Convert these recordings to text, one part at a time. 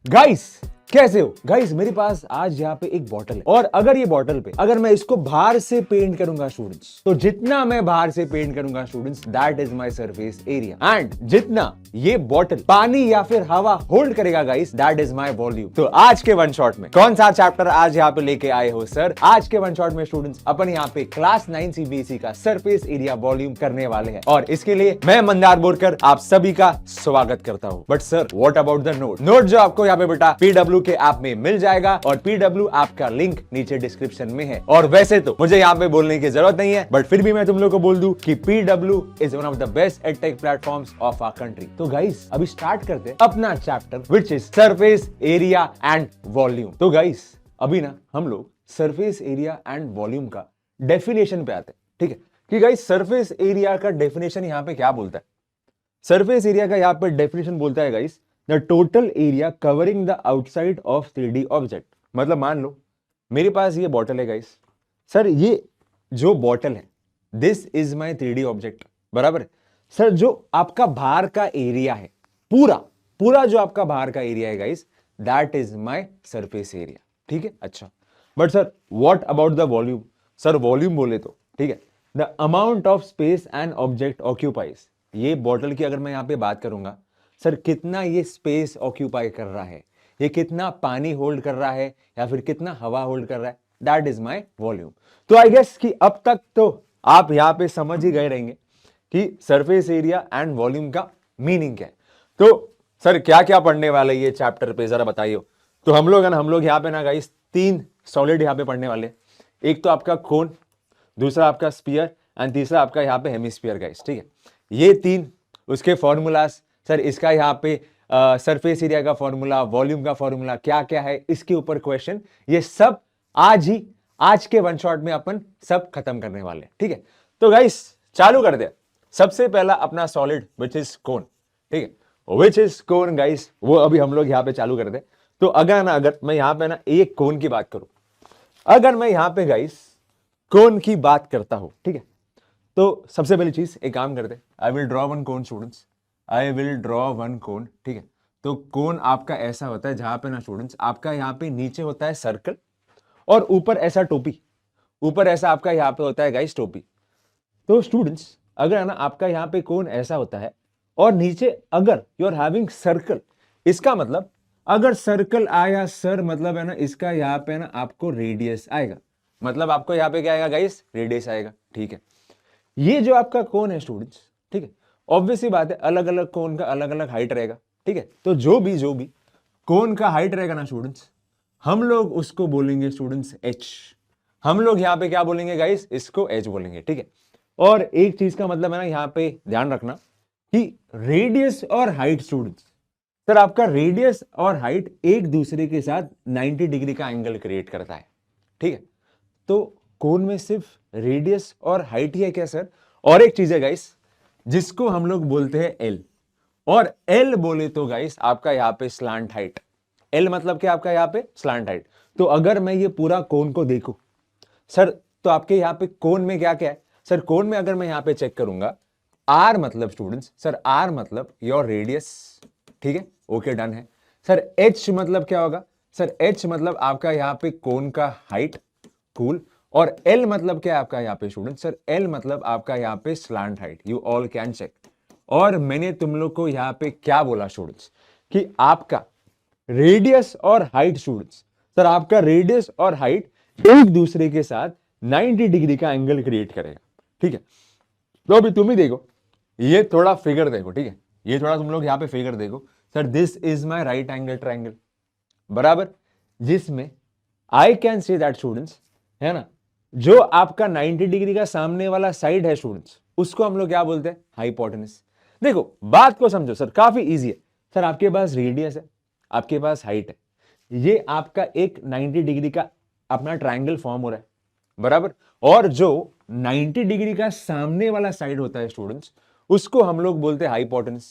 Guys कैसे हो guys. मेरे पास आज यहाँ पे एक बॉटल है और अगर ये बॉटल पे अगर मैं इसको बाहर से पेंट करूंगा स्टूडेंट्स, तो जितना मैं बाहर से पेंट करूंगा students, that is my surface area. And जितना ये बॉटल पानी या फिर हवा होल्ड करेगा guys, that is my volume. तो आज के वन शॉट में कौन सा चैप्टर आज यहाँ पे लेके आए हो सर? आज के वन शॉट में स्टूडेंट्स अपन यहाँ पे क्लास 9 सीबीएसई का सरफेस एरिया वॉल्यूम करने वाले हैं और इसके लिए मैं मंदार बोरकर आप सभी का स्वागत करता हूँ। But sir what about the note जो आपको यहाँ पे बेटा पीडब्ल्यू के ऐप में मिल जाएगा और पीडब्ल्यू ऐप का लिंक नीचे डिस्क्रिप्शन में है। और वैसे तो मुझे यहाँ पे बोलने की जरूरत नहीं है, बट फिर भी मैं तुम लोग को बोल दूं कि PW is one of the best edtech platforms of our country. तो गाइस अभी स्टार्ट करते हैं अपना chapter which is surface area and volume. तो गाइस अभी ना हम लोग सरफेस एरिया एंड वॉल्यूम का डेफिनेशन पे आते हैं, ठीक है? कि गाइस सरफेस एरिया का डेफिनेशन यहाँ पे क्या बोलता है? सरफेस एरिया का यहाँ पे डेफिनेशन बोलता है guys the total area covering the outside of 3D object. मतलब मान लो मेरे पास ये बॉटल है गाइस, सर ये जो बॉटल है this is my 3D object, बराबर है सर। जो आपका बाहर का एरिया है पूरा जो आपका बाहर का एरिया है guys, that is my surface area, ठीक है? अच्छा but sir what about the volume? Sir volume बोले तो ठीक है, the amount of space and object occupies. ये बॉटल की अगर मैं यहां पे बात करूंगा, सर कितना ये स्पेस ऑक्यूपाई कर रहा है, ये कितना पानी होल्ड कर रहा है या फिर कितना हवा होल्ड कर रहा है, दैट इज माय वॉल्यूम। तो आई गेस कि अब तक तो आप यहां पे समझ ही गए रहेंगे कि सरफेस एरिया एंड वॉल्यूम का मीनिंग क्या है। तो सर क्या क्या पढ़ने वाले ये चैप्टर पे जरा बताइए। तो हम लोग यहाँ पे ना गाइस 3 सॉलिड यहाँ पे पढ़ने वाले। एक तो आपका कोन, दूसरा आपका स्फीयर एंड तीसरा आपका यहाँ पे हेमिस्फीयर गाइस, ठीक है? ये 3 उसके फॉर्मूलाज, सर इसका यहाँ पे सरफेस एरिया का फॉर्मूला, वॉल्यूम का फॉर्मूला क्या क्या है, इसके ऊपर क्वेश्चन, ये सब आज के वन शॉट में अपन सब खत्म करने वाले हैं, ठीक है? तो गाइस चालू कर दे। सबसे पहला अपना सॉलिड विच इज कोन, ठीक है? विच इज कोन गाइस, वो अभी हम लोग यहाँ पे चालू कर दे। तो अगर मैं यहाँ पे ना एक कोन की बात करूं, अगर मैं यहाँ पे गाइस कोन की बात करता हूं, ठीक है? तो सबसे पहली चीज एक काम करते, I will draw one cone students, I will draw one कोन, ठीक है? तो कोन आपका ऐसा होता है जहां पे ना स्टूडेंट्स आपका यहाँ पे नीचे होता है सर्कल और ऊपर ऐसा टोपी, ऊपर ऐसा आपका यहाँ पे होता है गाइस टोपी। तो स्टूडेंट्स अगर है ना आपका यहाँ पे कोन ऐसा होता है और नीचे अगर यू आर हैविंग सर्कल, इसका मतलब अगर सर्कल आया सर, मतलब है ना इसका यहाँ पे ना आपको रेडियस आएगा, मतलब आपको यहाँ पे क्या आएगा गाइस? रेडियस आएगा, ठीक है? ये जो आपका कोन है स्टूडेंट्स, ठीक है, ऑब्वियस सी बात है अलग अलग कोन का अलग अलग हाइट रहेगा, ठीक है? तो जो भी कोन का हाइट रहेगा ना स्टूडेंट्स, हम लोग उसको बोलेंगे स्टूडेंट्स एच। हम लोग यहाँ पे क्या बोलेंगे गाइस? इसको एच बोलेंगे, ठीक है? और एक चीज का मतलब है ना यहाँ पे ध्यान रखना कि रेडियस और हाइट स्टूडेंट्स, सर आपका रेडियस और हाइट एक दूसरे के साथ 90 डिग्री का एंगल क्रिएट करता है, ठीक है? तो कोन में सिर्फ रेडियस और हाइट ही है क्या सर? और एक चीज है गाइस जिसको हम लोग बोलते हैं एल, और एल बोले तो गाइस आपका यहाँ पे स्लांट हाइट। एल मतलब क्या? आपका यहाँ पे स्लांट हाइट। तो अगर मैं ये पूरा कोन को देखूं सर, तो आपके यहाँ पे कोन में क्या क्या है सर? कोन में अगर मैं यहाँ पे चेक करूंगा, आर मतलब स्टूडेंट्स, सर आर मतलब योर रेडियस, ठीक है? ओके डन है सर। एच मतलब क्या होगा सर? एच मतलब आपका यहाँ पे कोन का हाइट, कूल। और एल मतलब क्या है आपका यहाँ पे स्टूडेंट? सर एल मतलब आपका यहाँ पे slant height, you all can check. और मैंने तुम लोग को यहाँ पे क्या बोला स्टूडेंट्स कि आपका रेडियस और हाइट स्टूडेंट्स, सर आपका रेडियस और हाइट एक दूसरे के साथ 90 डिग्री का एंगल क्रिएट करेगा, ठीक है? तो अभी तुम ही देखो, ये थोड़ा फिगर देखो, ठीक है? ये थोड़ा तुम लोग यहाँ पे फिगर देखो sir, this is my right angle triangle, बराबर, जिसमें आई कैन से दैट स्टूडेंट्स, है ना, जो आपका 90 डिग्री का सामने वाला साइड है स्टूडेंट्स, उसको हम लोग क्या बोलते हैं? हाइपोटेनस। देखो बात को समझो सर, काफी इजी है सर। आपके पास रेडियस है, आपके पास हाइट है, ये आपका एक 90 डिग्री का अपना ट्राइंगल फॉर्म हो रहा है, बराबर। और जो 90 डिग्री का सामने वाला साइड होता है स्टूडेंट्स, उसको हम लोग बोलते हैं हाइपोटेनस।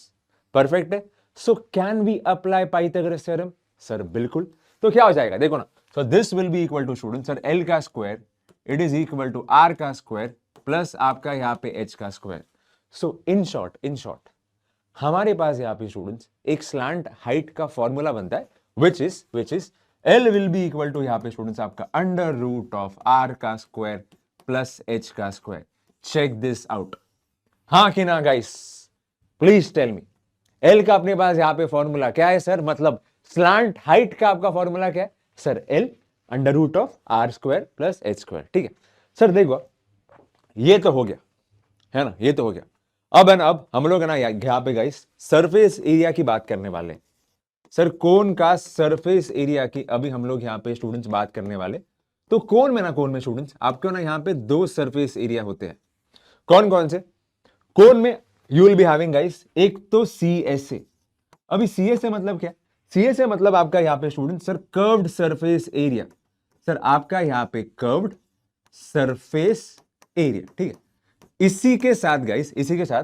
परफेक्ट है। So can we apply Pythagoras theorem? Sir बिल्कुल। तो क्या हो जाएगा देखो ना, so this will be equal to student sir L का square it is equal to are का स्क्वायर प्लस आपका यहाँ पे एच का स्क्वायर। सो इन शॉर्ट हमारे पास यहाँ पे स्टूडेंट्स एक स्लांट हाइट का फॉर्मूला बनता है which is L will be equal to यहाँ पे स्टूडेंट्स आपका अंडर रूट ऑफ R का स्क्वायर प्लस H का स्क्वायर। चेक दिस आउट, हाँ कि ना guys, please tell me. L का अपने पास यहाँ पे फॉर्मूला क्या है सर, मतलब स्लांट हाइट का आपका फॉर्मूला क्या है sir, L under root of R square plus H square. ठीक है सर, देखो ये तो हो गया है ना, ये तो हो गया। अब हम लोग है ना यहाँ पे गाइस सरफेस एरिया की बात करने वाले हैं। सर कोन का सरफेस एरिया की अभी हम लोग यहाँ पे स्टूडेंट्स बात करने वाले। तो कोन में स्टूडेंट्स आपको ना यहाँ पे दो सरफेस एरिया होते हैं। कौन कौन से? कोन में you will be having guys एक तो CSA। अभी CSA मतलब क्या? CSA मतलब आपका यहाँ पे student sir curved surface area. Sir आपका यहाँ पे कर्व्ड सरफेस एरिया। ठीक है, इसी के साथ गाइस, इसी के साथ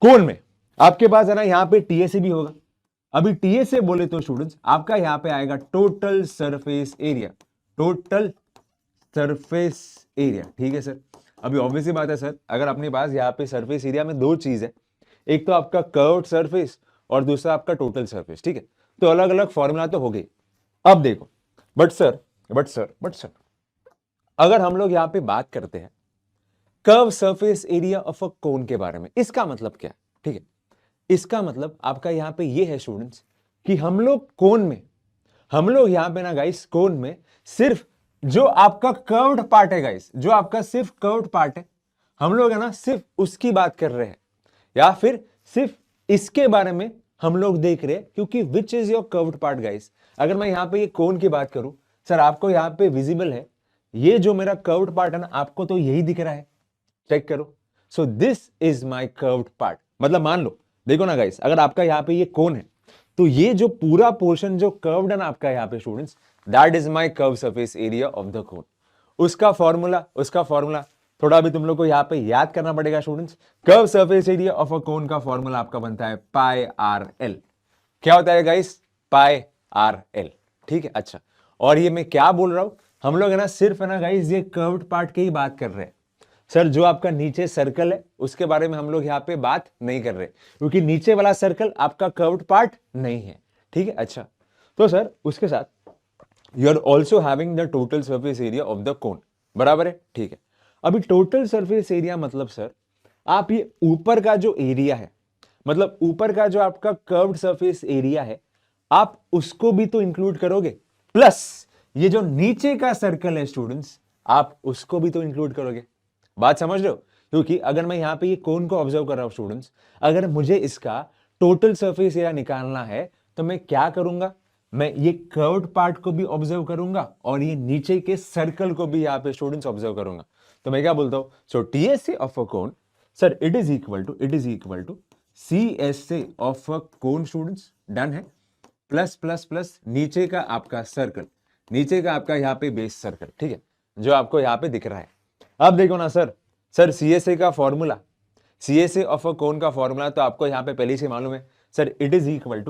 कोन में आपके पास है ना यहाँ पे TSA भी होगा। अभी TSA बोले तो स्टूडेंट्स आपका यहाँ पे आएगा total surface area, total surface area. ठीक है सर, अभी ऑब्वियसली बात है सर, अगर अपने पास यहाँ पे सरफेस एरिया में दो चीज है, एक तो आपका कर्व्ड सरफेस और दूसरा आपका टोटल सरफेस। ठीक है, तो अलग अलग फॉर्मूला तो हो गई। अब देखो, बट सर अगर हम लोग यहाँ पे बात करते हैं curve surface area of a cone के बारे में, इसका मतलब क्या है? ठीक है, इसका मतलब आपका यहां पे ये है स्टूडेंट्स कि हम लोग यहां पे ना गाइस कोन में सिर्फ जो आपका कर्व्ड पार्ट है गाइस, जो आपका सिर्फ कर्व्ड पार्ट है, हम लोग है ना सिर्फ उसकी बात कर रहे हैं, या फिर सिर्फ इसके बारे में हम लोग देख रहे हैं, क्योंकि which is your curved part guys. अगर मैं यहां पे ये कोन की बात करूं सर, आपको यहां पे विजिबल है ये जो मेरा कर्व्ड पार्ट है ना, आपको तो यही दिख रहा है, चेक करो। So this is my curved part. मतलब मान लो, देखो ना गाइस, अगर आपका यहाँ पे ये कोन है तो ये जो पूरा पोर्शन जो कर्व्ड है ना आपका यहाँ पे students, that is my curve surface area of the कोन। उसका फॉर्मूला थोड़ा भी तुम लोग को यहाँ पे याद करना पड़ेगा students. Curve surface area of a cone का फॉर्मूला आपका बनता है पाई आर एल। क्या होता है गाइस? Pi R L. ठीक है, अच्छा, और ये मैं क्या बोल रहा हूं, हम लोग है ना सिर्फ है ना गाइस ये कर्व्ड पार्ट की ही बात कर रहे हैं सर। जो आपका नीचे सर्कल है उसके बारे में हम लोग यहाँ पे बात नहीं कर रहे, क्योंकि नीचे वाला सर्कल आपका कर्व्ड पार्ट नहीं है। ठीक है, अच्छा, तो सर उसके साथ you are also having the total surface area of the cone, बराबर है। ठीक है, अभी टोटल सरफेस एरिया मतलब सर आप ये ऊपर का जो एरिया है, मतलब ऊपर का जो आपका कर्व्ड सरफेस एरिया है, आप उसको भी तो इंक्लूड करोगे, प्लस ये जो नीचे का सर्कल है स्टूडेंट्स, आप उसको भी तो इंक्लूड करोगे। बात समझ रहे हो? क्योंकि अगर मैं यहां पे ये कोन को ऑब्जर्व कर रहा हूं स्टूडेंट्स, अगर मुझे इसका टोटल सरफेस एरिया निकालना है तो मैं क्या करूंगा, मैं ये कर्व्ड पार्ट को भी ऑब्जर्व करूंगा और ये नीचे के सर्कल को भी यहां पे स्टूडेंट्स ऑब्जर्व करूंगा। तो मैं क्या बोलता हूं, so TSA of a cone sir it is equal to CSA of a cone students. Done है, प्लस प्लस प्लस नीचे का आपका सर्कल, नीचे का आपका यहाँ पे बेस सर्कल। ठीक है, जो आपको यहाँ पे दिख रहा है। अब देखो ना सर CSA का formula, CSA of a cone का फॉर्मूला तो आपको यहां पे पहले से मालूम है sir, it is equal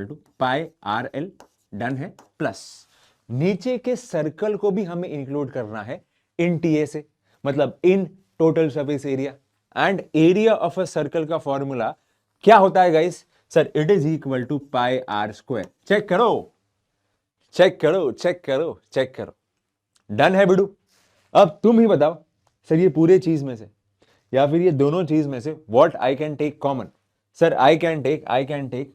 to pi R L. Done है, प्लस नीचे के सर्कल को भी हमें इंक्लूड करना है इन TSA, मतलब in total surface area. And area of a circle का फॉर्मूला क्या होता है guys sir, it is equal to pi are square. Check करो। डन है बिडू। अब तुम ही बताओ सर, ये पूरे चीज में से या फिर ये दोनों चीज में से what I can take common. Sir I can take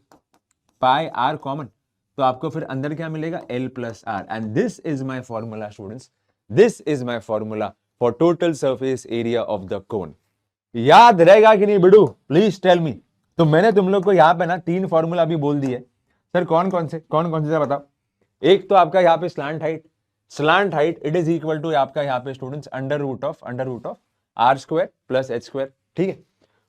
pi R common, तो आपको फिर अंदर क्या मिलेगा, L plus R. And this is my formula students, this is my formula for total surface area of the cone. याद रहेगा कि नहीं बिडू, प्लीज टेल मी। तो मैंने तुम लोग को यहाँ पे ना 3 फॉर्मूला भी बोल दिए सर, कौन कौन से बताओ। एक तो आपका यहाँ पे slant height it is equal to आपका यहाँ पे students under root of R square plus H square. ठीक है,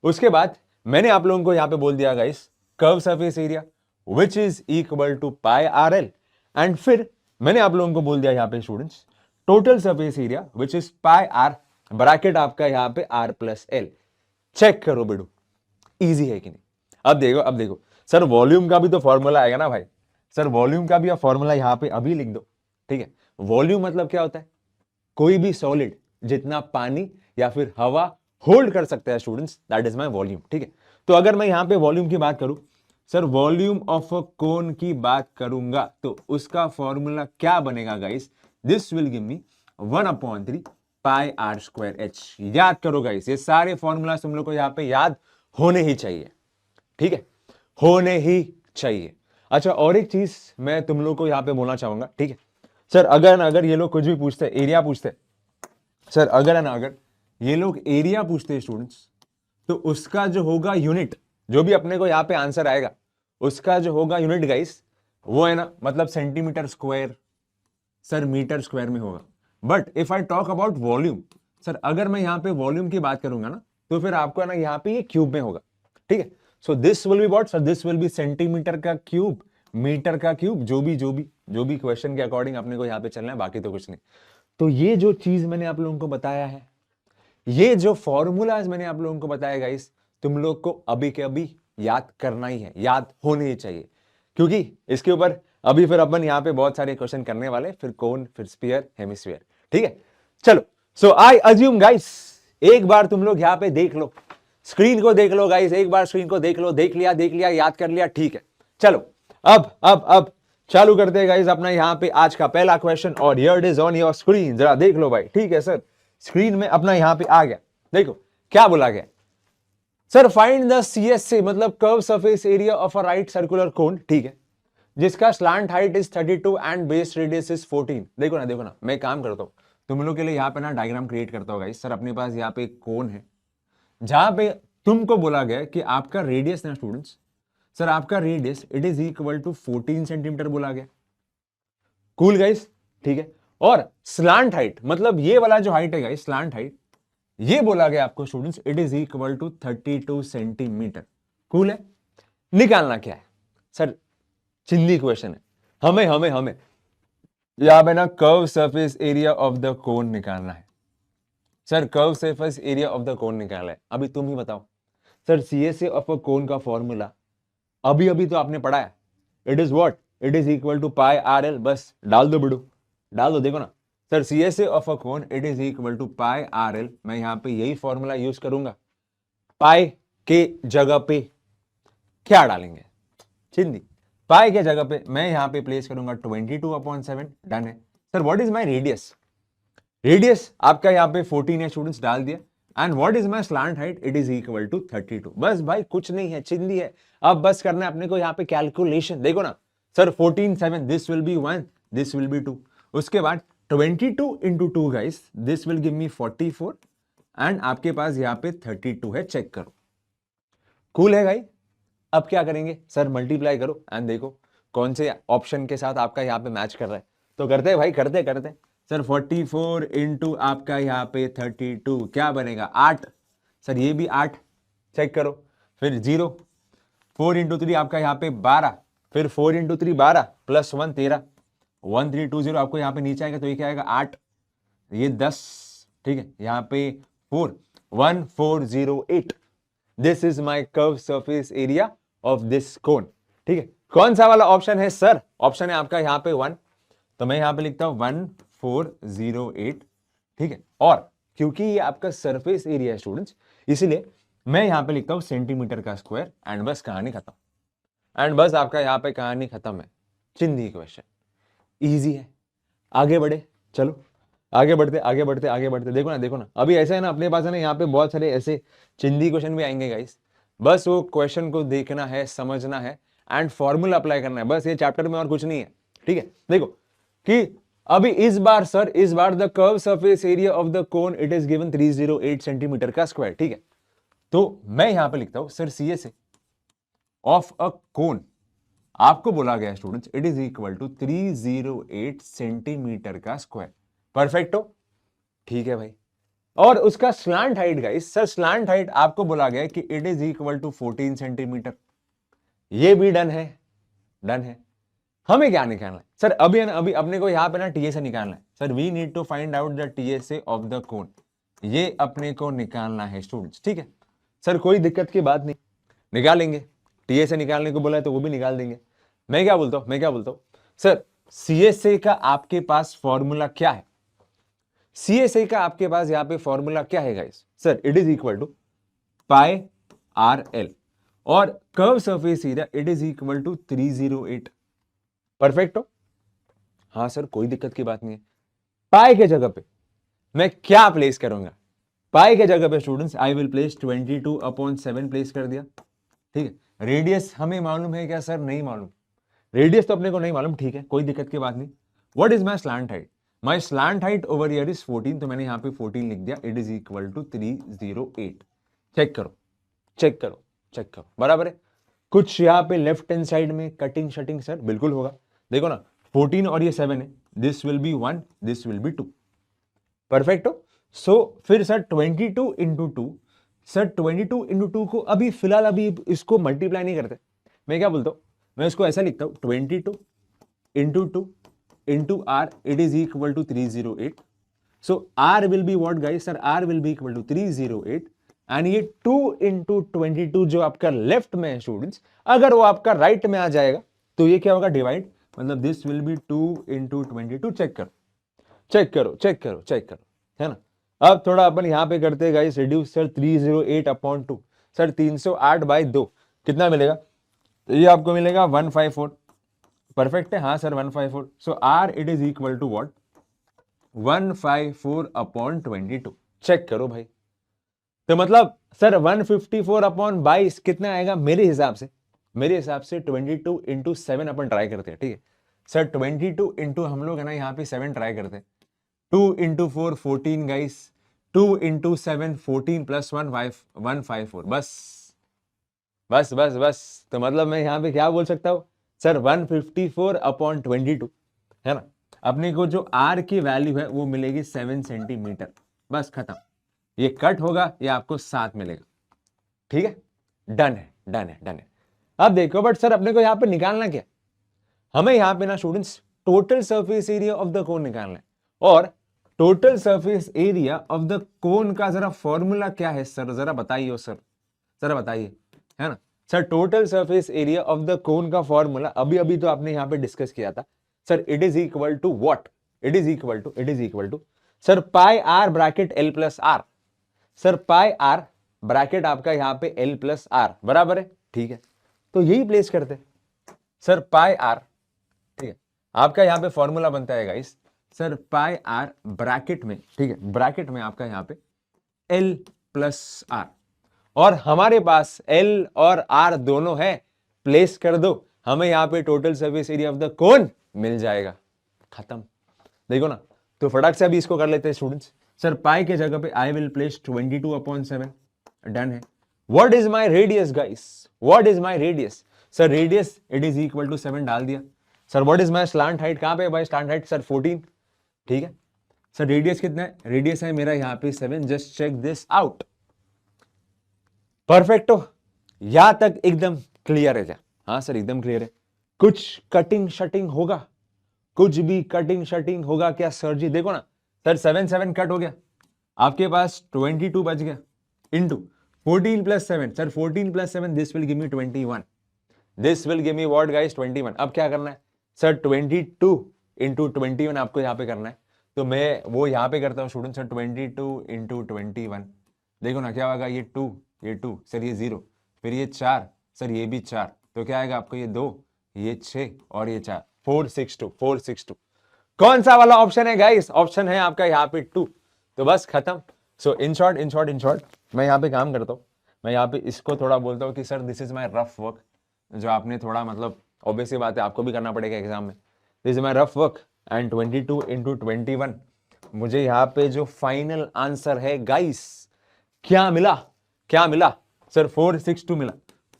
उसके बाद मैंने आप लोगों को यहाँ पे बोल दिया guys curve surface area which is equal to pi R L. And फिर मैंने आप लोगों को बोल दिया यहाँ पे students total surface area which is pi R bracket आपका यहाँ पे R प्लस एल। चेक करो बेडू, इजी है कि नहीं। अब देखो सर, वॉल्यूम का भी तो फॉर्मूला आएगा ना भाई। सर वॉल्यूम का भी आप फॉर्मूला यहाँ पे अभी लिख दो। ठीक है, वॉल्यूम मतलब क्या होता है, कोई भी सॉलिड जितना पानी या फिर हवा होल्ड कर सकता है students, that is my volume. ठीक है, तो अगर मैं यहां पे वॉल्यूम की बात करूं sir volume of a cone की बात करूंगा तो उसका फॉर्मूला क्या बनेगा guys, this will give me 1/3 pi are square H. याद करो गाइस, ये सारे फॉर्मूला तुम लोग को यहाँ पे याद होने ही चाहिए, ठीक है, होने ही चाहिए। अच्छा और एक चीज मैं तुम लोग को यहाँ पे बोलना चाहूंगा, ठीक है सर, अगर ये लोग कुछ भी पूछते, एरिया पूछते, सर अगर ये लोग एरिया पूछते स्टूडेंट्स, तो उसका जो होगा यूनिट, जो भी अपने को यहाँ पे आंसर आएगा उसका जो होगा यूनिट गाइस, वो है ना मतलब centimetre square, sir metre square में होगा। But if I talk about volume, sir अगर मैं यहाँ पे वॉल्यूम की बात करूंगा ना, तो फिर आपको है ना यहाँ पे ये क्यूब में होगा, ठीक है। सो this will be what sir, this will B centimetre का क्यूब, मीटर का क्यूब, जो भी क्वेश्चन के अकॉर्डिंग अपने को यहाँ पे चलना है, बाकी तो कुछ नहीं। तो ये जो चीज मैंने आप लोगों को बताया है, ये जो फॉर्मूलाज मैंने आप लोगों को बताया गाइस, तुम लोग को अभी के अभी याद करना ही है, याद होने ही चाहिए, क्योंकि इसके ऊपर अभी फिर अपन यहाँ पे बहुत सारे क्वेश्चन करने वाले, फिर कोन, फिर स्फीयर, हेमिस्फीयर, ठीक है। चलो सो आई अज्यूम गाइस, एक बार तुम लोग यहाँ पे देख लो, स्क्रीन को देख लो गाइस, एक बार स्क्रीन को देख लो, देख लिया, याद कर लिया, ठीक है। चलो अब चालू करते हैं गाइस अपना यहाँ पे आज का पहला क्वेश्चन, और here it is on your screen, जरा देख लो भाई, ठीक है सर। स्क्रीन में अपना यहाँ पे आ गया, देखो क्या बोला गया सर, फाइंड द सीएसए मतलब curve surface area of a right circular cone, ठीक है, जिसका slant height is 32 and base radius is 14। देखो ना मैं काम करता हूं तुम लोग के लिए, यहाँ पे ना डायग्राम क्रिएट करता होगा सर। अपने पास यहाँ पे एक कोन है, जहां पे तुमको बोला गया कि आपका रेडियस ना स्टूडेंट्स, सर आपका radius it is equal to 14 centimetre बोला गया। कूल गाइस, ठीक है। और स्लांट हाइट मतलब ये वाला जो हाइट है गाइस, स्लांट हाइट, ये बोला गया आपको students, it is equal to 32 centimetre. Cool है। निकालना क्या है सर, चिंदी क्वेश्चन है, हमें यहां पे ना curve surface area of the cone निकालना है sir, curve surface area of the cone निकालना है। अभी तुम ही बताओ sir, CSA of a cone का फॉर्मूला अभी तो आपने पढ़ा है, it is what, it is equal to pi R L. बस डाल दो बिडू, डाल दो, देखो ना sir, CSA of a cone it is equal to pi R L. मैं यहां पे यही फॉर्मूला यूज करूंगा, पाई के जगह पे क्या डालेंगे, चिंदी, पाई के जगह पे मैं यहां पे प्लेस करूंगा 22/7। डन है sir. What is my radius, radius आपका यहाँ पे 14 है स्टूडेंट्स, डाल दिया। And what is my slant height, it is equal to 32। बस भाई कुछ नहीं है, चिंदी है। अब बस करना है अपने को यहाँ पे कैलकुलेशन, देखो ना sir 14 7, this will be 1, this will be 2। उसके बाद 22 into 2 guys, this will give me 44 and आपके पास यहाँ पे 32 है, चेक करो। कूल है भाई। अब क्या करेंगे सर, मल्टीप्लाई करो एंड देखो कौन से ऑप्शन के साथ आपका यहाँ पे मैच कर रहा है। तो करते हैं भाई, करते सर। 44 इंटू आपका यहाँ पे 32 क्या बनेगा, 8। सर ये भी 8, चेक करो। फिर 0, 4 इंटू 3 आपका यहाँ पे 12, फिर 4 इंटू 3 12 प्लस 1 13, 1320 आपको यहाँ पे नीचे आएगा, तो ये क्या आएगा 8, ये 10, ठीक है। यहाँ पे 4, 1408। This is my curve surface area of this cone, ठीक है। कौन सा वाला ऑप्शन है सर, ऑप्शन है आपका यहाँ पे 1, तो मैं यहाँ पे लिखता हूं 1408, ठीक है। और क्योंकि ये आपका सरफेस एरिया है स्टूडेंट्स, इसलिए मैं यहाँ पे लिखता हूं सेंटीमीटर का स्क्वायर एंड बस कहानी खत्म। एंड बस आपका यहाँ पे कहानी खत्म है, चिंदी क्वेश्चन, इजी है। आगे बढ़े, चलो आगे बढ़ते। देखो ना अभी ऐसा है ना, अपने पास है ना यहाँ पे बहुत सारे ऐसे चिंदी क्वेश्चन भी आएंगे गाइस। बस वो क्वेश्चन को देखना है, समझना है एंड फॉर्मूला अप्लाई करना है, बस ये चैप्टर में और कुछ नहीं है, ठीक है। देखो कि अभी इस बार the curve surface area of the cone it is given 308 centimetre का स्क्वायर, ठीक है। तो मैं यहां पे लिखता हूं sir, CSA of a cone आपको बोला गया students, it is equal to 308 centimetre का स्क्वायर। परफेक्ट हो, ठीक है भाई। और उसका slant height guys, sir slant height आपको बोला गया कि it is equal to 14 centimetre. ये भी डन है, डन है। हमें क्या निकालना है सर, अभी अपने को यहां पे ना टीएसए निकालना है sir. We need to find out the TSA of the cone, ये अपने को निकालना है स्टूडेंट्स, ठीक है सर। कोई दिक्कत की बात नहीं, निकालेंगे। टीएसए निकालने को बोला है तो वो भी निकाल देंगे। मैं क्या बोलता हूं सर, सीएसए का आपके पास फॉर्मूला क्या है, सीएसए का आपके पास यहाँ पे फॉर्मूला क्या है guys, sir it is equal to pi R L. और curve surface area it is equal to 308। Perfect हो? हाँ सर, कोई दिक्कत की बात नहीं है। पाई के जगह पे मैं क्या प्लेस करूंगा? पाई के जगह पे students I will place 22/7 place कर दिया। ठीक है, रेडियस हमें मालूम है क्या सर? नहीं मालूम। रेडियस तो अपने को नहीं मालूम, ठीक है, कोई दिक्कत की बात नहीं। What is my slant height? My slant height over here is 14, तो मैंने यहाँ पे 14 लिख दिया। It is equal to 308। Check करो, चेक करो, चेक करो, बराबर है। कुछ यहाँ पे लेफ्ट हैंड साइड में कटिंग शटिंग सर बिल्कुल होगा। देखो ना, 14 और ये 7 है, this will be 1, this will be 2। Perfect हो? सो फिर सर 22/2, सर 22/2 को अभी फिलहाल अभी इसको मल्टीप्लाई नहीं करते। मैं क्या बोलता हूँ, मैं इसको ऐसा लिखता हूँ 22/2 it is equal to 308। So R will be what guys? Sir R will be equal to 308 and ये 2/22 जो आपका लेफ्ट में है स्टूडेंट्स, अगर वो आपका राइट में आ जाएगा तो ये क्या होगा? डिवाइड, मतलब दिस विल बी 2/22। चेक करो, चेक करो, चेक करो, चेक करो, है ना। अब थोड़ा अपन यहां पे करते हैं गाइस रिड्यूस। सर 308/2, सर 308/2 कितना मिलेगा? तो ये आपको मिलेगा 154। परफेक्ट है? हाँ sir 154। So R it is equal to what? 154/22। Check करो भाई। तो मतलब सर 154/22 कितना आएगा मेरे हिसाब से? मेरे हिसाब से 22/7 अपन ट्राई करते हैं, ठीक है सर। 22 इंटू हम लोग है ना यहाँ पे 7 ट्राई करते हैं। 2 × 4 14 गाइस, 2 × 7 14 प्लस 1 154। बस बस बस बस। तो मतलब मैं यहाँ पे क्या बोल सकता हूँ सर? 154/22, है ना। अपने को जो आर की वैल्यू है वो मिलेगी 7 सेंटीमीटर। बस खत्म। ये कट होगा, ये आपको 7 मिलेगा। ठीक है, डन है, डन है, डन है। अब देखो, बट सर अपने को यहाँ पे निकालना क्या? हमें यहाँ पे ना students total surface area of the cone निकालना है। और total surface area of the कोन का जरा फॉर्मूला क्या है सर? जरा बताइए सर, जरा बताइए, है ना sir. Total surface area of the कोन का फॉर्मूला अभी अभी तो आपने यहाँ पे डिस्कस किया था sir. It is equal to what? It is equal to sir pi R bracket L plus R. Sir pi R bracket आपका यहाँ पे एल प्लस आर, बराबर है, ठीक है। तो यही प्लेस करते सर पाई आर, ठीक है। आपका यहाँ पे फॉर्मूला बनता है guys sir pi R bracket में, ठीक है, ब्रैकेट में आपका यहाँ पे एल प्लस आर। और हमारे पास एल और आर दोनों है, प्लेस कर दो, हमें यहाँ पे total surface area of the cone मिल जाएगा। खत्म। देखो ना, तो फटाक से अभी इसको कर लेते हैं स्टूडेंट्स। सर पाई के जगह पे आई विल प्लेस 22/7। डन है। What is my radius guys? What is my radius? Sir radius it is equal to 7 डाल दिया। Sir what is my slant height? कहां पे भाई स्लैंट हाइट? सर 14, ठीक है। सर रेडियस कितना है? रेडियस है मेरा यहाँ पे 7। Just check this out. Perfect हो? यहां तक एकदम क्लियर है क्या? हाँ सर एकदम क्लियर है। कुछ कटिंग शटिंग होगा? कुछ भी कटिंग शटिंग होगा क्या सर जी? देखो ना सर 7 कट हो गया, आपके पास 22 बच गया into 14 + 7। Sir 14 + 7 this will give me 21। This will give me what guys? 21। अब क्या करना है सर? 22 × 21 आपको यहाँ पे करना है। तो मैं वो यहाँ पे करता हूँ स्टूडेंट। सर 22 × 21, देखो ना क्या होगा? ये 2, ये 2, सर ये 0, फिर ये 4, सर ये भी 4, तो क्या आएगा आपको? ये 2, ये 6 और ये 4, 462, 462। कौन सा वाला ऑप्शन है गाइस? ऑप्शन है आपका यहाँ पे 2। तो बस खत्म। सो इन शॉर्ट मैं यहाँ पे काम करता हूँ। मैं यहाँ पे इसको थोड़ा बोलता हूँ कि sir this is my rough work, जो आपने थोड़ा मतलब ऑब्वियस सी बात है आपको भी करना पड़ेगा एग्जाम में। This is my rough work and 22 × 21 मुझे यहाँ पे जो फाइनल आंसर है गाइस, क्या मिला? क्या मिला सर? 462 मिला,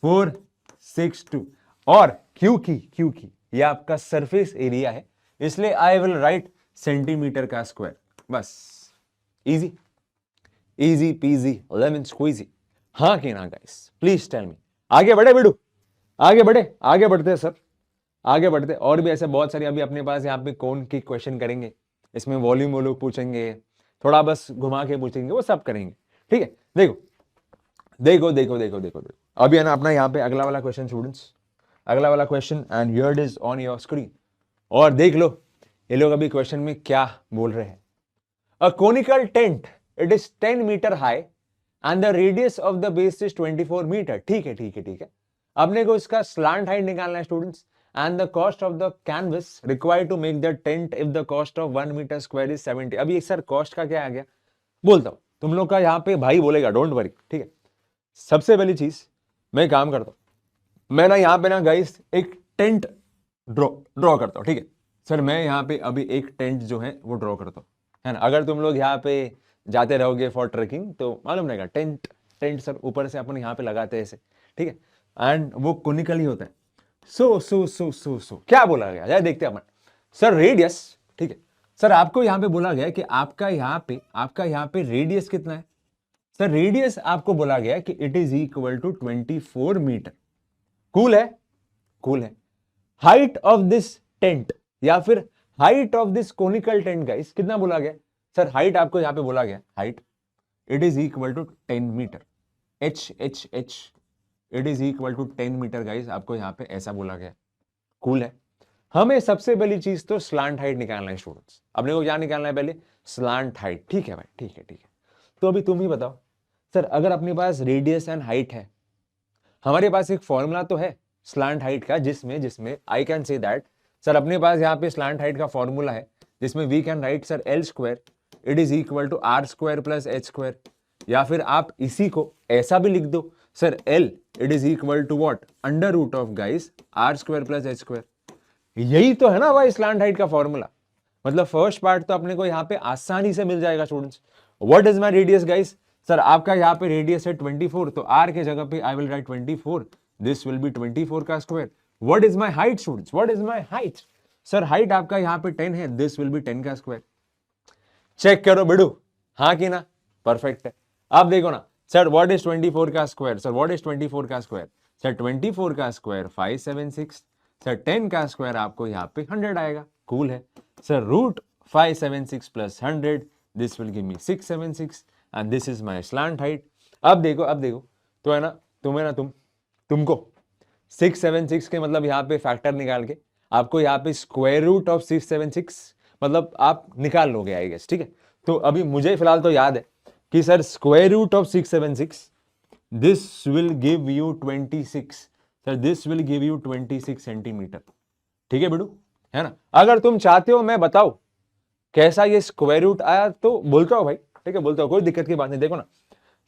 462। और क्योंकि ये आपका सरफेस एरिया है, इसलिए आई विल राइट सेंटीमीटर का स्क्वायर। बस easy easy peasy lemon squeezy. हाँ कि ना गाइस? प्लीज टेल मी। आगे बढ़े बिडू, आगे बढ़ते हैं सर, आगे बढ़ते। और भी ऐसे बहुत सारे अभी अपने पास यहाँ पे कौन की क्वेश्चन करेंगे, इसमें वॉल्यूम वो लोग पूछेंगे, थोड़ा बस घुमा के पूछेंगे, वो सब करेंगे, ठीक है। देखो अभी है ना अपना यहाँ पे अगला वाला क्वेश्चन स्टूडेंट्स, अगला वाला question and here it is on your screen. और देख लो ये लोग अभी क्वेश्चन में क्या बोल रहे हैं। A conical tent, it is 10 metre high and the radius of the base is 24 metre. ठीक है ठीक है ठीक है। अपने को इसका स्लांट हाइट निकालना है students. And the cost of the canvas required to make the tent if the cost of 1 metre square is 70। अभी सर कॉस्ट का क्या आ गया बोलता हूं, तुम लोग का यहाँ पे भाई बोलेगा, डोंट वरी, ठीक है। सबसे पहली चीज मैं काम करता हूं, मैं ना यहाँ पे ना गाइस एक टेंट ड्रॉ करता हूँ, ठीक है सर। मैं यहाँ पे अभी एक टेंट जो है वो ड्रॉ करता हूँ, है ना। अगर तुम लोग यहाँ पे जाते रहोगे फॉर ट्रेकिंग तो मालूम रहेगा, टेंट टेंट सर ऊपर से अपन यहाँ पे लगाते हैं ऐसे, ठीक है। एंड वो कोनिकल ही होता है। सो क्या बोला गया, यार देखते हैं अपन। सर रेडियस, ठीक है सर, आपको यहाँ पे बोला गया कि आपका यहाँ पे रेडियस कितना है। सर रेडियस आपको बोला गया कि it is equal to 24 metre. Cool है, कूल है। हाइट ऑफ दिस टेंट या फिर height of this conical tent guys कितना बोला गया। सर हाइट आपको यहाँ पे बोला गया, height it is equal to 10 metre. H it is equal to 10 metre guys, आपको यहाँ पे ऐसा बोला गया। कूल है। हमें सबसे पहली चीज तो स्लांट हाइट निकालना है स्टूडेंट्स। अपने को क्या निकालना है पहले, स्लांट हाइट। ठीक है भाई, ठीक है ठीक है। तो अभी तुम ही बताओ सर, अगर अपने पास रेडियस एंड हाइट है, हमारे पास एक फॉर्मूला तो है स्लांट हाइट का, जिसमें आई कैन से दैट सर अपने पास यहाँ पे स्लांट हाइट का फॉर्मूला है, जिसमें we can write sir L square it is equal to R square plus H square. या फिर आप इसी को ऐसा भी लिख दो sir, L it is equal to what, under root of guys R square plus H square. यही तो है ना भाई स्लांट हाइट का फॉर्मूला। मतलब फर्स्ट पार्ट तो अपने को यहाँ पे आसानी से मिल जाएगा students. What is my radius guys, sir आपका यहाँ पे रेडियस है 24, तो आर के जगह पे I will right 24, this will B 24 का square. What is my height students, what is my height, sir height आपका यहाँ पे 10 है, दिस विल बी 10 का स्क्वायर। चेक करो बेडू, हाँ कि ना, परफेक्ट है। अब देखो ना सर, व्हाट इज 24 का स्क्वायर, सर व्हाट इज 24 का स्क्वायर, सर 24 का स्क्वायर 576, सर 10 का स्क्वायर आपको यहाँ पे 100 आएगा। कूल है sir, root 576 plus 100 this will give me 676 and this is my slant height. अब देखो तो है ना, तुमको 676 के मतलब यहाँ पे फैक्टर निकाल के आपको यहाँ पे स्क्वायर रूट ऑफ 676 मतलब आप निकाल लोगे आई गेस, ठीक है। तो अभी मुझे फिलहाल तो याद है कि sir square root of 676 this will give you 26, sir this will give you 26 centimetre. ठीक है बेटू, है ना। अगर तुम चाहते हो मैं बताऊं कैसा ये स्क्वायर रूट आया तो बोलता हूं भाई, ठीक है बोलता हूं, कोई दिक्कत की बात नहीं। देखो ना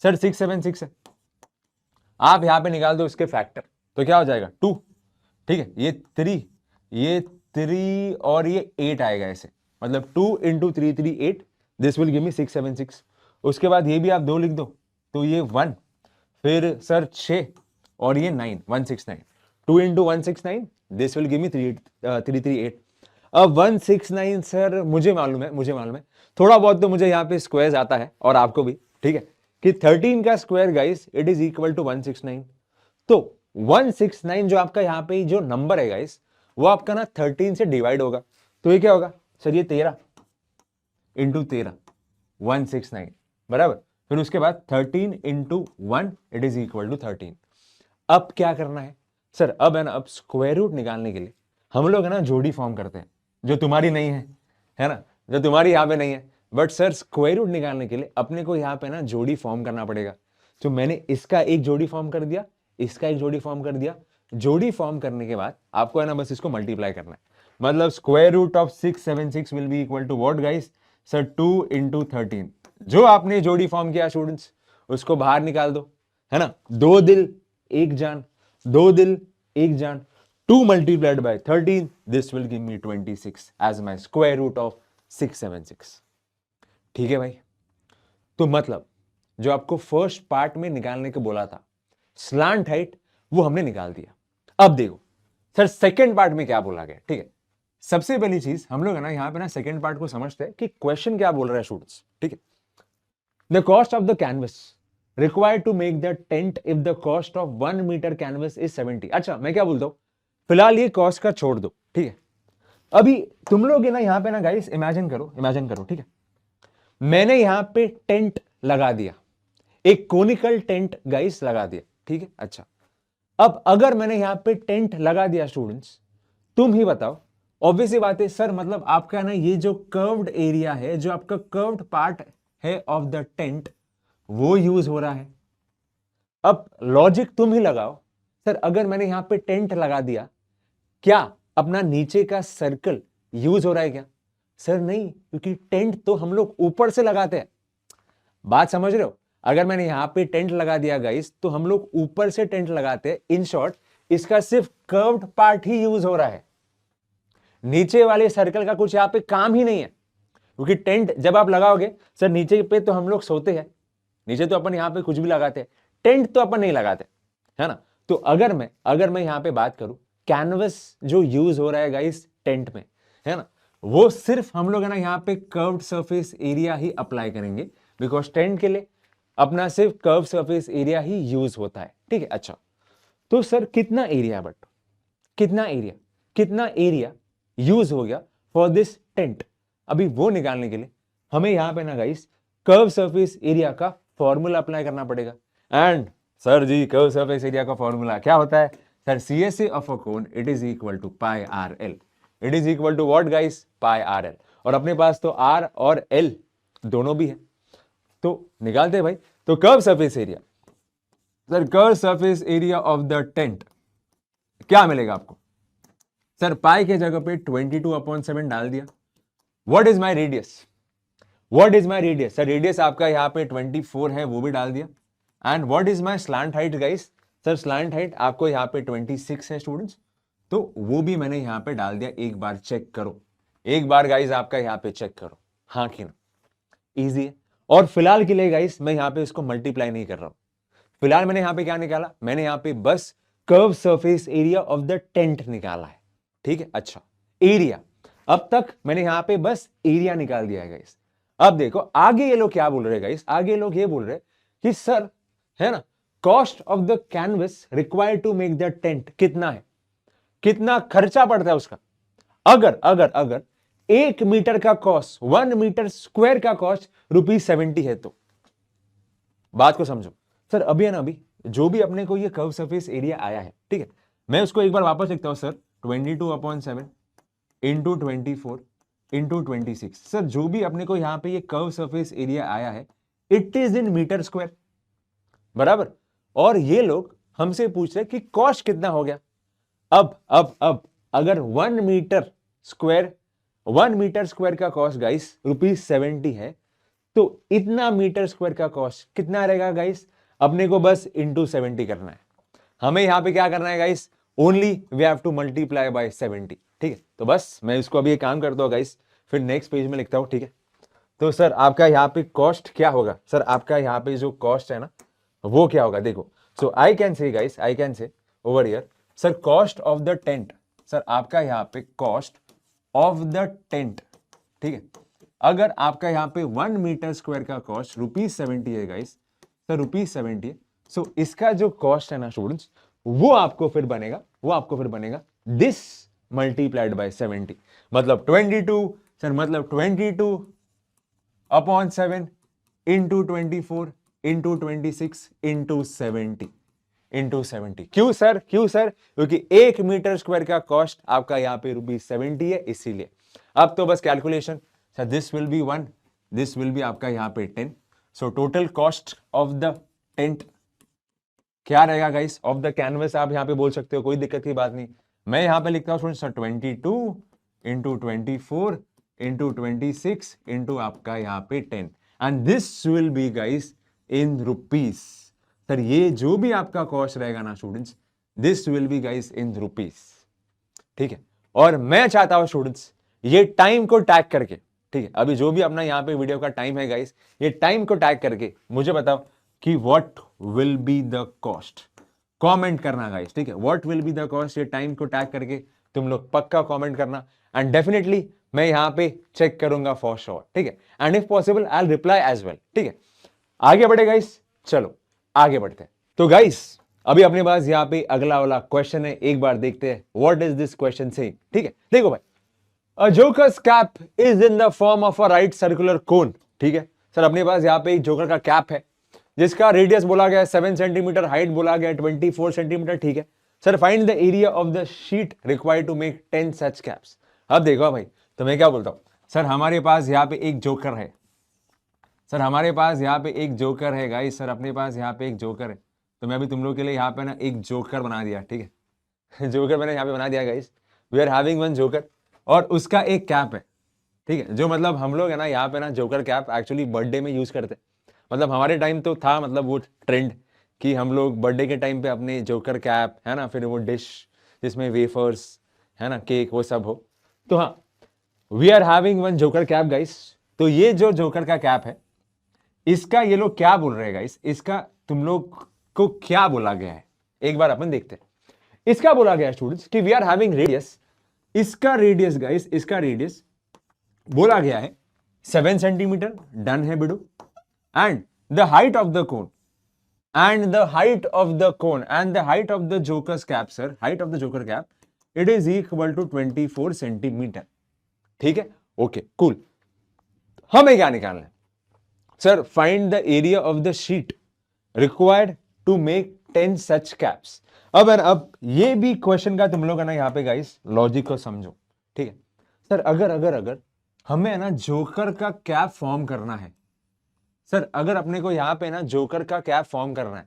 सर 676 है, आप यहां पे निकाल दो इसके फैक्टर तो क्या हो जाएगा 2, ठीक है। ये 3 और ये 8 आएगा ऐसे, मतलब 2 into 3 3 8 this will give me 676। उसके बाद ये भी आप 2 लिख दो तो ये 1, फिर सर 6 और ये 9 169, 2 इंटू 169 दिस विल गिव मी 338। अब 169 सर मुझे मालूम है थोड़ा बहुत तो मुझे यहाँ पे स्क्वायर्स आता है और आपको भी, ठीक है, कि 13 का square guys it is equal to 169। तो 169 जो आपका यहाँ पे जो नंबर है गाइस वो आपका ना 13 से डिवाइड होगा, तो ये क्या होगा सर, ये 13 इंटू 13 169 बराबर। फिर उसके बाद 13 into 1 it is equal to 13। अब क्या करना है सर, अब है ना, अब स्क्वायर रूट निकालने के लिए हम लोग है ना जोड़ी फॉर्म करते हैं, जो तुम्हारी नहीं है ना, जो तुम्हारी यहाँ पे नहीं है। बट सर स्क्वायर रूट निकालने के लिए अपने को यहाँ पे ना जोड़ी फॉर्म करना पड़ेगा। तो मैंने इसका एक जोड़ी फॉर्म कर दिया, इसका एक जोड़ी फॉर्म कर दिया। जोड़ी फॉर्म करने के बाद आपको है ना बस इसको मल्टीप्लाई करना है। मतलब square root of 676 will be equal to what guys, sir 2 into 13। जो आपने जोड़ी फॉर्म किया स्टूडेंट्स उसको बाहर निकाल दो, है ना। 2 दिल 1 जान, 2 दिल 1 जान, 2 multiplied by 13 this will give me 26 as my square root of 676। ठीक है भाई, तो मतलब जो आपको फर्स्ट पार्ट में निकालने को बोला था स्लांट हाइट वो हमने निकाल दिया। अब देखो सर सेकंड पार्ट में क्या बोला गया, ठीक है। सबसे पहली चीज हम लोग है ना यहाँ पे ना सेकंड पार्ट को समझते हैं कि क्वेश्चन क्या बोल रहा है स्टूडेंट्स, ठीक है। The cost of the canvas required to make the tent if the cost of 1 metre canvas is 70। अच्छा मैं क्या बोलता हूं, फिलहाल ये कॉस्ट का छोड़ दो, ठीक है। अभी तुम लोग ना यहाँ पे ना गाइस इमेजिन करो, ठीक है। मैंने यहाँ पे टेंट लगा दिया, एक कोनिकल टेंट गाइस लगा दिया, ठीक है। अच्छा अब अगर मैंने यहाँ पे टेंट लगा दिया स्टूडेंट्स, तुम ही बताओ, ऑब्वियसली बात है सर, मतलब आपका ना ये जो कर्व्ड एरिया है, जो आपका कर्व्ड पार्ट है ऑफ द टेंट, वो यूज हो रहा है। अब लॉजिक तुम ही लगाओ, सर अगर मैंने यहां पे टेंट लगा दिया, क्या अपना नीचे का सर्कल यूज हो रहा है क्या? सर नहीं, क्योंकि टेंट तो हम लोग ऊपर से लगाते हैं। बात समझ रहे हो? अगर मैंने यहां पे टेंट लगा दिया गाइस, तो हम लोग ऊपर से टेंट लगाते हैं। इन शॉर्ट, इसका सिर्फ कर्व्ड पार्ट ही यूज हो रहा है, नीचे वाले सर्कल का कुछ यहां पे काम ही नहीं है। क्योंकि टेंट जब आप लगाओगे, सर नीचे पे तो हम लोग सोते हैं, नीचे तो अपन यहां पे कुछ भी लगाते हैं, टेंट तो अपन नहीं लगाते, है ना? तो अगर मैं यहां पे बात करूं, कैनवस जो यूज हो रहा है गाइस टेंट में, है ना, वो सिर्फ हम लोग है ना यहां पे कर्व्ड सरफेस एरिया ही अप्लाई करेंगे, बिकॉज टेंट के लिए अपना सिर्फ कर्व सरफेस एरिया ही यूज होता है। ठीक है, अच्छा तो सर कितना एरिया, बट कितना एरिया यूज हो गया फॉर दिस टेंट? अभी वो निकालने के लिए हमें यहां पे ना गाइस कर्व सरफेस एरिया का फॉर्मूला अप्लाई करना पड़ेगा। And sir ji, curve surface area का फॉर्मूला क्या होता है? Sir CSA of a cone it is equal to pi R L. It is equal to what guys? Pi R L. और अपने पास तो आर और एल दोनों भी है, तो निकालते हैं भाई। तो curve surface area, sir curve surface area of the tent क्या मिलेगा आपको? सर पाई के जगह पे 22/7 डाल दिया। What is my radius? Sir radius आपका यहाँ पे 24 है, वो भी डाल दिया। And what is my slant height guys? Sir slant height आपको यहाँ पे 26 है स्टूडेंट्स, तो वो भी मैंने यहाँ पे डाल दिया। एक बार चेक करो, एक बार गाइस आपका यहाँ पे चेक करो, हाँ कि ना? इजी है। और फिलहाल के लिए गाइस मैं यहाँ पे इसको मल्टीप्लाई नहीं कर रहा हूं। फिलहाल मैंने यहां पे क्या निकाला? मैंने यहां पे बस curve surface area of the tent निकाला है। ठीक है, अच्छा एरिया, अब तक मैंने यहां पे बस एरिया निकाल दिया है गाइस। अब देखो आगे ये लोग क्या बोल रहे हैं गाइस, आगे लोग ये बोल रहे कि सर, है ना, cost of the canvas required to make the tent कितना है, कितना खर्चा पड़ता है उसका। अगर 1 मीटर का कॉस्ट, 1 मीटर स्क्वायर का कॉस्ट ₹70 है, तो बात को समझो। सर अभी है ना, अभी जो भी अपने को ये कर्व सरफेस एरिया आया है, ठीक है, मैं उसको एक बार वापस लिखता हूं। Sir 22/7 into 24 into 26। सर जो भी अपने को यहां पे ये कर्व सरफेस एरिया आया है, it is in metre square, बराबर। और ये लोग हमसे पूछ रहे कि कॉस्ट कितना हो गया। अब अगर 1 मीटर स्क्वायर का कॉस्ट गाइस ₹70 है, तो इतना मीटर स्क्वायर का कॉस्ट कितना रहेगा गाइस? अपने को बस इंटू 70 करना है। हमें यहां पे क्या करना है guys? Only we have to multiply by 70। ठीक है, तो बस मैं इसको अभी एक काम करता हूं गाइस, फिर नेक्स्ट पेज में लिखता हूं। ठीक है, तो सर आपका यहाँ पे कॉस्ट क्या होगा? सर आपका यहाँ पे जो कॉस्ट है ना, वो क्या होगा? देखो, so I can say guys, I can say over here, sir cost of the tent, sir आपका यहाँ पे कॉस्ट ऑफ द टेंट, ठीक है, अगर आपका यहाँ पे 1 मीटर स्क्वायर का कॉस्ट ₹70 है गाइस, सर ₹70 है, सो इसका जो कॉस्ट है ना स्टूडेंट्स, वो आपको फिर बनेगा दिस मल्टीप्लाइड बाय 70, मतलब 22, सर मतलब 22/7 इंटू 24 इंटू 26 इंटू 70। क्यों सर? क्योंकि 1 मीटर स्क्वायर का कॉस्ट आपका यहाँ पे ₹70 है, इसीलिए। अब तो बस calculation, sir this will be 1, this will B आपका यहाँ पे 10, so total cost of the tent क्या रहेगा गाइस? ऑफ द कैनवस आप यहाँ पे बोल सकते हो, कोई दिक्कत की बात नहीं। मैं यहाँ पे लिखता हूँ सर 22 इंटू 24 इंटू 26 इंटू आपका यहाँ पे 10, and this will B guys in rupees. Sir ये जो भी आपका कॉस्ट रहेगा ना students, this will B guys in rupees. ठीक है, और मैं चाहता हूं स्टूडेंट्स ये टाइम को टैग करके, ठीक है, अभी जो भी अपना यहाँ पे वीडियो का टाइम है गाइस, ये टाइम को टैग करके मुझे बताओ कि what will be the cost. Comment करना गाइस, ठीक है, what will be the cost, ये टाइम को टैग करके तुम लोग पक्का कमेंट करना, एंड डेफिनेटली मैं यहाँ पे चेक करूंगा फॉर श्योर। ठीक है, and if possible I will reply as well. ठीक है, आगे बढ़े गाइस, चलो आगे बढ़ते हैं। तो गाइस अभी अपने पास यहाँ पे अगला वाला क्वेश्चन है, एक बार देखते हैं what is this question saying. ठीक है, देखो भाई, a joker's cap is in the form of a right circular cone. ठीक है, सर अपने पास यहाँ पे एक जोकर का कैप है जिसका रेडियस बोला गया 7 सेंटीमीटर, हाइट बोला गया 24 सेंटीमीटर। ठीक है, sir find the area of the sheet required to make 10 such caps. अब देखो भाई, तो मैं क्या बोलता हूं, सर हमारे पास यहाँ पे एक जोकर है, सर हमारे पास यहाँ पे एक जोकर है गाइस, सर अपने पास यहाँ पे एक जोकर है, तो मैं अभी तुम लोग के लिए यहाँ पे ना एक जोकर बना दिया, ठीक है। जोकर मैंने यहाँ पे बना दिया guys, we are having one joker, और उसका एक कैप है, ठीक है। जो मतलब हम लोग है ना यहाँ पे ना जोकर कैप एक्चुअली बर्थडे में यूज करते, मतलब हमारे टाइम तो था मतलब वो ट्रेंड कि हम लोग बर्थडे के टाइम पे अपने जोकर कैप है ना, फिर वो डिश जिसमें वेफर्स है ना, केक, वो सब हो। तो हाँ, we are having one joker cap guys. तो ये जो जोकर का कैप है, इसका ये लोग क्या बोल रहे हैं गाइस, इसका तुम लोग को क्या बोला गया है, एक बार अपन देखते हैं। इसका बोला गया स्टूडेंट्स कि वी आर हैविंग रेडियस, इसका रेडियस गाइस, इसका रेडियस बोला गया है 7 सेंटीमीटर, डन है बिडू। And the height of the cone, and the height of the cone and the height of the joker's cap, sir, height of the joker cap, it is equal to 24 centimetre, ठीक है, okay cool. हमें क्या निकालना है sir, find the area of the sheet required to make 10 such caps. अब ये भी question का तुम लोग है ना यहाँ पे गाइस लॉजिक को समझो, ठीक है। सर अगर हमें है ना जोकर का कैप फॉर्म करना है, सर अगर अपने को यहाँ पे ना जोकर का कैप फॉर्म करना है,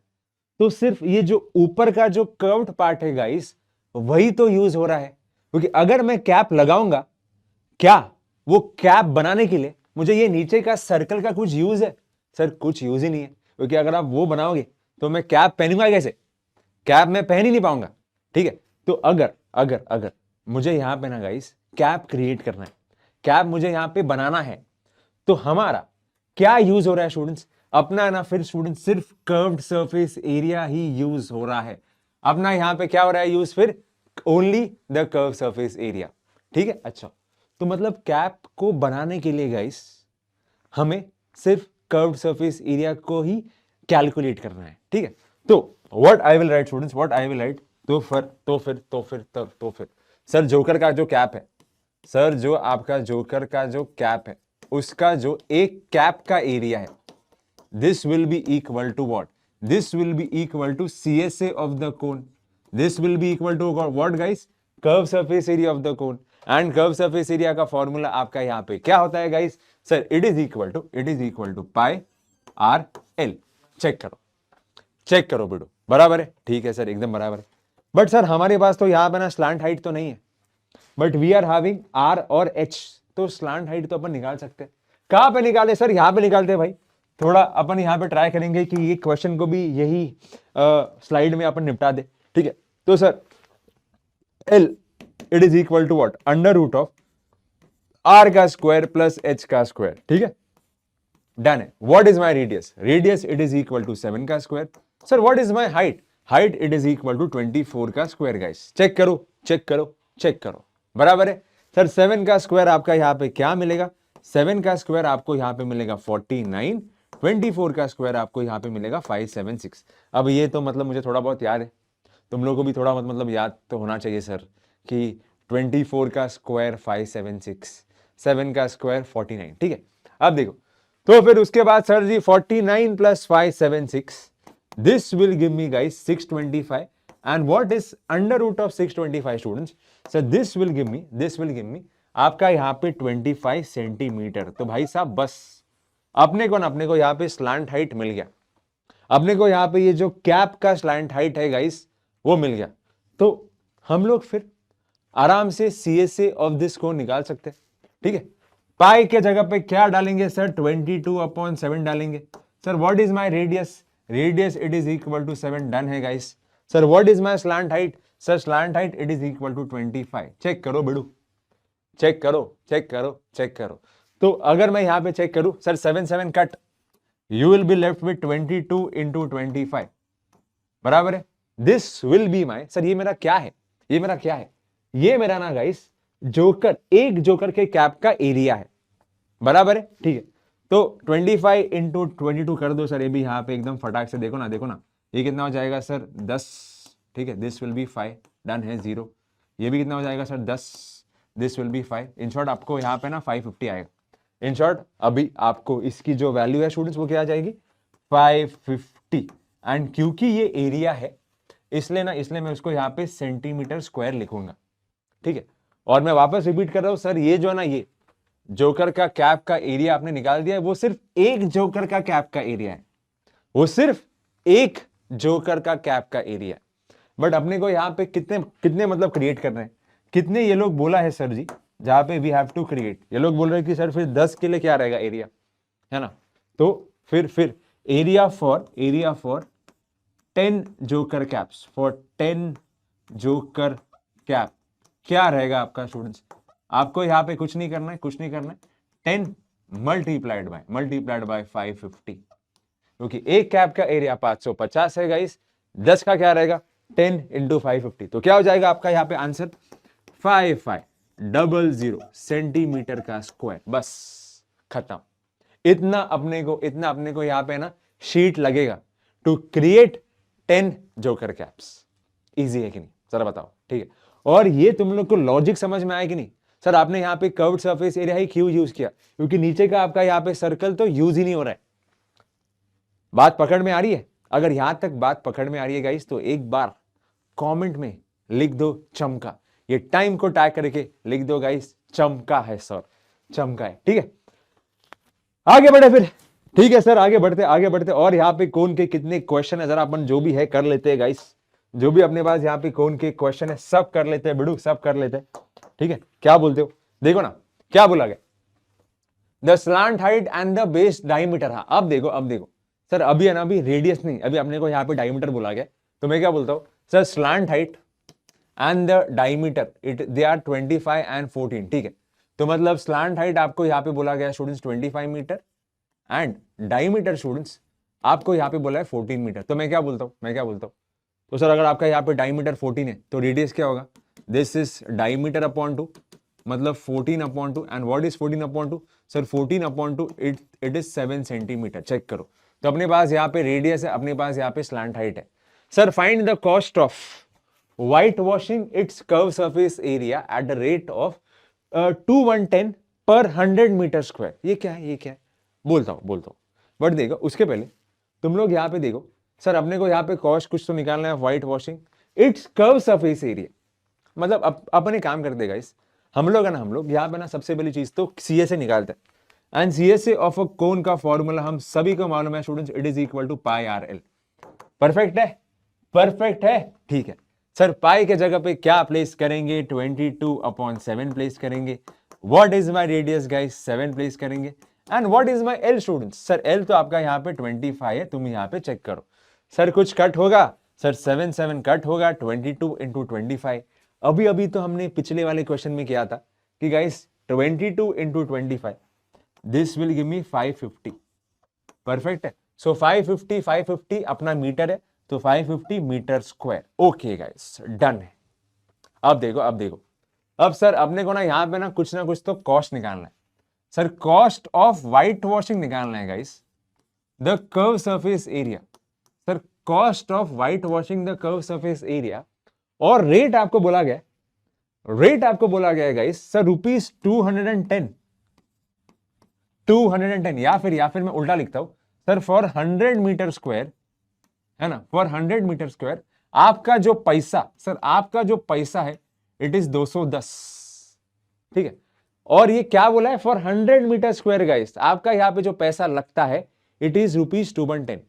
तो सिर्फ ये जो ऊपर का जो कर्व्ड पार्ट है गाइस वही तो यूज हो रहा है, क्योंकि अगर मैं कैप लगाऊंगा, क्या वो कैप बनाने के लिए मुझे ये नीचे का सर्कल का कुछ यूज है? सर कुछ यूज ही नहीं है, क्योंकि अगर आप वो बनाओगे तो मैं कैप पहनूंगा कैसे? कैप मैं पहन ही नहीं पाऊंगा, ठीक है। तो अगर मुझे यहां पे ना गाइस कैप क्रिएट करना है, कैप मुझे यहां पे बनाना है, तो हमारा क्या यूज हो रहा है स्टूडेंट्स? अपना ना फिर स्टूडेंट्स सिर्फ कर्व्ड सरफेस एरिया ही यूज हो रहा है। अपना यहां पे क्या हो रहा है यूज? फिर only the curve surface area, ठीक है। अच्छा, तो मतलब कैप को बनाने के लिए गाइस हमें सिर्फ कर्व्ड सरफेस एरिया को ही कैलकुलेट करना है, ठीक है। तो what I will right students, what I will right, तो फिर सर जोकर का जो कैप है, सर जो आपका जोकर का जो कैप है उसका जो एक कैप का एरिया है, this will be equal to what? This will be equal to CSA of the cone. This will be equal to what guys? Curve surface area of the cone. And curve surface area का formula आपका यहां पे क्या होता है guys? Sir it is equal to pi R L. Check करो बेटो, बराबर है? ठीक है सर, एकदम बराबर है। बट सर हमारे पास तो यहां पे ना स्लांट हाइट तो नहीं है, but we are having R और एच, तो स्लांट हाइट तो अपन निकाल सकते हैं। कहां पे निकाले सर? यहां पे निकालते हैं भाई। थोड़ा अपन यहां पे ट्राई करेंगे कि ये क्वेश्चन को भी यही स्लाइड में अपन निपटा दे, ठीक है। तो sir L it is equal to what? Under root of R का स्क्वायर प्लस एच का स्क्वायर, ठीक है, डन है। What is my radius? Radius it is equal to 7 का square. Sir what is my height? Height it is equal to 24 का square guys. Check करो, बराबर है। सर 7 का स्क्वायर आपका यहाँ पे क्या मिलेगा? 7 का स्क्वायर आपको यहाँ पे मिलेगा 49, 24 का स्क्वायर आपको यहाँ पे मिलेगा 576। अब ये तो मतलब मुझे थोड़ा बहुत याद है, तुम लोगों को भी थोड़ा मतलब याद तो होना चाहिए सर कि 24 का स्क्वायर 576, 7 का स्क्वायर 49, ठीक है। अब देखो, तो फिर उसके बाद sir ji 49 plus 576, this will give me guys 625। and what is under root of 625 students? So this will give me आपका यहाँ पे 25 सेंटीमीटर। तो भाई साहब बस अपने को यहाँ पे स्लांट हाइट मिल गया, अपने को यहाँ पे ये जो कैप का स्लांट हाइट है गाइस वो मिल गया। तो हम लोग फिर आराम से CSA ऑफ दिस को निकाल सकते हैं, ठीक है। पाई के जगह पे क्या डालेंगे सर? 22/7 डालेंगे। Sir what is my radius? Radius it is equal to 7, done है guys. Sir what is my slant height? Sir slant height it is equal to 25। Check करो बेडू, चेक करो। तो अगर मैं यहां पे चेक करूं, sir 7 cut, you will be left with 22 into 25, बराबर है। This will be my, sir ये मेरा क्या है? ये मेरा ना गाइस जोकर, एक जोकर के कैप का एरिया है, बराबर है, ठीक है। तो 25 इंटू 22 कर दो सर, ये भी यहाँ पे एकदम फटाक से देखो ना, ये कितना हो जाएगा सर? 10, ठीक है। दिस विल बी 5, डन है, 0। ये भी कितना हो जाएगा sir? 10, this will B 5। In short आपको यहाँ पे ना 550 आएगा। इन शॉर्ट अभी आपको इसकी जो वैल्यू है स्टूडेंट्स वो क्या आ जाएगी? 550। एंड क्योंकि ये एरिया है इसलिए मैं उसको यहाँ पे सेंटीमीटर स्क्वायर लिखूंगा, ठीक है। और मैं वापस रिपीट कर रहा हूं सर, ये जो है ना, ये जोकर का कैप का एरिया आपने निकाल दिया है, वो सिर्फ एक जोकर का कैप का एरिया है, वो सिर्फ एक जोकर का कैप का एरिया है। बट अपने को यहाँ पे कितने कितने मतलब क्रिएट कर रहे हैं, कितने ये लोग बोला है सर जी, जहां पे वी हैव टू क्रिएट, ये लोग बोल रहे हैं कि सर फिर 10 के लिए क्या रहेगा एरिया, है ना। तो फिर area for 10 joker caps, for 10 joker cap क्या रहेगा आपका स्टूडेंट्स। आपको यहाँ पे कुछ नहीं करना है, कुछ नहीं करना है, 10 मल्टीप्लाइड बाय 550, क्योंकि एक कैप का एरिया 550 है गाइस, 10 का क्या रहेगा 10 इंटू 550, तो क्या हो जाएगा आपका यहाँ पे आंसर 5500 सेंटीमीटर का स्क्वायर। बस खत्म। इतना अपने को यहाँ पे ना शीट लगेगा to create 10 joker caps. Easy है कि नहीं, जरा बताओ, ठीक है। और ये तुम लोग को लॉजिक समझ में आया कि नहीं। सर आपने यहाँ पे कर्व्ड सरफेस एरिया ही क्यों यूज किया, क्योंकि नीचे का आपका यहाँ पे सर्कल तो यूज ही नहीं हो रहा है। बात पकड़ में आ रही है? अगर यहां तक बात पकड़ में आ रही है गाइस, तो एक बार कमेंट में लिख दो चमका, ये टाइम को टैग करके लिख दो गाइस, चमका है सर, चमका है, ठीक है। आगे बढ़े फिर, ठीक है सर, आगे बढ़ते। और यहाँ पे कौन के कितने क्वेश्चन है जरा अपन जो भी है कर लेते हैं गाइस, जो भी अपने पास यहाँ पे कौन के क्वेश्चन है सब कर लेते हैं बिड़ू, सब कर लेते हैं, ठीक है। क्या बोलते हो, देखो ना क्या बोला गया, the slant height and the base diameter. हाँ अब देखो सर, अभी है ना, अभी रेडियस नहीं, अभी अपने को यहाँ पे डायमीटर बोला गया, तो मैं क्या बोलता हूँ sir, slant height and the diameter they are 25 and 14, ठीक है। तो मतलब स्लांट हाइट आपको यहाँ पे बोला गया students 25 metre and diameter students आपको यहाँ पे बोला है 14 मीटर। तो मैं क्या बोलता हूँ, तो सर अगर आपका यहाँ पे डायमीटर 14 है तो रेडियस क्या होगा, दिस इज डायमीटर अपॉन 2, मतलब 14 upon 2, and what is 14 upon 2 sir, 14 upon 2 it is 7 centimetre. Check करो, तो अपने पास यहाँ पे रेडियस है, अपने पास यहाँ पे स्लैंट हाइट है। Sir find the cost of white washing it's curve surface area at the rate of 2110 पर 100 मीटर स्क्वायर। ये क्या है, बोलता हूं बट देखो उसके पहले तुम लोग यहाँ पे देखो, सर अपने को यहाँ पे कॉस्ट कुछ तो निकालना है, white washing it's curve surface area, मतलब अपने काम करते गाइस, हम लोग यहाँ पे ना सबसे पहली चीज तो CSA निकालते हैं, and CSA of a cone का फॉर्मूला हम सभी को मालूम है students, it is equal to pi RL। Perfect है, ठीक है। सर पाई के जगह पे क्या प्लेस करेंगे, 22/7 प्लेस करेंगे। What is my radius guys, 7 place करेंगे। And what is my L students, sir L तो आपका यहाँ पे 25 है, तुम यहाँ पे चेक करो। सर कुछ कट होगा, सर 7 कट होगा, 22 इंटू 25। अभी तो हमने पिछले वाले क्वेश्चन में किया था कि guys 22 into 25 this will give me 550। Perfect है। सो 550 अपना मीटर है, तो 550 metre square. Okay guys done है। अब देखो अब सर अपने को ना यहाँ पे ना कुछ तो कॉस्ट निकालना है। Sir cost of white washing निकालना है guys, the curve surface area. Sir cost of white washing the curve surface area, और रेट आपको बोला गया है गाइस सर ₹210 या फिर मैं उल्टा लिखता हूं सर, फॉर 100 मीटर स्क्वायर, है ना, फॉर 100 मीटर स्क्वायर आपका जो पैसा है इट इज 210, ठीक है। और ये क्या बोला है, फॉर 100 मीटर स्क्वायर गाइस आपका यहाँ पे जो पैसा लगता है इट इज ₹210।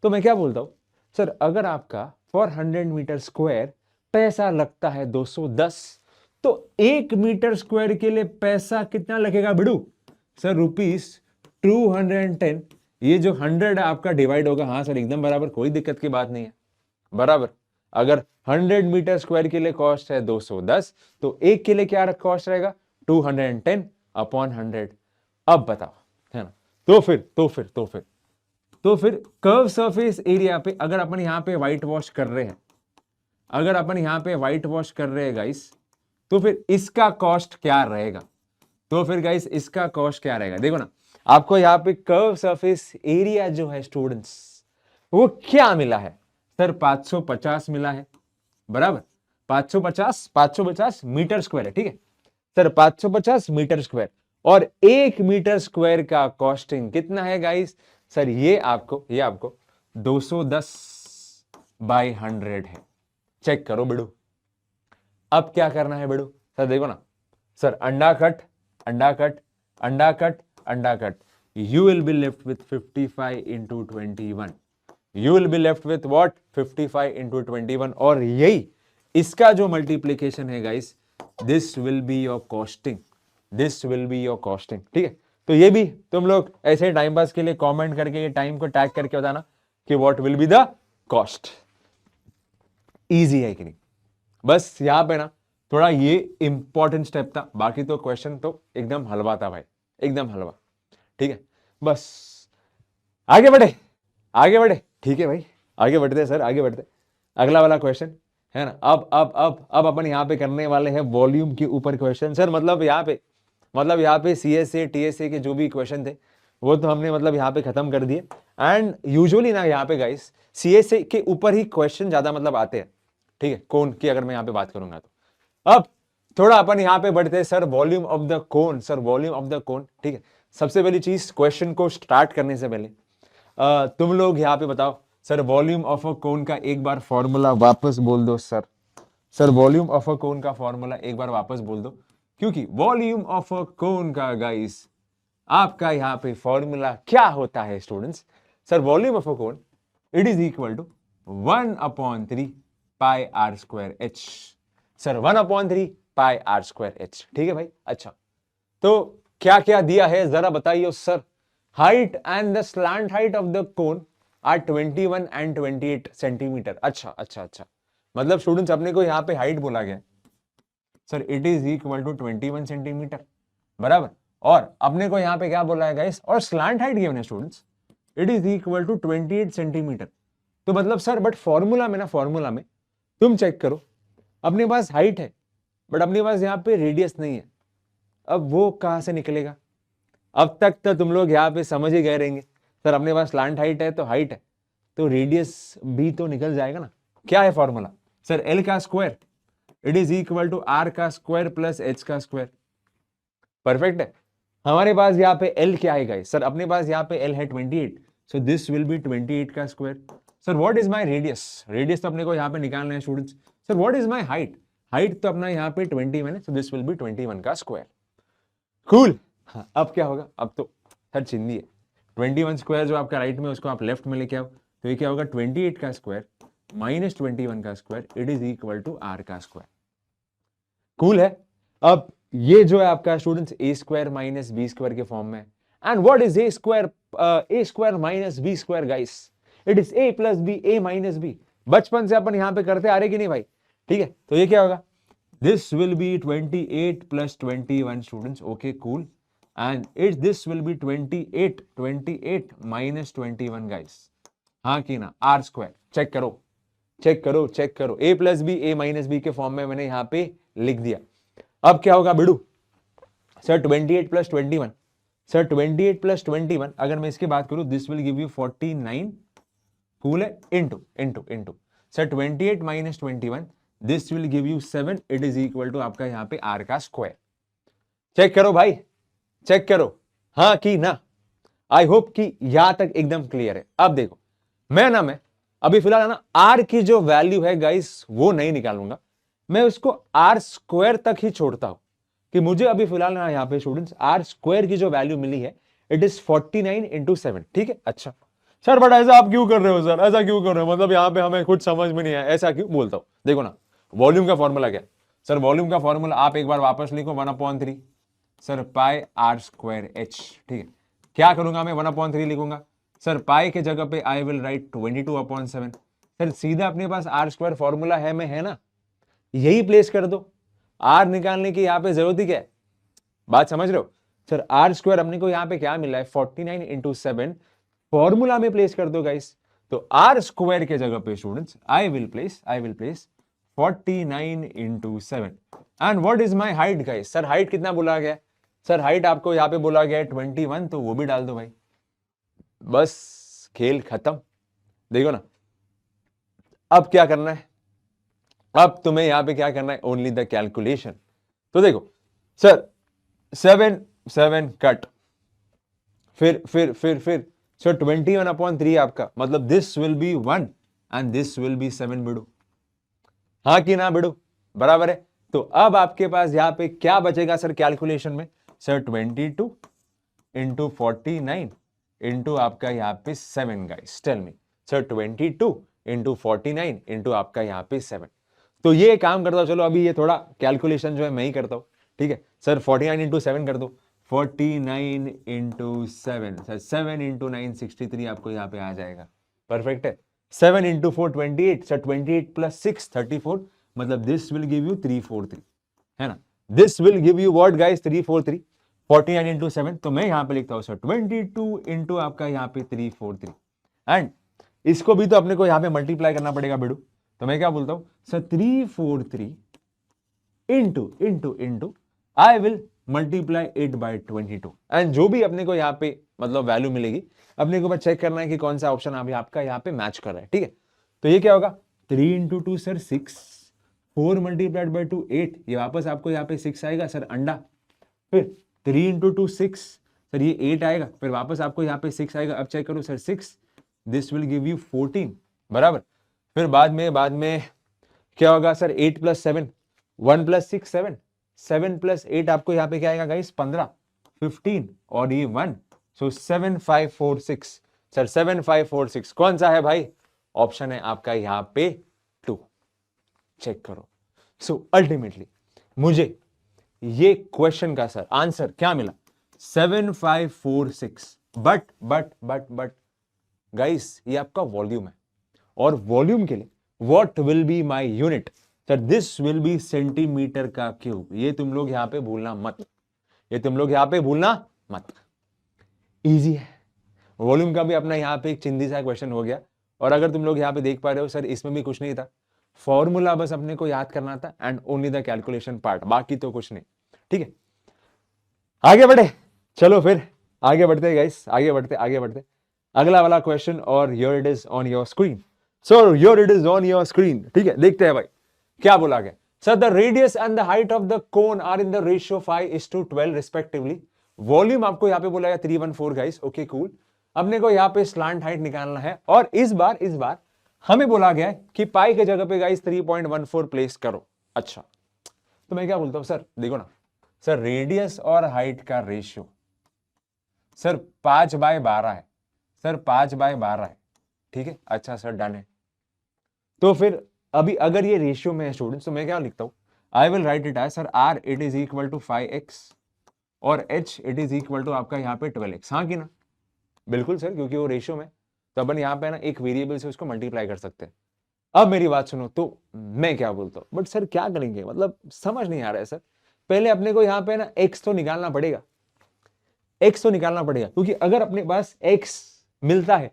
तो मैं क्या बोलता हूं सर, अगर आपका फॉर 100 मीटर स्क्वायर पैसा लगता है 210, तो 1 मीटर स्क्वायर के लिए पैसा कितना लगेगा बिड़ू, सर ₹210। ये जो 100 है आपका डिवाइड होगा, हाँ सर एकदम बराबर, कोई दिक्कत की बात नहीं है, बराबर। अगर 100 मीटर स्क्वायर के लिए कॉस्ट है 210, तो एक के लिए क्या कॉस्ट रहेगा 210 अपॉन 100। अब बताओ, है ना। तो फिर कर्व सरफेस एरिया पे अगर अपन यहाँ पे व्हाइट वॉश कर रहे हैं, गाइस, तो फिर इसका कॉस्ट क्या रहेगा, देखो ना, आपको यहाँ पे कर्व सरफेस एरिया जो है स्टूडेंट्स वो क्या मिला है सर, 550 मिला है, बराबर। 550 मीटर स्क्वायर है, ठीक है सर, 550 मीटर स्क्वायर, और 1 मीटर स्क्वायर का कॉस्टिंग कितना है गाइस, सर ये आपको 210/100 है। चेक करो बिड़ू, अब क्या करना है बिड़ू, सर देखो ना, सर अंडा कट अंडा cut, you will be left with 55 into 21. You will be left with what? 55 into 21. और यही इसका जो मल्टीप्लीकेशन है guys, this will be your costing, this will be your costing. ठीक है, तो ये भी तुम लोग ऐसे टाइम पास के लिए कमेंट करके, ये टाइम को टैग करके बताना कि what will be the cost. Easy है कि नहीं? बस यहां पे ना थोड़ा ये इंपॉर्टेंट स्टेप था, बाकी तो क्वेश्चन तो एकदम हलवा था भाई, एकदम हलवा। ठीक है, बस आगे बढ़े, आगे बढ़े। ठीक है भाई, आगे बढ़ते सर, आगे बढ़ते। अगला वाला क्वेश्चन है ना, अब अपन यहाँ पे करने वाले हैं वॉल्यूम के ऊपर क्वेश्चन। सर मतलब यहाँ पे सीएसए टीएसए के जो भी क्वेश्चन थे वो तो हमने मतलब यहाँ पे खत्म कर दिए। एंड यूजुअली ना यहाँ पे गाइस सीएसए के ऊपर ही क्वेश्चन ज्यादा मतलब आते हैं। ठीक है, कोन की अगर मैं यहाँ पे बात करूंगा तो अब थोड़ा अपन यहाँ पे बढ़ते हैं sir volume of the cone. Sir volume of the कोन, ठीक है। सबसे पहली चीज, क्वेश्चन को स्टार्ट करने से पहले तुम लोग यहाँ पे बताओ sir volume of a cone का एक बार फॉर्मूला वापस बोल दो sir. Sir volume of a cone का फॉर्मूला एक बार वापस बोल दो, क्योंकि वॉल्यूम ऑफ अ कोन का गाइस आपका यहाँ पे फॉर्मूला क्या होता है students? Sir volume of a cone it is equal to 1/3 pi are square H. Sir 1/3 pi are square H. ठीक है भाई, अच्छा तो क्या क्या दिया है जरा बताइए sir. Height and the slant height of the cone are 21 एंड 28 सेंटीमीटर। अच्छा अच्छा अच्छा, मतलब स्टूडेंट्स अपने को यहाँ पे हाइट बोला गया sir it is equal to 21 centimetre, बराबर। और अपने को यहाँ पे क्या बोला है गाइस, और स्लैंट हाइट गिवन है students it is equal to 28 centimetre. तो मतलब सर बट फॉर्मूला में ना, फॉर्मूला में तुम चेक करो, अपने पास हाइट है बट अपने पास यहाँ पे रेडियस नहीं है। अब वो कहां से निकलेगा? अब तक तो तुम लोग यहाँ पे समझ ही गए रहेंगे सर अपने पास स्लैंट हाइट है तो हाइट है तो रेडियस भी तो निकल जाएगा ना। क्या है फॉर्मूला? सर एल का square it is equal to are का स्क्वायर प्लस एच का स्क्वायर। परफेक्ट है। हमारे पास यहाँ पे एल क्या है गाइस? सर अपने पास यहाँ पे एल है 28, सो दिस विल बी 28 का square. Sir what is my radius? Radius तो अपने को यहाँ पे निकालना है students. Sir what is my height? Height तो अपना यहाँ पे 21 है, सो दिस विल बी 21 का स्क्वायर। कूल। हाँ, अब क्या होगा? अब तो सर चिंदी है। 21 स्क्वायर जो आपका राइट में उसको आप लेफ्ट में लेके आओ, तो ये क्या होगा? 28 का स्क्वायर माइनस 21 का square it is equal to are का स्क्वायर। कूल है। अब ये जो है आपका students A square minus B square के फॉर्म में। And what is A square minus B square guys? It is A plus B, A minus B. बचपन से अपन यहां पे करते आ रहे कि नहीं भाई? ठीक है, तो ये क्या होगा? This will be 28 plus 21 students. Okay cool. And this will be 28 minus 21 guys. हाँ कि ना? R square. चेक करो चेक करो चेक करो, A plus B, A minus B के फॉर्म में मैंने यहां पे लिख दिया। अब क्या होगा बिडू? सर 28 प्लस 21, सर 28 प्लस 21 अगर मैं इसकी बात करूं this will give you 49। Cool है। Into into into sir 28 minus 21 this will give you 7 it is equal to आपका यहाँ पे आर का स्क्वायर। चेक करो भाई, चेक करो। हाँ कि ना? आई होप कि यहां तक एकदम क्लियर है। अब देखो मैं अभी फिलहाल ना आर की जो वैल्यू है गाइस वो नहीं निकालूंगा, मैं उसको आर स्क्वायर तक ही छोड़ता हूं कि मुझे अभी फिलहाल ना यहाँ पे स्टूडेंट्स आर स्क्वायर की जो वैल्यू मिली है इट इज 49 इंटू 7। ठीक है, अच्छा सर बट ऐसा आप क्यों कर रहे हो? सर ऐसा क्यों कर रहे हो? मतलब यहाँ पे हमें कुछ समझ में नहीं आया, ऐसा क्यों? बोलता हूं देखो ना, वॉल्यूम का फॉर्मूला क्या? सर वॉल्यूम का फॉर्मूला आप एक बार वापस लिखो 1/3 sir pi are square H. ठीक है, क्या करूंगा मैं? 1/3 लिखूंगा सर, पाई के जगह पे आई विल राइट 22/7। सर सीधा अपने पास आर स्क्वायर फॉर्मूला है ना, यही प्लेस कर दो। आर निकालने की यहाँ पे जरूरत ही क्या है? बात समझ रहे हो? सर आर स्क्वायर अपने को यहाँ पे क्या मिला है? 49 इंटू 7 फॉर्मूला में प्लेस कर दो गाइस। तो आर स्क्वायर के जगह पे students I will place 49 into 7। And what is my height guys? Sir height कितना बोला गया? सर हाइट आपको यहाँ पे बोला गया है 21, तो वो भी डाल दो भाई। बस खेल खत्म। देखो ना, अब क्या करना है? अब तुम्हें यहां पे क्या करना है? Only the calculation. तो देखो सर 7 कट, फिर सर 21/3 आपका, मतलब this will be 1 and this will B 7 बिडू। हाँ कि ना बिडू? बराबर है। तो अब आपके पास यहां पे क्या बचेगा सर कैलकुलेशन में? सर 22 इंटू 49 इंटू आपका यहाँ पे 7 guys, tell me sir 22 into 49 into आपका यहाँ पे 7। तो ये काम करता हूँ, चलो अभी ये थोड़ा कैलकुलेशन जो है मैं ही करता हूँ, ठीक है सर 49 इंटू 7 कर दो, 49 इंटू 7 सर 7 इंटू 9 63 आपको यहाँ पे आ जाएगा, परफेक्ट है। 7 इंटू 4 28 सर 28 प्लस 6 34, मतलब दिस विल गिव यू 343, है ना, this will give you what guys 343। 49 into 7, तो मैं यहां पे लिखता हूं सर 22 इंटू आपका यहां पे 343, एंड इसको भी तो अपने को यहां पे मल्टीप्लाई करना पड़ेगा बेडू, तो मैं क्या बोलता हूं sir 343 into into into I will multiply it by 22, and जो भी अपने को यहाँ पे मतलब वैल्यू मिलेगी अपने को बस चेक करना है कि कौन सा ऑप्शन अभी आपका यहाँ पे मैच कर रहा है, ठीक है। तो ये क्या होगा 3 इंटू 2 सर 6, 4 मल्टीप्लाइड बाय 2 8, ये वापस आपको यहाँ पे 6 आएगा सर अंडा, फिर 3 इंटू 2 6 सर ये 8 आएगा, फिर वापस आपको यहाँ पे 6 आएगा, अब चेक करो sir 6, this will give you 14 बराबर। फिर बाद में क्या होगा सर 8 प्लस 7, 1 प्लस 6 7, 7 प्लस 8 आपको यहाँ पे क्या आएगा गाइस 15, 15 और ये 1, सो 7546 सर 7546 कौन सा है भाई, ऑप्शन है आपका यहाँ पे 2, चेक करो। सो अल्टीमेटली मुझे ये क्वेश्चन का सर आंसर क्या मिला 7546, बट गाइस ये आपका वॉल्यूम है, और वॉल्यूम के लिए what will be my unit sir, this will B centimetre का क्यूब, ये तुम लोग यहां पे भूलना मत, ये तुम लोग यहां पे भूलना मत, इजी है। वॉल्यूम का भी अपना यहां पे एक चिंदी सा क्वेश्चन हो गया, और अगर तुम लोग यहां पे देख पा रहे हो सर इसमें भी कुछ नहीं था, फॉर्मूला बस अपने को याद करना था and only the calculation part, बाकी तो कुछ नहीं, ठीक है। आगे बढ़े, चलो फिर आगे बढ़ते गाइस, आगे बढ़ते अगला वाला क्वेश्चन, और here it is on your screen, so here it is on your screen, ठीक है। देखते हैं भाई क्या बोला गया, sir the radius and the height of the cone are in the ratio 5:12 respectively, volume आपको यहां पे बोला गया 314 गाइस, ओके कूल। अपने को यहां पे स्लांट हाइट निकालना है, और इस बार हमें बोला गया है कि पाई के जगह पे गाइस 3.14 प्लेस करो। अच्छा, तो मैं क्या बोलता हूं सर, देखो ना सर रेडियस और हाइट का रेशियो सर 5/12 है, सर 5/12 है, ठीक है। अच्छा सर डन है, तो फिर अभी अगर ये रेशियो में है स्टूडेंट्स, तो मैं क्या लिखता हूं, I will write it as sir R it is equal to 5x और h it is equal to आपका यहाँ पे 12x, हाँ कि ना, बिल्कुल सर, क्योंकि वो रेशियो में, तो अपन यहाँ पे ना एक वेरिएबल से उसको मल्टीप्लाई कर सकते हैं। अब मेरी बात सुनो, तो मैं क्या बोलता हूँ, बट सर क्या करेंगे, मतलब समझ नहीं आ रहा है सर, पहले अपने को यहाँ पे ना x तो निकालना पड़ेगा, x तो निकालना पड़ेगा, क्योंकि अगर अपने पास x मिलता है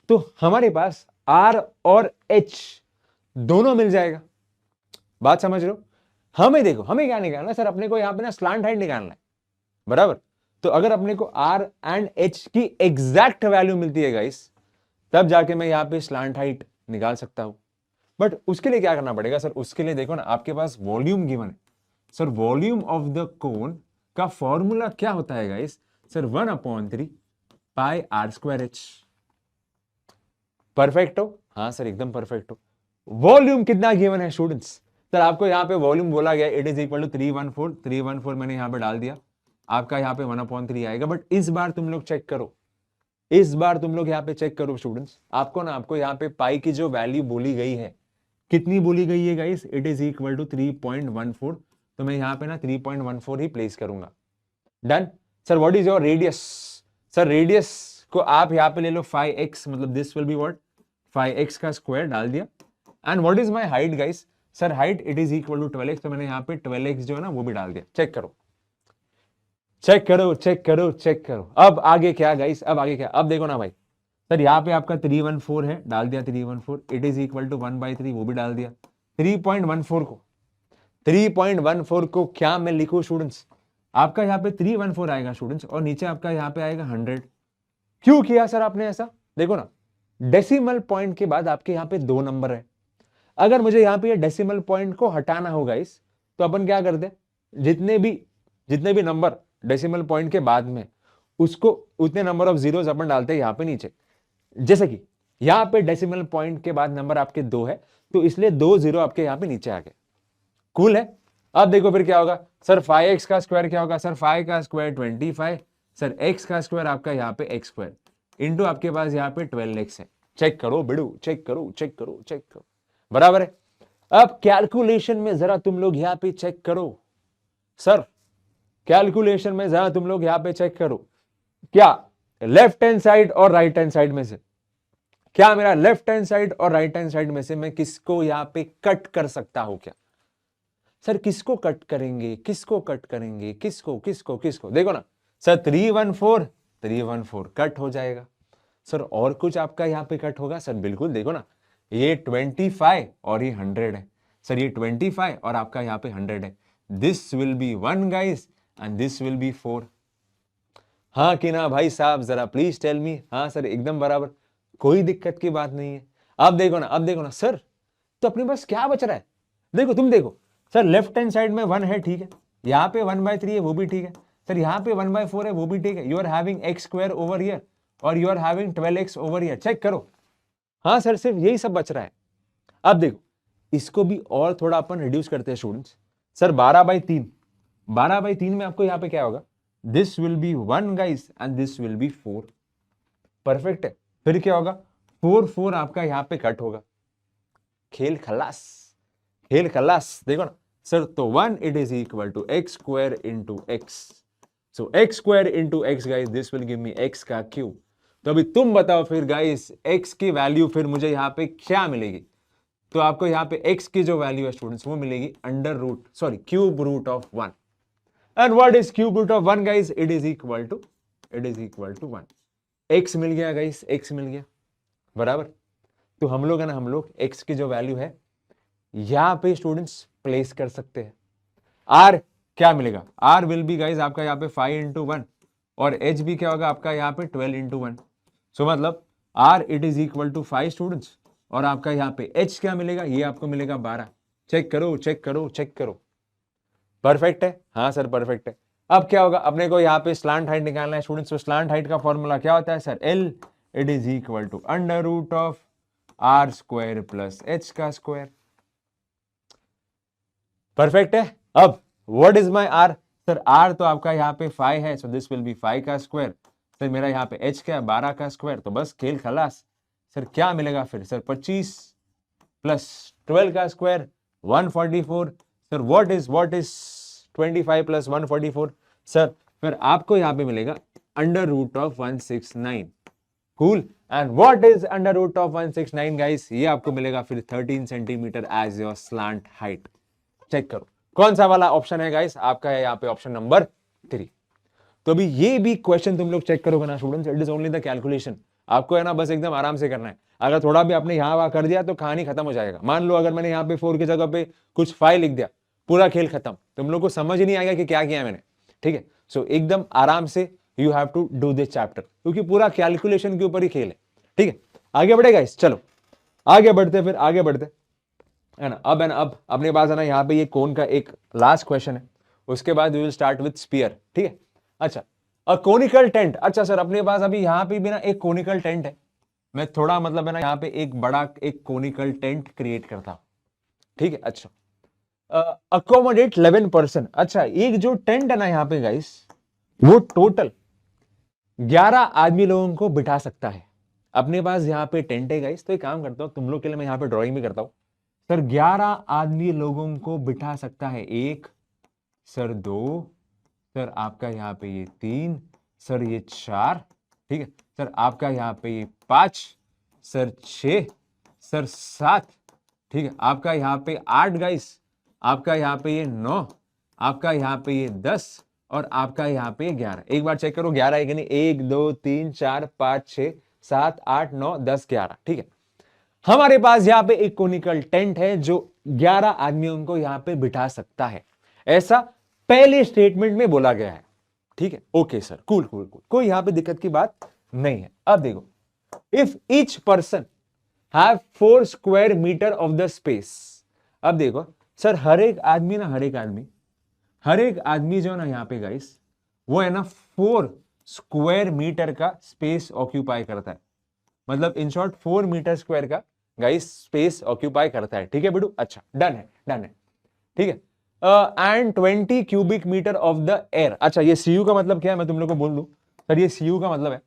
तो हमारे पास r और h दोनों मिल जाएगा, बात समझ रहे हो। हमें देखो, हमें क्या निकालना है सर, अपने को यहाँ पे ना स्लांट हाइट निकालना है, बराबर। तो अगर अपने को r एंड h की एग्जैक्ट वैल्यू मिलती है गाइस, तब जाके मैं यहाँ पे स्लांट हाइट निकाल सकता हूं, बट उसके लिए क्या करना पड़ेगा सर, उसके लिए देखो ना आपके पास वॉल्यूम गिवन है सर, वॉल्यूम ऑफ द कोन का फॉर्मूला क्या होता है गाइस सर 1/3 पाई r²h, परफेक्ट हो, हाँ सर एकदम परफेक्ट हो। वॉल्यूम कितना गिवन है स्टूडेंट्स, सर आपको यहाँ पे वॉल्यूम बोला गया इट इज इक्वल टू 314 मैंने यहाँ पे डाल दिया, आपका यहाँ पे 1/3 आएगा। बट इस बार तुम लोग चेक करो, इस बार तुम लोग यहाँ पे चेक करो स्टूडेंट्स, आपको यहाँ पे पाई की जो वैल्यू बोली गई है, कितनी बोली गई है guys, it is equal to 3.14, तो मैं यहाँ पे ना 3.14 ही प्लेस करूंगा, done. Sir what is your radius, sir radius को आप यहाँ पे ले लो 5x, मतलब this will be what 5x का स्क्वायर डाल दिया, and what is my height guys, sir height it is equal to 12x, तो मैंने यहाँ पे 12x जो है ना वो भी डाल दिया, चेक करो चेक करो चेक करो चेक करो। अब आगे क्या गाइस, अब आगे क्या, अब देखो ना भाई, सर यहाँ पे आपका 314 है, डाल दिया 314, इट इज इक्वल टू 1/3, वो भी डाल दिया। 3.14 को क्या मैं लिखूं स्टूडेंट्स, आपका यहाँ पे 314 आएगा स्टूडेंट्स, और नीचे आपका यहाँ पे आएगा 100। क्यों किया सर आपने ऐसा, देखो ना डेसिमल पॉइंट के बाद आपके यहाँ पे 2 नंबर है, अगर मुझे यहाँ पे डेसिमल पॉइंट को हटाना होगा इस, तो अपन क्या करते हैं, जितने भी नंबर डेसिमल पॉइंट के बाद में, उसको उतने नंबर ऑफ जीरोस अपन डालते हैं यहाँ पे नीचे। जैसे कि यहाँ पे डेसिमल पॉइंट के बाद नंबर आपके 2 है, तो इसलिए 2 0 आपके यहाँ पे नीचे आ गए, कूल है। अब देखो फिर क्या होगा सर, 5x का स्क्वायर क्या होगा सर, 5 का स्क्वायर 25, सर x का स्क्वायर आपका यहाँ पे x स्क्वायर इंटू आपके पास यहाँ पे 12x है। चेक करो बिडू, चेक करो, चेक करो, चेक करो, बराबर है। अब कैलकुलेशन में जरा तुम लोग यहाँ पे चेक करो सर, कैलकुलेशन में जरा तुम लोग यहाँ पे चेक करो, क्या लेफ्ट हैंड साइड और राइट हैंड साइड में से, क्या मेरा लेफ्ट हैंड साइड और राइट हैंड साइड में से मैं किसको यहाँ पे कट कर सकता हूं क्या? सर किसको कट करेंगे, किसको कट करेंगे, किसको किसको किसको? देखो ना सर 314 314 कट हो जाएगा। सर और कुछ आपका यहाँ पे कट होगा? सर बिल्कुल, देखो ना ये 25 और ये 100 है। सर ये 25 और आपका यहाँ पे 100 है। This will be 1 guys and this will B 4। हाँ कि ना भाई साहब, जरा प्लीज टेल मी। हाँ सर एकदम बराबर, कोई दिक्कत की बात नहीं है। अब देखो ना, अब देखो ना सर, तो अपने पास क्या बच रहा है? देखो तुम देखो सर, लेफ्ट हैंड साइड में 1 है, ठीक है, यहाँ पे 1/3 है, वो भी ठीक है। सर यहाँ पे 1/4 है, वो भी ठीक है। You are having x square over here और you are having 12x over here. Check करो। हाँ सर सिर्फ यही सब बच रहा है। अब देखो इसको भी और थोड़ा अपन रिड्यूस करते हैं स्टूडेंट्स। सर 12/3, 12/3 में आपको यहाँ पे क्या होगा? This will be 1 guys and this will B 4। Perfect है। फिर क्या होगा? 4 4 आपका यहाँ पे कट होगा। खेल खलास, खेल खलास। देखो ना सर, तो 1 it is equal to x square into X. सो x square into X guys, this will give me x का क्यूब। तो अभी तुम बताओ फिर गाइस, x की वैल्यू फिर मुझे यहाँ पे क्या मिलेगी? तो आपको यहाँ पे x की जो वैल्यू है स्टूडेंट्स, वो मिलेगी cube root of 1। And what is cube root of 1 guys? It is equal to 1। x मिल गया गाइस, x मिल गया, बराबर। तो हम लोग है ना, हम लोग x की जो वैल्यू है यहां पे स्टूडेंट्स प्लेस कर सकते हैं। r क्या मिलेगा? r विल बी गाइस आपका यहाँ पे 5 इंटू 1 और h भी क्या होगा आपका यहाँ पे 12 इंटू 1। सो मतलब r it is equal to 5 students, और आपका यहाँ पे h क्या मिलेगा? ये आपको मिलेगा 12। चेक करो, चेक करो, चेक करो। परफेक्ट है? हाँ सर परफेक्ट है। अब क्या होगा? अपने को यहाँ पे स्लांट हाइट निकालना है स्टूडेंट्स। तो स्लांट हाइट का फॉर्मूला क्या होता है sir? L it is equal to under root of r square plus h का स्क्वायर। परफेक्ट है। अब what is my r? Sir r तो आपका यहाँ पे 5 है, सो दिस विल बी 5 का स्क्वायर। सर मेरा यहाँ पे h क्या है? 12 का स्क्वायर। तो बस खेल खलास। सर क्या मिलेगा फिर? सर 25 प्लस 12 का square 144। Sir what is 25 plus 144? Sir फिर आपको यहाँ पे मिलेगा under root of 169। Cool. And what is under root of 169 guys? ये आपको मिलेगा फिर 13 centimetre as your slant height. Check करो कौन सा वाला ऑप्शन है गाइस आपका? है यहाँ पे ऑप्शन नंबर 3। तो अभी ये भी क्वेश्चन तुम लोग चेक करोगे ना students, it is only the calculation. आपको है ना बस एकदम आराम से करना है। अगर थोड़ा भी आपने यहाँ वहां कर दिया तो कहानी खत्म हो जाएगा। मान लो अगर मैंने यहाँ पे 4 की जगह पे कुछ 5 लिख दिया, पूरा खेल खत्म। तुम लोग को समझ ही नहीं आएगा कि क्या किया मैंने। ठीक है, सो एकदम आराम से you have to do this chapter, क्योंकि पूरा कैलकुलेशन के ऊपर ही खेल है। ठीक है, आगे बढ़े गाइस, चलो आगे बढ़ते, फिर आगे बढ़ते है ना। अब है ना, अब अपने पास है ना यहाँ पे ये कोन का एक लास्ट क्वेश्चन है, उसके बाद we will start with sphere. ठीक है, अच्छा अ कोनिकल टेंट। अच्छा सर अपने पास अभी यहाँ पे भी ना एक कोनिकल टेंट है। मैं थोड़ा मतलब है ना यहाँ पे एक बड़ा एक कोनिकल टेंट क्रिएट करता हूं। ठीक है, अच्छा अकोमोडेट 11 पर्सन। अच्छा एक जो टेंट है ना यहाँ पे गाइस, वो टोटल 11 आदमी लोगों को बिठा सकता है। अपने पास यहाँ पे टेंट है गाइस, तो एक काम करता हूं तुम लोग के लिए, मैं यहाँ पे ड्रॉइंग भी करता हूं। सर 11 आदमी लोगों को बिठा सकता है। 1 सर 2 सर आपका यहाँ पे ये 3 सर ये 4। ठीक है सर आपका यहाँ पे ये 5 सर 6 सर 7। ठीक है आपका यहाँ पे 8 गाइस, आपका यहाँ पे ये 9, आपका यहाँ पे ये 10 और आपका यहाँ पे 11। एक बार चेक करो 11 है कि नहीं? 1 2 3 4 5 6 7 8 9 10 11। ठीक है, हमारे पास यहाँ पे एक कोनिकल टेंट है जो 11 आदमियों को यहाँ पे बिठा सकता है, ऐसा पहले स्टेटमेंट में बोला गया है। ठीक है, okay sir, cool cool cool, कोई यहाँ पे दिक्कत की बात नहीं है। अब देखो, if each person have 4 square metre of the space. अब देखो सर हर एक आदमी जो है ना यहाँ पे गाइस, वो है ना 4 स्क्वायर मीटर का स्पेस ऑक्यूपाई करता है। मतलब इन शॉर्ट 4 मीटर स्क्वायर का गाइस स्पेस ऑक्यूपाई करता है। ठीक है बिडू, अच्छा डन है, डन है। ठीक है, and 20 cubic metre of the air. अच्छा ये सीयू का मतलब क्या है मैं तुम लोग को बोल दूं। सर ये CU का मतलब है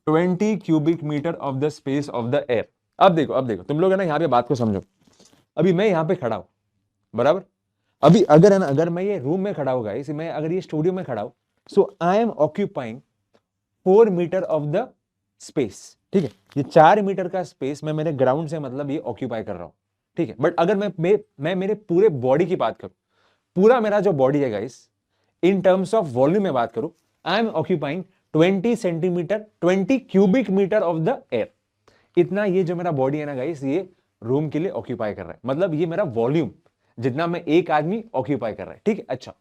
20 cubic metre of the space of the air. अब देखो तुम लोग है ना यहाँ पे बात को समझो। अभी मैं यहाँ पे खड़ा हूं, बराबर। अभी अगर है ना, अगर मैं ये रूम में खड़ा हूँ गाइस, मैं अगर ये स्टूडियो में खड़ा हूं, so I am occupying 4 metre of the space, ठीक है। ये 4 मीटर का स्पेस मैं मेरे ग्राउंड से मतलब ये ऑक्यूपाई कर रहा हूं, ठीक है। बट अगर मैं मेरे पूरे बॉडी की बात करूं, पूरा मेरा जो बॉडी है guys, in terms of volume में बात करूं, I am occupying 20 centimetre 20 cubic metre of the air. इतना ये जो मेरा बॉडी है ना गाइस, ये रूम के लिए ऑक्यूपाई कर रहा है, मतलब ये मेरा वॉल्यूम जितना मैं एक आदमी ऑक्यूपाई कर रहा है, ठीक है। अच्छा,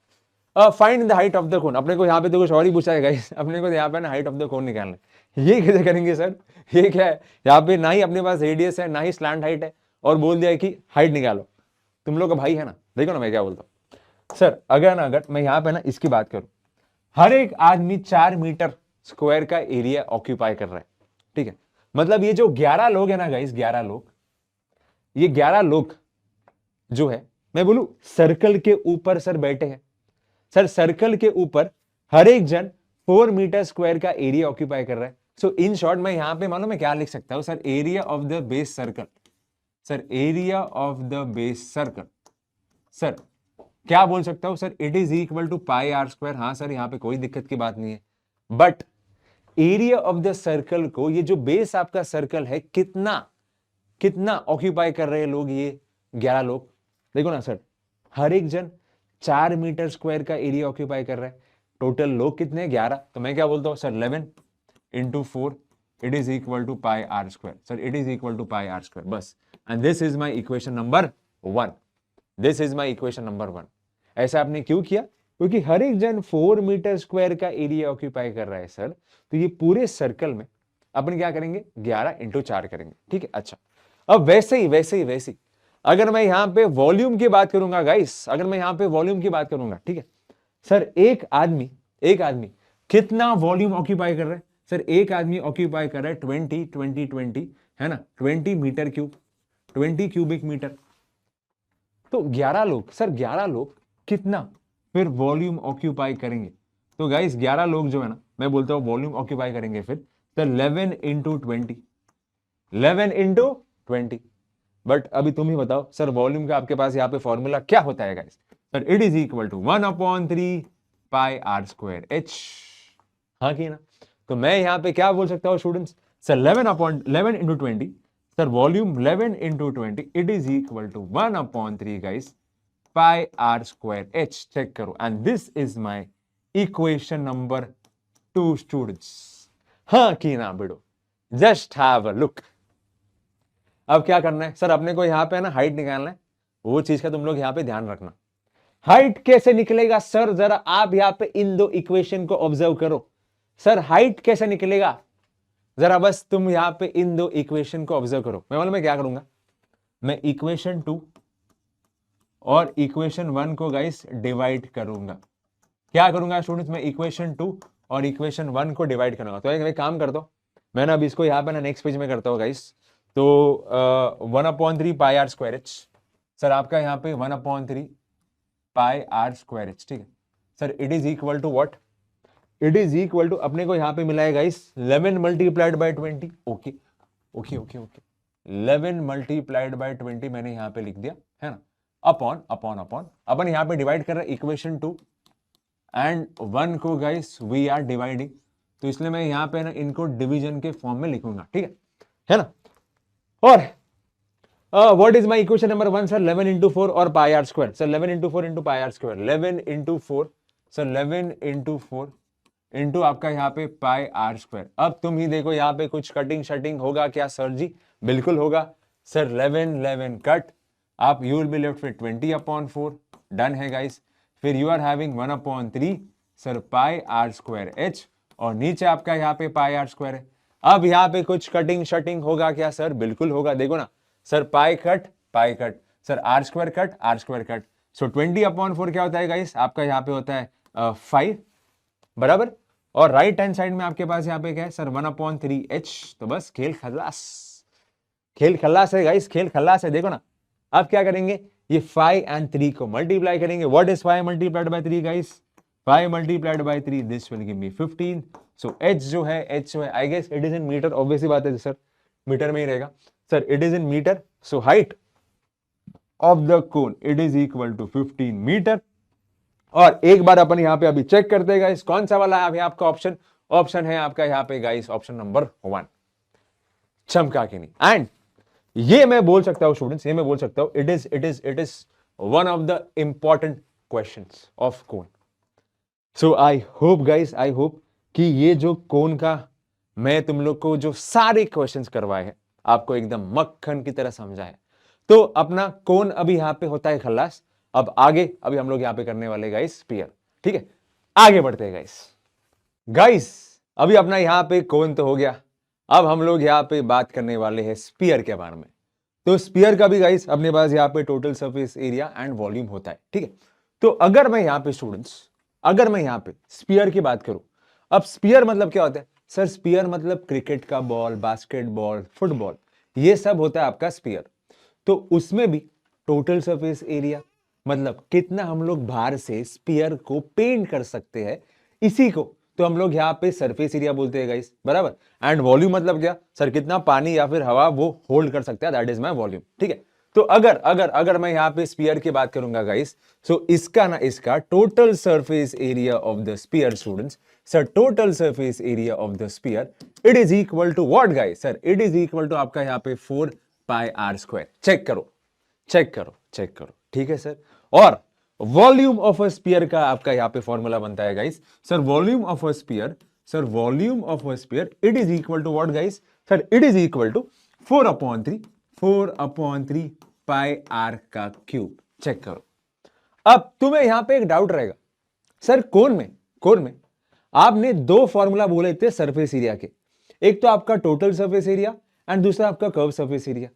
find the height of the कोन। अपने को यहाँ पे तो कुछ और ही पूछा है गाइस, अपने को यहाँ पे ना हाइट ऑफ द कोन निकालना है। ये कैसे करेंगे सर? ये क्या है? यहाँ पे ना ही अपने पास रेडियस है, ना ही स्लैंट हाइट है, और बोल दिया है कि हाइट निकालो। तुम लोग का भाई है ना, देखो ना मैं क्या बोलता हूँ सर। अगर मैं यहाँ पे ना इसकी बात करूं, हर एक आदमी 4 मीटर स्क्वायर का एरिया ऑक्यूपाई कर रहा है, ठीक है। मतलब ये जो 11 लोग है ना गाइस, 11 लोग, ये 11 लोग जो है, मैं बोलूं सर्कल के ऊपर सर बैठे हैं। सर सर्कल के ऊपर हर एक जन 4 मीटर स्क्वायर का एरिया ऑक्यूपाई कर रहा है। सो इन शॉर्ट मैं यहां पे मालूम मैं क्या लिख सकता हूं sir? Area of the base circle. Sir area of the base circle, sir क्या बोल सकता हूं sir? It is equal to pi are square. हाँ सर, यहां पे कोई दिक्कत की बात नहीं है। But area of the circle को, ये जो बेस आपका सर्कल है, कितना कितना ऑक्यूपाई कर रहे हैं लोग? ये 11 लोग। देखो ना सर, हर एक जन 4 मीटर स्क्वायर का एरिया ऑक्यूपाई कर रहा है। टोटल लोग कितने? 11। तो मैं क्या बोलता हूं sir? 11 into 4 it is equal to pi are square. Sir it is equal to pi are square, बस। And this is my equation number 1। This is my equation number 1। ऐसा आपने क्यों किया? क्योंकि हर एक जन 4 मीटर स्क्वायर का एरिया ऑक्यूपाई कर रहा है सर। तो ये पूरे सर्कल में अपन क्या करेंगे? 11 इंटू 4 करेंगे, ठीक है। अच्छा, अब वैसे ही अगर मैं यहां पे वॉल्यूम की बात करूंगा गाइस, अगर मैं यहां पे वॉल्यूम की बात करूंगा, ठीक है सर, एक आदमी कितना वॉल्यूम ऑक्यूपाई कर रहा है? सर एक आदमी ऑक्यूपाई कर रहा है 20 है ना, 20 मीटर क्यूब, 20 क्यूबिक मीटर। तो 11 लोग, सर 11 लोग कितना फिर वॉल्यूम ऑक्यूपाई करेंगे? तो गाइस 11 लोग जो है ना, मैं बोलता हूं वॉल्यूम ऑक्यूपाई करेंगे फिर सर 11 इंटू 20, 11 इंटू 20। बट अभी तुम ही बताओ सर, वॉल्यूम का आपके पास यहाँ पे फॉर्मूला क्या होता है guys? Sir it is equal to 1/3 pi are square H. हाँ कि ना? तो मैं यहाँ पे क्या बोल सकता हूँ students? Sir 11 into 20, sir volume 11 into 20 it is equal to 1/3 guys pi are square h. Check करो, and this is my equation number 2 students. हाँ कि ना बेटो? Just have a look. अब क्या करना है सर? अपने को यहाँ पे ना हाइट निकालना है। वो चीज का तुम लोग यहाँ पे ध्यान रखना। हाइट कैसे निकलेगा सर? जरा आप यहाँ पे इन दो इक्वेशन को ऑब्जर्व करो। सर हाइट कैसे निकलेगा? जरा बस तुम यहाँ पे इन दो इक्वेशन को ऑब्जर्व करो। मैं मालूम मैं क्या करूंगा? मैं इक्वेशन 2 और इक्वेशन 1 को गाइस डिवाइड करूंगा। क्या करूंगा स्टूडेंट्स? मैं इक्वेशन 2 और इक्वेशन 1 को डिवाइड करूंगा। तो एक काम कर दो, मैं ना अब इसको यहाँ पे ना नेक्स्ट पेज में करता हूँ गाइस। तो 1/3 pi are square H. Sir आपका यहाँ पे 1/3 पाई आर स्क्वायर एच, ठीक है sir. It is equal to what? It is equal to, अपने को यहाँ पे मिला है guys 11 multiplied by 20। Okay okay okay okay, 11 multiplied by 20 मैंने यहाँ पे लिख दिया है ना, अपॉन अपॉन अपॉन। अपन यहाँ पे डिवाइड कर रहे हैं इक्वेशन 2 एंड 1 को गाइस वी आर डिवाइडिंग, तो इसलिए मैं यहाँ पे ना इनको डिवीजन के फॉर्म में लिखूंगा, ठीक है ना। और what is my equation number 1 sir? 11 into 4 और pi are square. Sir 11 into 4 into pi are square, 11 into 4 sir 11 into 4 into आपका यहाँ पे पाई आर स्क्वायर। अब तुम ही देखो यहाँ पे कुछ कटिंग शटिंग होगा क्या सर जी? बिल्कुल होगा सर। 11 कट, आप you will be left with 20/4। Done है गाइस। फिर you are having 1/3 sir pi are square H, और नीचे आपका यहाँ पे पाई आर स्क्वायर है। अब यहाँ पे कुछ कटिंग शटिंग होगा क्या सर? बिल्कुल होगा। देखो ना sir, pi cut sir, r square cut. So 20/4 क्या होता है गाइस? आपका यहाँ पे होता है 5, बराबर। और राइट हैंड साइड में आपके पास यहाँ पे क्या है सर? 1/3 एच। तो बस खेल खल्लास है गाइस, खेल खल्लास है। देखो ना, अब क्या करेंगे? ये 5 और 3 को मल्टीप्लाई करेंगे। What is 5 multiplied by 3 guys? 5 multiplied by 3, this will give me 15. So h जो है I guess it is in metre, obviously बात है सर, मीटर में ही रहेगा sir, it is in metre. So height of the cone it is equal to 15 metre. और एक बार अपन यहाँ पे अभी चेक करते हैं गाइस, कौन सा वाला है अभी आपका ऑप्शन, ऑप्शन है आपका यहाँ पे गाइस ऑप्शन नंबर 1, चमका के नहीं. एंड ये मैं बोल सकता हूं स्टूडेंट्स, ये मैं बोल सकता हूं, it is one of the important questions of cone. So I hope guys, I hope कि ये जो कोन का मैं तुम लोग को जो सारे क्वेश्चंस करवाए हैं आपको एकदम मक्खन की तरह समझा है. तो अपना कोन अभी यहां पे होता है खल्लास. अब आगे अभी हम लोग यहां पे करने वाले गाइस स्फीयर. ठीक है, आगे बढ़ते हैं गाइस. अभी अपना यहां पे कोन तो हो गया, अब हम लोग यहां पे बात करने वाले हैं स्फीयर के बारे में. तो स्फीयर का भी गाइस अपने पास यहां पे total surface area and volume होता है. ठीक है, तो अगर मैं यहां पे स्टूडेंट्स, अगर मैं यहां पे स्फीयर की बात करूं, अब स्फीयर मतलब क्या होता है सर, स्फीयर मतलब क्रिकेट का बॉल, बास्केटबॉल, फुटबॉल, ये सब होता है आपका स्फीयर. तो उसमें भी टोटल सरफेस एरिया मतलब कितना हम लोग बाहर से स्फीयर को पेंट कर सकते हैं, इसी को तो हम लोग यहाँ पे सरफेस एरिया बोलते हैं गाइस, बराबर. एंड वॉल्यूम मतलब क्या सर, कितना पानी या फिर हवा वो होल्ड कर सकता है, दैट इज माय वॉल्यूम. ठीक है, तो अगर अगर अगर मैं यहाँ पे स्फीयर की बात करूंगा गाइस, सो इसका ना इसका total surface area of the sphere students, sir total surface area of the sphere it is equal to what guys, sir it is equal to आपका यहाँ पे 4 पाई आर स्क्वायर. चेक करो, चेक करो, check करो. ठीक है sir, और volume of a sphere का आपका यहां पे फॉर्मूला बनता है guys, sir volume of a sphere, sir volume of a sphere it is equal to what guys, sir it is equal to 4/3 pi are का क्यूब. चेक करो. अब तुम्हें यहां पे एक डाउट रहेगा सर, कोन में आपने दो फॉर्मूला बोले थे सरफेस एरिया के, एक तो आपका टोटल सरफेस एरिया एंड दूसरा आपका कर्व सरफेस एरिया.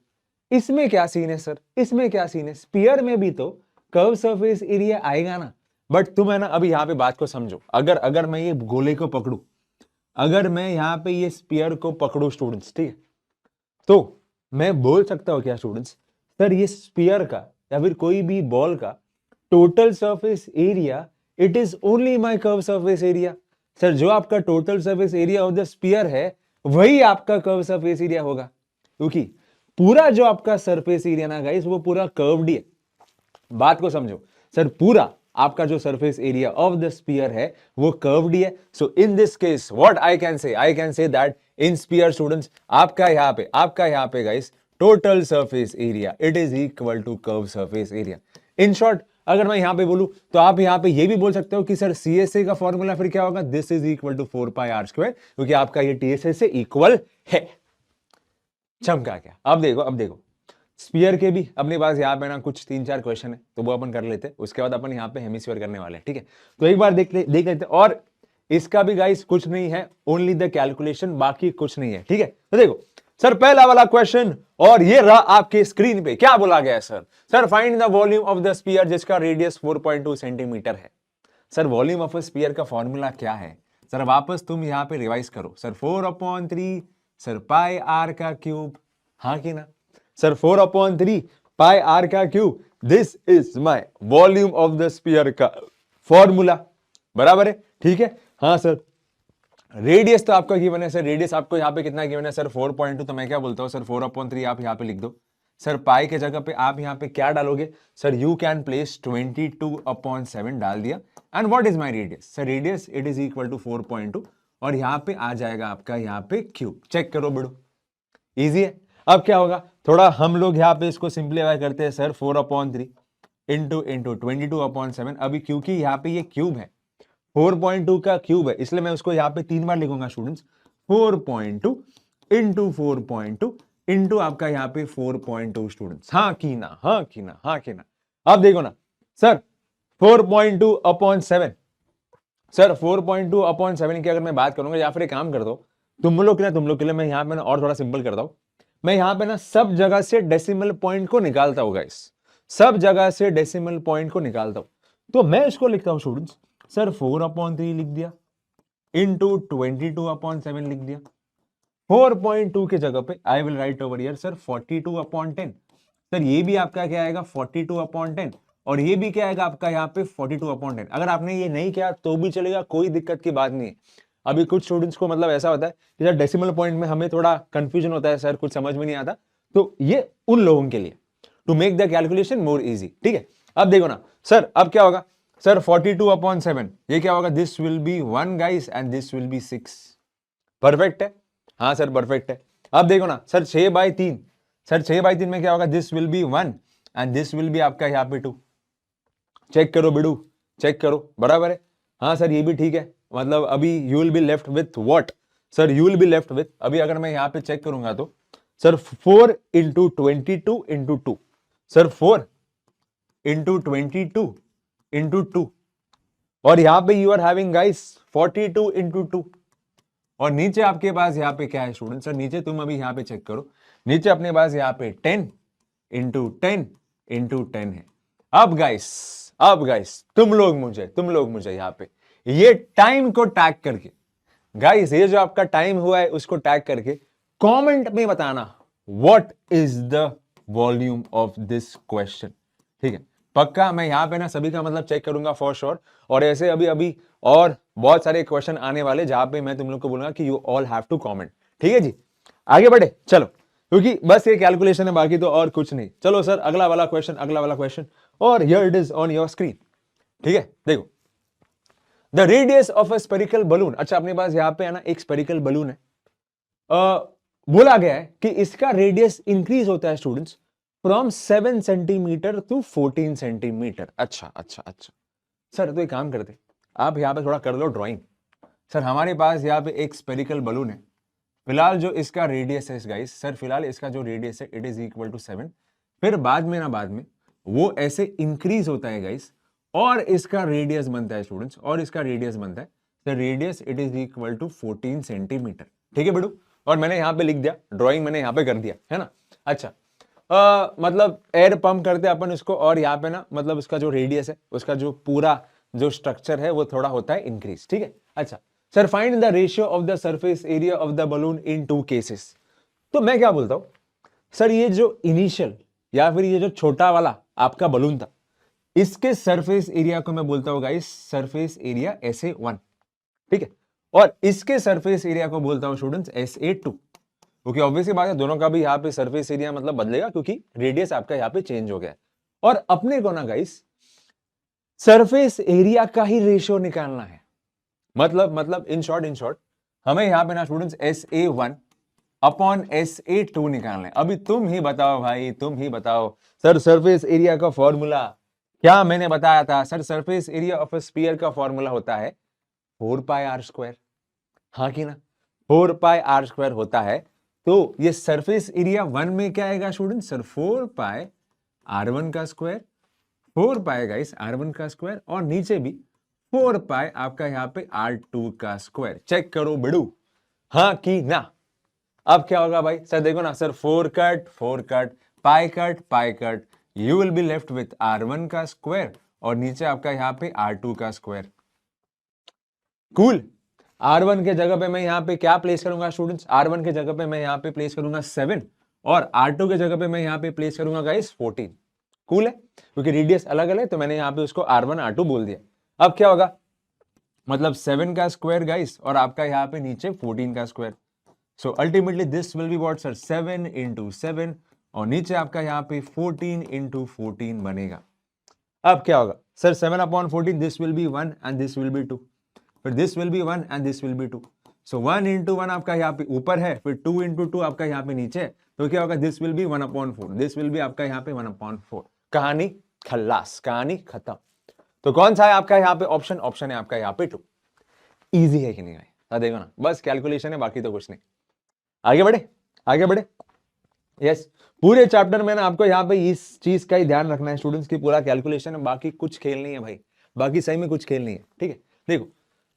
इसमें क्या सीन है सर, इसमें क्या सीन है, स्फीयर में भी तो कर्व सरफेस एरिया आएगा ना. बट तुम है ना अभी यहां पे बात को समझो, अगर अगर मैं ये गोले को पकड़ू, अगर मैं यहां पे ये स्फीयर को पकड़ू स्टूडेंट्स, ठीक है, तो मैं बोल सकता हूं क्या स्टूडेंट्स, सर ये स्फीयर का या फिर कोई भी बॉल का total surface area it is only my curve surface area. Sir जो आपका total surface area of the sphere है वही आपका कर्व सरफेस एरिया होगा, क्योंकि पूरा जो आपका सरफेस एरिया ना गाइस वो पूरा कर्व्ड ही है. बात को समझो सर, पूरा आपका जो surface area of the sphere है वो कर्व्ड ही है. So in this case what I can say that in sphere students आपका यहां पे guys total surface area it is equal to curve surface area. In short अगर मैं यहां पे बोलूं तो आप यहां पे ये भी बोल सकते हो कि सर सीएसए का फॉर्मूला फिर क्या होगा, this is equal to 4 pi are square, क्योंकि आपका ये टीएसए से इक्वल है. चमका क्या. अब देखो स्फीयर के भी अपने पास यहाँ पे ना कुछ 3-4 क्वेश्चन है, तो वो अपन कर लेते हैं, उसके बाद अपन यहाँ पे हेमिस्फीयर करने वाले हैं. ठीक है, तो एक बार देख लेते हैं. और इसका भी गाइस कुछ नहीं है, ओनली द कैलकुलेशन, बाकी कुछ नहीं है. ठीक है, तो देखो सर पहला वाला क्वेश्चन, और ये रहा आपके स्क्रीन पे. क्या बोला गया है sir find the volume of the sphere जिसका रेडियस 4.2 सेंटीमीटर है. Sir volume of a sphere का फॉर्मूला क्या है सर, वापस तुम यहाँ पे रिवाइज करो. सर 4/3 सर पाई आर का क्यूब, हाँ कि ना सर 4/3 पाई आर का cube, this is my volume of the sphere का फॉर्मूला, बराबर है. ठीक है, हाँ सर रेडियस तो आपका गिवन है सर, रेडियस आपको यहाँ पे कितना गिवन है सर 4.2, तो मैं क्या बोलता हूँ सर 4/3 आप यहाँ पे लिख दो. सर पाई के जगह पे आप यहाँ पे क्या डालोगे सर, यू कैन प्लेस 22/7 डाल दिया. And what is my radius, sir radius it is equal to 4.2 और यहाँ पे आ जाएगा आपका यहाँ पे क्यूब. चेक करो बड़ो, इजी है. अब क्या होगा, थोड़ा हम लोग यहाँ पे इसको सिंप्लीफाई करते हैं सर, 4/3 इंटू 22/7. अभी क्योंकि यहाँ पे ये क्यूब है, 4.2 का क्यूब है, इसलिए मैं उसको यहाँ पे 3 बार लिखूंगा स्टूडेंट्स. 4.2 इंटू 4.2 इंटू आपका यहाँ पे 4.2 स्टूडेंट्स. हाँ की ना. अब देखो ना सर 4.2/7, सर 4.2/7 की अगर मैं बात करूंगा, या फिर एक काम कर दो तुम लोग के लिए मैं यहाँ पे ना और थोड़ा सिंपल करता हूं. मैं यहाँ पे ना सब जगह से डेसिमल पॉइंट को निकालता हूँ गाइस, सब जगह से डेसिमल पॉइंट को निकालता हूं. तो मैं इसको लिखता हूं स्टूडेंट्स, सर 4/3 लिख दिया इंटू 22/7 लिख दिया. 4.2 के जगह पे I will right over here sir 42/10. Sir ये भी आपका क्या आएगा 42/10, और ये भी क्या आएगा आपका यहाँ पे 42/10। अगर आपने ये नहीं किया तो भी चलेगा, कोई दिक्कत की बात नहीं है। अभी कुछ स्टूडेंट्स को मतलब ऐसा होता है कि सर डेसिमल पॉइंट में हमें थोड़ा कंफ्यूजन होता है, सर कुछ समझ में नहीं आता, तो ये उन लोगों के लिए to make the calculation more easy. ठीक है, अब देखो ना सर, अब क्या होगा सर 42/7, ये क्या होगा, this will be 1 guys and this will B 6। Perfect है, हाँ सर परफेक्ट है। अब देखो ना सर 6/3, सर 6/3 में क्या होगा, this will be 1 and this will B आपका यहाँ पे 2। चेक करो बिडू, चेक करो, बराबर है। हाँ सर ये भी ठीक है, मतलब अभी you will be left with what, sir you will be left with, अभी अगर मैं यहाँ पे चेक करूंगा तो sir 4 into 22 into 2, sir 4 into 22 into 2, और यहाँ पे you are having guys 42 into 2, और नीचे आपके पास यहाँ पे क्या है स्टूडेंट, सर नीचे तुम अभी यहाँ पे चेक करो, नीचे अपने पास यहाँ पे 10 इंटू 10 इंटू 10 है। अब गाइस तुम लोग मुझे यहाँ पे ये टाइम को टैग करके, गाइस ये जो आपका टाइम हुआ है उसको टैग करके कमेंट में बताना what is the volume of this question. ठीक है, पक्का मैं यहाँ पे ना सभी का मतलब चेक करूंगा फॉर श्योर, और ऐसे अभी अभी और बहुत सारे क्वेश्चन आने वाले जहां पे मैं तुम लोग को बोलूंगा कि you all have to comment. ठीक है जी, आगे बढ़े चलो, क्योंकि बस ये कैलकुलेशन है, बाकी तो और कुछ नहीं। चलो सर अगला वाला क्वेश्चन, और here it is on your screen. ठीक है, देखो the radius of a spherical balloon. अच्छा अपने पास यहाँ पे है ना एक स्पेरिकल बलून है, बोला गया है कि इसका रेडियस इंक्रीज होता है students from 7 centimetre to 14 centimetre. अच्छा सर तो एक काम करते, आप यहाँ पे थोड़ा कर लो ड्राइंग। सर हमारे पास यहाँ पे एक स्पेरिकल बलून है, फिलहाल जो इसका रेडियस है गाइस, सर फिलहाल इसका जो रेडियस है इट इज इक्वल टू 7, फिर बाद में वो ऐसे इंक्रीज होता है गाइस, और इसका रेडियस बनता है स्टूडेंट्स, और इसका रेडियस बनता है, sir radius it is equal to 14 centimetre. ठीक है बेटू, और मैंने यहाँ पे लिख दिया, ड्राइंग मैंने यहाँ पे कर दिया है ना। अच्छा मतलब एयर पंप करते अपन इसको, और यहाँ पे ना मतलब उसका जो रेडियस है, उसका जो पूरा जो स्ट्रक्चर है वो थोड़ा होता है इंक्रीज। ठीक है, अच्छा sir find the ratio of the surface area of the balloon in 2 cases. तो मैं क्या बोलता हूं सर, ये जो इनिशियल या फिर ये जो छोटा वाला आपका बलून था, इसके सरफेस एरिया को मैं बोलता हूं गाइस सरफेस एरिया SA1। ठीक है, और इसके सरफेस एरिया को बोलता हूं स्टूडेंट्स SA2, क्योंकि ऑब्वियसली बात है दोनों का भी यहाँ पे सरफेस एरिया मतलब बदलेगा, क्योंकि रेडियस आपका यहाँ पे चेंज हो गया है। और अपने को ना गाइस सरफेस एरिया का ही रेशियो निकालना है, मतलब इन शॉर्ट हमें यहाँ पे ना स्टूडेंट्स SA1 अपॉन SA2 निकालना है। अभी तुम ही बताओ भाई, तुम ही बताओ सर सरफेस एरिया का फॉर्मूला क्या मैंने बताया था, sir surface area of a sphere का फॉर्मूला होता है 4πr²। हाँ कि ना, 4πr² होता है। तो ये सरफेस एरिया 1 में क्या आएगा स्टूडेंट, सर 4πr1 का स्क्वायर, 4π गाइस r1 का स्क्वायर, और नीचे भी 4π आपका यहाँ पे r2 का स्क्वायर। चेक करो बिडू, हाँ कि ना। अब क्या होगा भाई, सर देखो ना sir 4 cut pi cut, you will be left with r1 का स्क्वायर, और नीचे आपका यहाँ पे r2 का स्क्वायर। कूल। R1 के जगह पे मैं यहाँ पे क्या प्लेस करूंगा स्टूडेंट्स, R1 के जगह पे मैं यहाँ पे प्लेस करूंगा 7, और R2 के जगह पे मैं यहाँ पे प्लेस करूंगा गाइस 14। कूल है, क्योंकि रेडियस अलग अलग है तो मैंने यहाँ पे उसको R1 R2 बोल दिया। अब क्या होगा, मतलब 7 का स्क्वायर गाइस, और आपका यहाँ पे नीचे 14 का square. So ultimately this will be what sir 7 into 7, और नीचे आपका यहाँ पे 14 इंटू 14 बनेगा। अब क्या होगा sir 7/14, this will be 1 and this will be 2, फिर this will be 1 and this will be 2। So 1 into 1 आपका यहाँ पे ऊपर है, फिर 2 इंटू 2 आपका यहाँ पे नीचे है, तो क्या होगा this will B 1/4, this will B आपका यहाँ पे 1/4। कहानी खल्लास, कहानी खत्म। तो कौन सा है आपका यहाँ पे ऑप्शन, ऑप्शन है आपका यहाँ पे 2। इजी है कि नहीं भाई, देखो ना बस कैलकुलेशन है, बाकी तो कुछ नहीं। आगे बढ़े यस। पूरे चैप्टर में ना आपको यहाँ पे इस चीज का ही ध्यान रखना है स्टूडेंट्स की, पूरा कैलकुलेशन है, बाकी कुछ खेल नहीं है भाई, बाकी सही में कुछ खेल नहीं है। ठीक है, देखो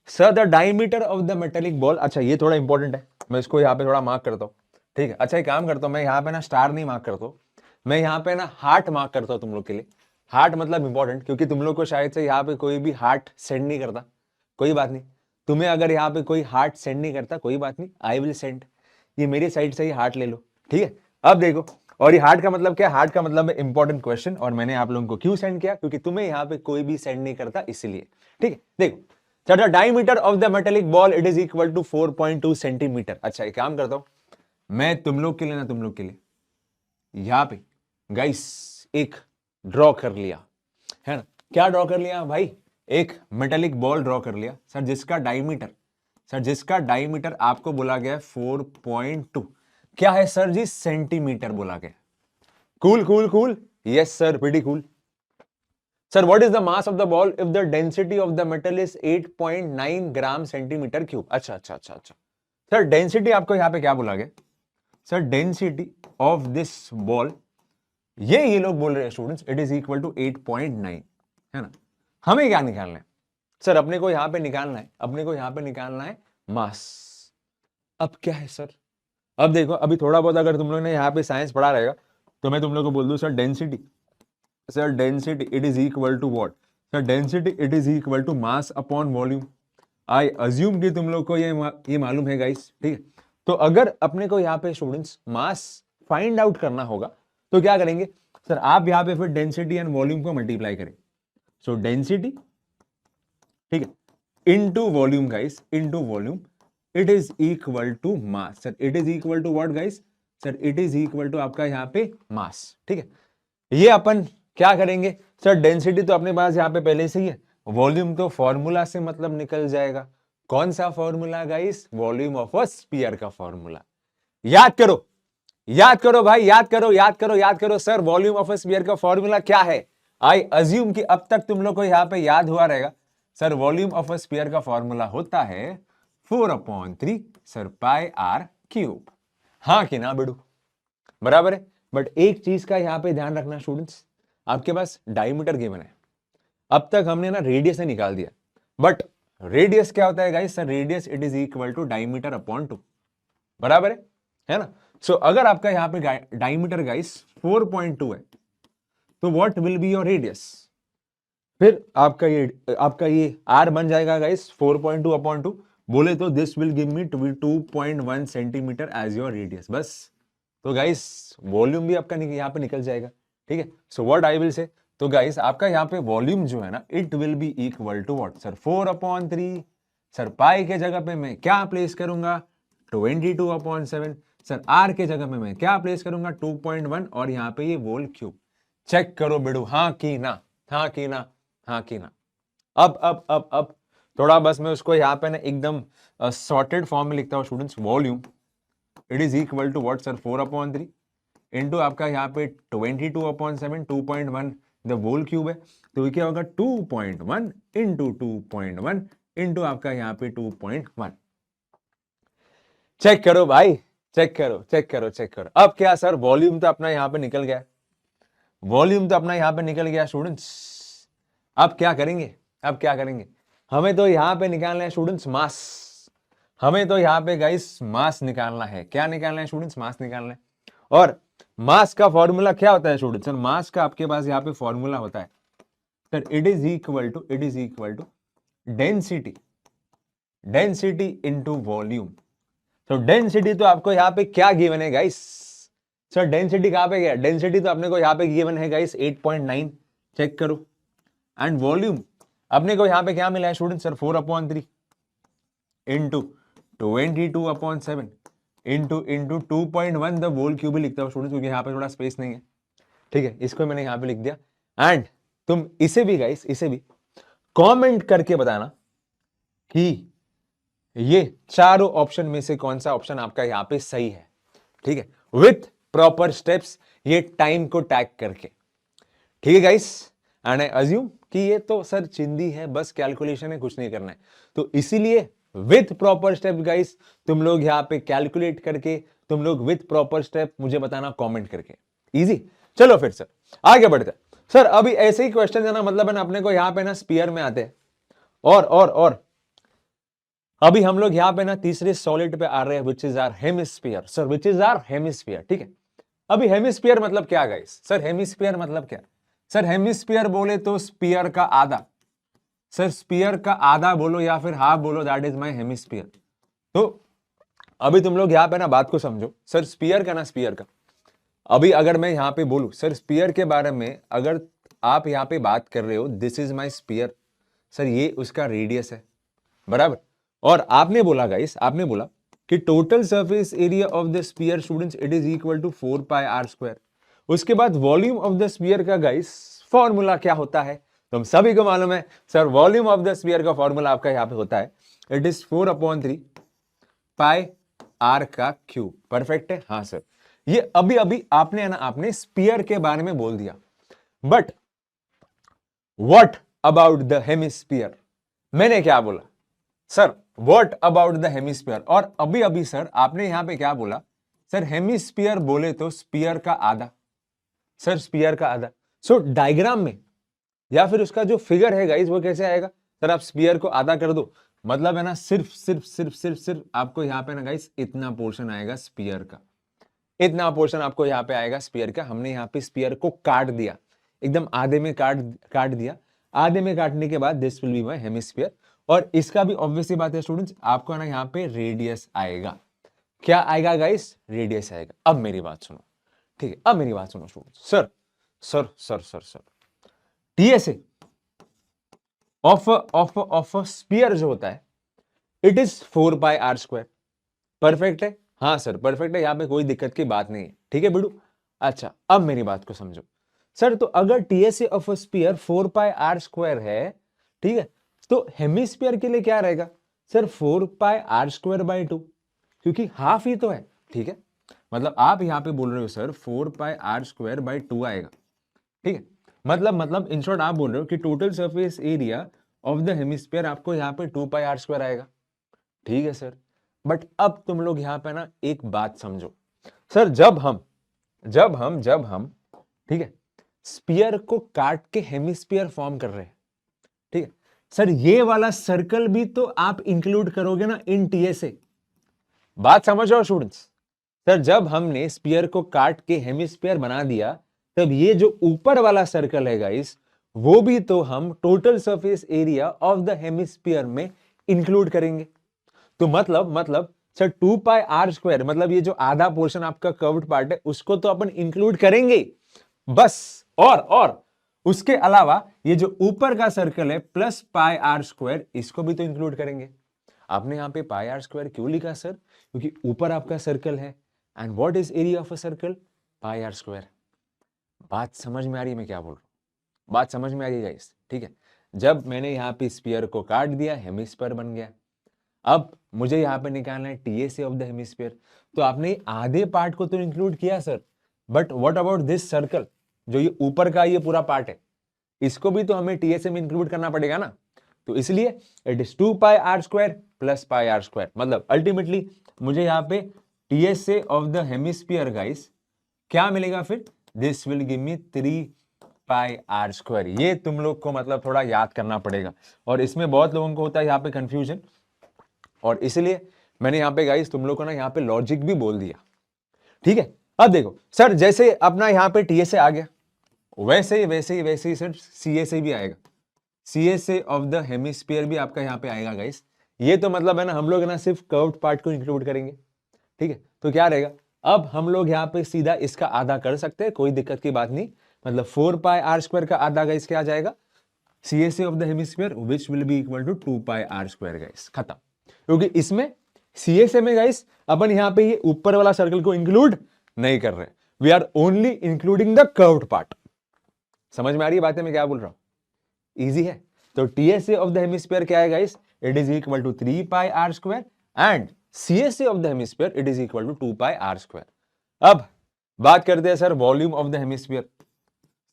sir the diameter of the metallic ball. अच्छा ये थोड़ा इंपॉर्टेंट है, मैं इसको यहाँ पे थोड़ा मार्क करता हूँ। ठीक है, अच्छा एक काम करता हूँ, मैं यहाँ पे ना स्टार नहीं मार्क करता हूँ, मैं यहाँ पे ना हार्ट मार्क करता हूँ तुम लोग के लिए। हार्ट मतलब इंपॉर्टेंट, क्योंकि तुम लोग को शायद से यहाँ पे कोई भी हार्ट सेंड नहीं करता, कोई बात नहीं। तुम्हें अगर यहाँ पे कोई हार्ट सेंड नहीं करता कोई बात नहीं, आई विल सेंड, ये मेरी साइड से ही हार्ट ले लो। ठीक है, अब देखो और ये हार्ड का मतलब क्या है? हार्ड का मतलब है इंपॉर्टेंट क्वेश्चन। और मैंने आप लोगों को क्यों सेंड किया? क्योंकि तुम्हें यहाँ पे कोई भी सेंड नहीं करता, इसलिए। ठीक है, देखो, the diameter of the metallic ball it is equal to 4.2 centimetre. अच्छा, एक काम करता हूं, मैं तुम लोग के लिए ना, तुम लोग के लिए यहां पे गाइस एक ड्रॉ कर लिया है ना। क्या ड्रॉ कर लिया भाई? एक मेटेलिक बॉल ड्रॉ कर लिया सर, जिसका डायमीटर आपको बोला गया 4.2 क्या है सर जी? सेंटीमीटर बोला गया। Cool cool cool, yes sir, pretty cool. Sir what is the mass of the ball if the density of the metal is 8.9 gram centimetre cube. अच्छा अच्छा अच्छा अच्छा सर, डेंसिटी आपको यहां पे क्या बोला गया? Sir density of this ball, ये लोग बोल रहे हैं students, it is equal to 8.9, है ना। हमें क्या निकालना है सर? अपने को यहां पे निकालना है मास। अब क्या है सर? अब देखो, अभी थोड़ा बहुत अगर तुम लोग ने यहाँ पे साइंस पढ़ा रहेगा तो मैं तुम लोग को बोल दूं sir density it is equal to what? Sir density it is equal to mass upon volume. I assume कि तुम लोग को ये मालूम है गाइस, ठीक है। तो अगर अपने को यहाँ पे स्टूडेंट्स मास फाइंड आउट करना होगा तो क्या करेंगे सर? आप यहाँ पे फिर डेंसिटी एंड वॉल्यूम को मल्टीप्लाई करें। सो डेंसिटी, ठीक है, into volume guys, into volume, it is equal to mass. Sir it is equal to what guys? Sir it is equal to आपका यहाँ पे मास। ठीक है, ये अपन क्या करेंगे सर? डेंसिटी तो अपने पास यहाँ पे पहले से ही है, वॉल्यूम तो फॉर्मूला से मतलब निकल जाएगा। कौन सा formula guys? Volume of a sphere का फॉर्मूला। याद करो भाई, याद करो sir, volume of a sphere का फॉर्मूला क्या है? आई अज्यूम कि अब तक तुम लोग को यहाँ पे याद हुआ रहेगा। Sir volume of a sphere का फॉर्मूला होता है 4/3 सर पाई आर क्यूब। हाँ कि ना बेडू? बराबर है। बट एक चीज का यहाँ पे ध्यान रखना स्टूडेंट्स, आपके पास डायमीटर गिवन है। अब तक हमने ना रेडियस निकाल दिया, बट रेडियस क्या होता है guys? Sir radius it is equal to diameter upon 2, बराबर है ना। सो अगर आपका यहाँ पे डायमीटर गाइस 4.2 है तो what will be your radius? फिर आपका ये आर बन जाएगा गाइस 4.2 अपॉन 2, बोले तो this will give me 2.1 centimetre as your radius. बस, तो गाइस वॉल्यूम भी आपका यहाँ पे निकल जाएगा। ठीक है, so what I will say, तो गाइस आपका यहाँ पे वॉल्यूम जो है ना, it will be equal to what sir? 4/3। Sir pi के जगह पे मैं क्या प्लेस करूंगा? 22/7। सर आर के जगह पे मैं क्या प्लेस करूंगा? 2.1, और यहाँ पे ये वोल क्यूब। चेक करो बेडू, हाँ की ना, हाँ की ना, हाँ की ना। अब थोड़ा बस मैं उसको यहाँ पे ना एकदम सॉर्टेड फॉर्म में लिखता हूँ students. Volume it is equal to what sir? 4/3 into आपका यहाँ पे 22/7, 2.1 द वोल क्यूब है, तो ये क्या होगा? 2.1 इंटू 2.1 इंटू आपका यहाँ पे 2.1। चेक करो भाई, चेक करो। अब क्या सर? वॉल्यूम तो अपना यहाँ पे निकल गया, स्टूडेंट्स। अब क्या करेंगे? हमें तो यहाँ पे निकालना है स्टूडेंट्स मास। हमें तो यहाँ पे गाइस मास निकालना है। क्या निकालना है स्टूडेंट्स? मास निकालना है। और मास का फॉर्मूला क्या होता है स्टूडेंट्स? सर मास का आपके पास यहाँ पे फॉर्मूला होता है sir, it is equal to density into volume. तो डेंसिटी तो आपको यहाँ पे क्या गिवन है गाइस? सर डेंसिटी कहाँ पे गया? डेंसिटी तो अपने को यहाँ पे गिवन है गाइस 8.9, चेक करो। एंड वॉल्यूम अपने को यहाँ पे क्या मिला है student? Sir 4/3 into 22/7 into 2.1 the whole cube भी लिखता हूँ स्टूडेंट, क्योंकि यहाँ पे थोड़ा स्पेस नहीं है। ठीक है, इसको मैंने यहाँ पे लिख दिया। एंड तुम इसे भी गाइस, इसे भी कमेंट करके बताना कि ये चारों ऑप्शन में से कौन सा ऑप्शन आपका यहाँ पे सही है। ठीक है, विथ प्रॉपर स्टेप्स, ये टाइम को टैग करके। ठीक है गाइस, एंड आई अज्यूम कि ये तो सर चिंदी है, बस कैलकुलेशन है, कुछ नहीं करना है। तो इसीलिए विथ प्रॉपर स्टेप गाइस, तुम लोग यहाँ पे कैलकुलेट करके, तुम लोग विथ प्रॉपर स्टेप मुझे बताना कमेंट करके। इजी। चलो फिर सर आगे बढ़ते हैं। सर अभी ऐसे ही क्वेश्चन है ना, मतलब है ना, अपने को यहाँ पे ना स्पीयर में आते हैं। और अभी हम लोग यहाँ पे ना तीसरे सॉलिड पे आ रहे हैं, which is our hemisphere. Sir which is our hemisphere. ठीक है, अभी हेमिस्फीयर मतलब क्या गाइस? सर हेमिस्फीयर मतलब क्या? सर हेमिस्फीयर बोले तो स्पीयर का आधा। सर स्पीयर का आधा बोलो या फिर हाफ बोलो, दैट इज माय हेमिस्फीयर। तो अभी तुम लोग यहाँ पे ना बात को समझो। सर स्पीयर का अभी अगर मैं यहां पे बोलूं सर स्पीयर के बारे में, अगर आप यहां पे बात कर रहे हो this is my sphere, sir ये उसका रेडियस है, बराबर। और आपने बोला गाइस, आपने बोला कि total surface area of the sphere students it is equal to 4 pi are square. उसके बाद वॉल्यूम ऑफ द स्पीयर का गाइस फॉर्मूला क्या होता है, तो हम सभी को मालूम है sir volume of the sphere का फॉर्मूला आपका यहां पे होता है इट इज 4/3 पाई आर का क्यूब। परफेक्ट है, हाँ सर। ये अभी अभी आपने है ना, आपने स्पीयर के बारे में बोल दिया, but what about the hemisphere, मैंने क्या बोला sir what about the hemisphere, और अभी अभी सर आपने यहां पे क्या बोला, सर हेमिस्फीयर बोले तो स्पीयर का आधा, सर स्पीयर का आधा। सो डायग्राम में या फिर उसका जो फिगर है गाइस वो कैसे आएगा, सर आप स्पीयर को आधा कर दो, मतलब है ना सिर्फ सिर्फ सिर्फ सिर्फ सिर्फ आपको यहां पे ना गाइस इतना पोर्शन आएगा स्पीयर का, इतना पोर्शन आपको यहां पे आएगा स्पीयर का। हमने यहां पे स्पीयर को काट दिया, एकदम आधे में काट दिया। आधे में काटने के बाद this will be my hemisphere, और इसका भी ऑब्वियसली बात है स्टूडेंट्स, आपको ना यहाँ पे रेडियस आएगा। क्या आएगा गाइस, रेडियस आएगा। अब मेरी बात सुनो, ठीक है, अब मेरी बात सुनो students. Sir sir sir sir sir TSA of sphere जो होता है it is 4 pi are square. Perfect है, हाँ सर परफेक्ट है, यहां पे कोई दिक्कत की बात नहीं है, ठीक है बिडू। अच्छा अब मेरी बात को समझो सर, तो अगर TSA of a sphere 4 pi are square है, ठीक है, तो हेमिस्फीयर के लिए क्या रहेगा sir 4 pi are square by 2, क्योंकि हाफ ही तो है, ठीक है। मतलब आप यहां पे बोल रहे हो sir 4 pi are square by 2 आएगा, ठीक है। मतलब इन शॉर्ट आप बोल रहे हो कि total surface area of the hemisphere आपको यहाँ पे 2 पाई आर स्क्वायर आएगा, ठीक है सर। बट अब तुम लोग यहां पे ना एक बात समझो सर, जब हम ठीक है स्पीयर को काट के हेमिस्फीयर फॉर्म कर रहे हैं, ठीक है सर, ये वाला सर्कल भी तो आप इंक्लूड करोगे ना इन टीएसए। बात समझ रहे हो स्टूडेंट्स, सर जब हमने स्पीयर को काट के हेमिस्फीयर बना दिया, तब ये जो ऊपर वाला सर्कल है गाइस, वो भी तो हम total surface area of the hemisphere में इंक्लूड करेंगे। तो मतलब सर 2 पाई आर स्क्वायर, मतलब ये जो आधा पोर्शन आपका कर्व्ड पार्ट है उसको तो अपन इंक्लूड करेंगे बस, और उसके अलावा ये जो ऊपर का सर्कल है प्लस पाई आर स्क्वायर, इसको भी तो इंक्लूड करेंगे। आपने यहां पे पाई आर स्क्वायर क्यों लिखा सर, क्योंकि ऊपर आपका सर्कल है, and what is area of a circle, pi are square. बात समझ में आ रही है मैं क्या बोल रहा हूं, बात समझ में आ रही है गाइस, ठीक है। जब मैंने यहां पे स्फीयर को काट दिया, हेमिस्फीयर बन गया। अब मुझे यहां पे निकालना है टीएसए ऑफ द हेमिस्फीयर, तो आपने आधे पार्ट को तो इंक्लूड किया sir, but what about this circle, जो ये ऊपर का ये पूरा पार्ट है, इसको भी तो हमें टीएसए में इंक्लूड करना पड़ेगा ना। तो इसलिए it is 2 pi are square plus pi are square, मतलब अल्टीमेटली मुझे यहां पे TSA of the hemisphere guys क्या मिलेगा फिर, this will give me 3 pi are square. ये तुम लोग को मतलब थोड़ा याद करना पड़ेगा, और इसमें बहुत लोगों को होता है यहाँ पे कंफ्यूजन, और इसलिए मैंने यहाँ पे गाइस तुम लोग को ना यहाँ पे लॉजिक भी बोल दिया, ठीक है। अब देखो सर, जैसे अपना यहाँ पे टीएसए आ गया, वैसे ही सर सीएसए भी आएगा। सीएसए ऑफ द हेमिस्फीयर भी आपका यहाँ पे आएगा गाइस। ये तो मतलब है ना, हम लोग ना सिर्फ कर्व्ड पार्ट को इंक्लूड करेंगे, ठीक है। तो क्या रहेगा, अब हम लोग यहाँ पे सीधा इसका आधा कर सकते हैं, कोई दिक्कत की बात नहीं। मतलब 4 पाई आर स्क्वायर का आधा गाइस क्या आ जाएगा, CSA of the hemisphere which will be equal to 2 pi are square guys, खत्म। क्योंकि इसमें सीएसए में गाइस अपन यहाँ पे ये ऊपर वाला सर्कल को इंक्लूड नहीं कर रहे, we are only including the curved part. समझ में आ रही है बातें मैं क्या बोल रहा हूं, इजी है। तो टीएसए ऑफ द हेमिस्फीयर क्या है guys, it is equal to 3 pi are square, and CSA of the hemisphere it is equal to 2 pi are square. अब बात करते हैं sir volume of the hemisphere.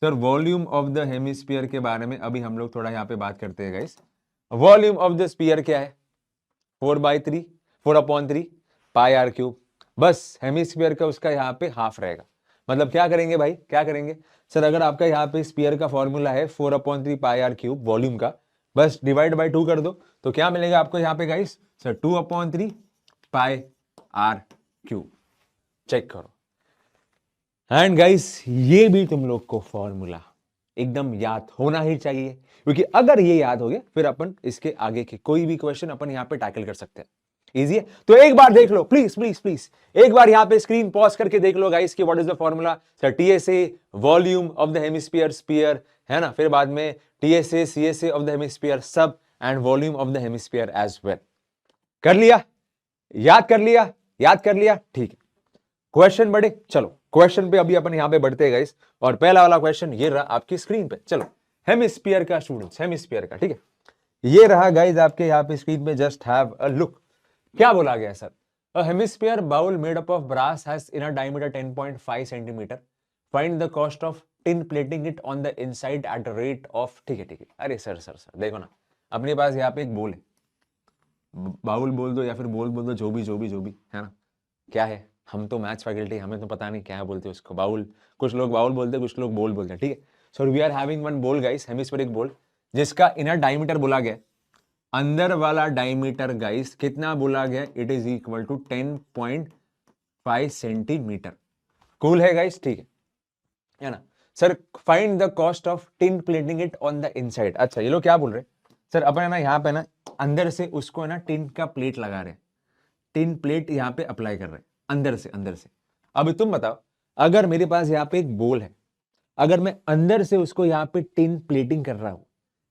Sir volume of the hemisphere के बारे में अभी हम लोग थोड़ा यहाँ पे बात करते हैं guys. Volume of the sphere क्या है, 4/3 पाई आर क्यूब। बस हेमिस्फीयर का उसका यहाँ पे हाफ रहेगा। मतलब क्या करेंगे भाई, क्या करेंगे सर, अगर आपका यहाँ पे स्फीयर का फॉर्मूला है 4/3 पाई आर क्यूब वॉल्यूम का, बस डिवाइड बाय 2 कर दो, तो क्या मिलेगा आपको यहाँ पे guys, sir 2/3 pi r cube. Check करो, एंड गाइस ये भी तुम लोग को फॉर्मूला एकदम याद होना ही चाहिए, क्योंकि अगर ये याद हो गया फिर अपन इसके आगे के कोई भी क्वेश्चन अपन यहाँ पे टैकल कर सकते हैं। इजी है। तो एक बार देख लो प्लीज प्लीज प्लीज, एक बार यहाँ पे स्क्रीन पॉज करके देख लो गाइस कि what is the formula. Sir TSA volume of the hemisphere sphere है ना, फिर बाद में TSA CSA of the hemisphere सब and volume of the hemisphere as well. कर लिया, याद कर लिया, याद कर लिया, ठीक है। क्वेश्चन बढ़े, चलो क्वेश्चन पे अभी अपन यहां पे बढ़ते हैं गाइस। और पहला वाला क्वेश्चन ये रहा आपकी स्क्रीन पे, चलो हेमिस्फीयर का स्टूडेंट्स, हेमिस्फीयर का, ठीक है। ये रहा गाइस आपके यहाँ पे स्क्रीन पे, जस्ट हैव अ लुक। क्या बोला गया sir? A hemisphere bowl made up of brass has inner diameter 10.5 centimetre, find the cost of tin plating it on the inside at rate of, ठीक है ठीक है। अरे सर सर सर देखो ना, अपने पास यहाँ पे एक बोल है, बाउल बोल दो या फिर बोल बोल दो, जो भी है ना, क्या है, हम तो मैथ्स फैकल्टी, हमें तो पता नहीं क्या बोलते हैं उसको, बाउल, कुछ लोग बाउल बोलते हैं, कुछ लोग बोल बोलते हैं, ठीक है। So we are having one bowl guys, hemispheric bowl, जिसका इनर डायमीटर बोला गया, अंदर वाला डायमीटर गाइस कितना बोला गया, it is equal to 10.5 centimetre. Cool है गाइस, ठीक है ना। Sir find the cost of tin plating it on the inside. अच्छा ये लोग क्या बोल रहे हैं सर, अपन है ना यहाँ पे ना अंदर से उसको है ना टिन का प्लेट लगा रहे हैं, टिन प्लेट यहाँ पे अप्लाई कर रहे हैं अंदर से, अंदर से। अब तुम बताओ, अगर मेरे पास यहाँ पे एक बोल है, अगर मैं अंदर से उसको यहाँ पे टिन प्लेटिंग कर रहा हूं,